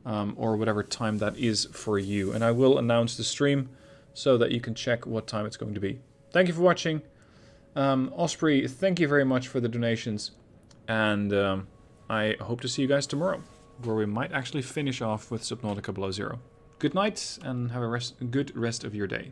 [SPEAKER 1] or whatever time that is for you. And I will announce the stream so that you can check what time it's going to be. Thank you for watching. Osprey, thank you very much for the donations. And I hope to see you guys tomorrow, where we might actually finish off with Subnautica Below Zero. Good night, and have a good rest of your day.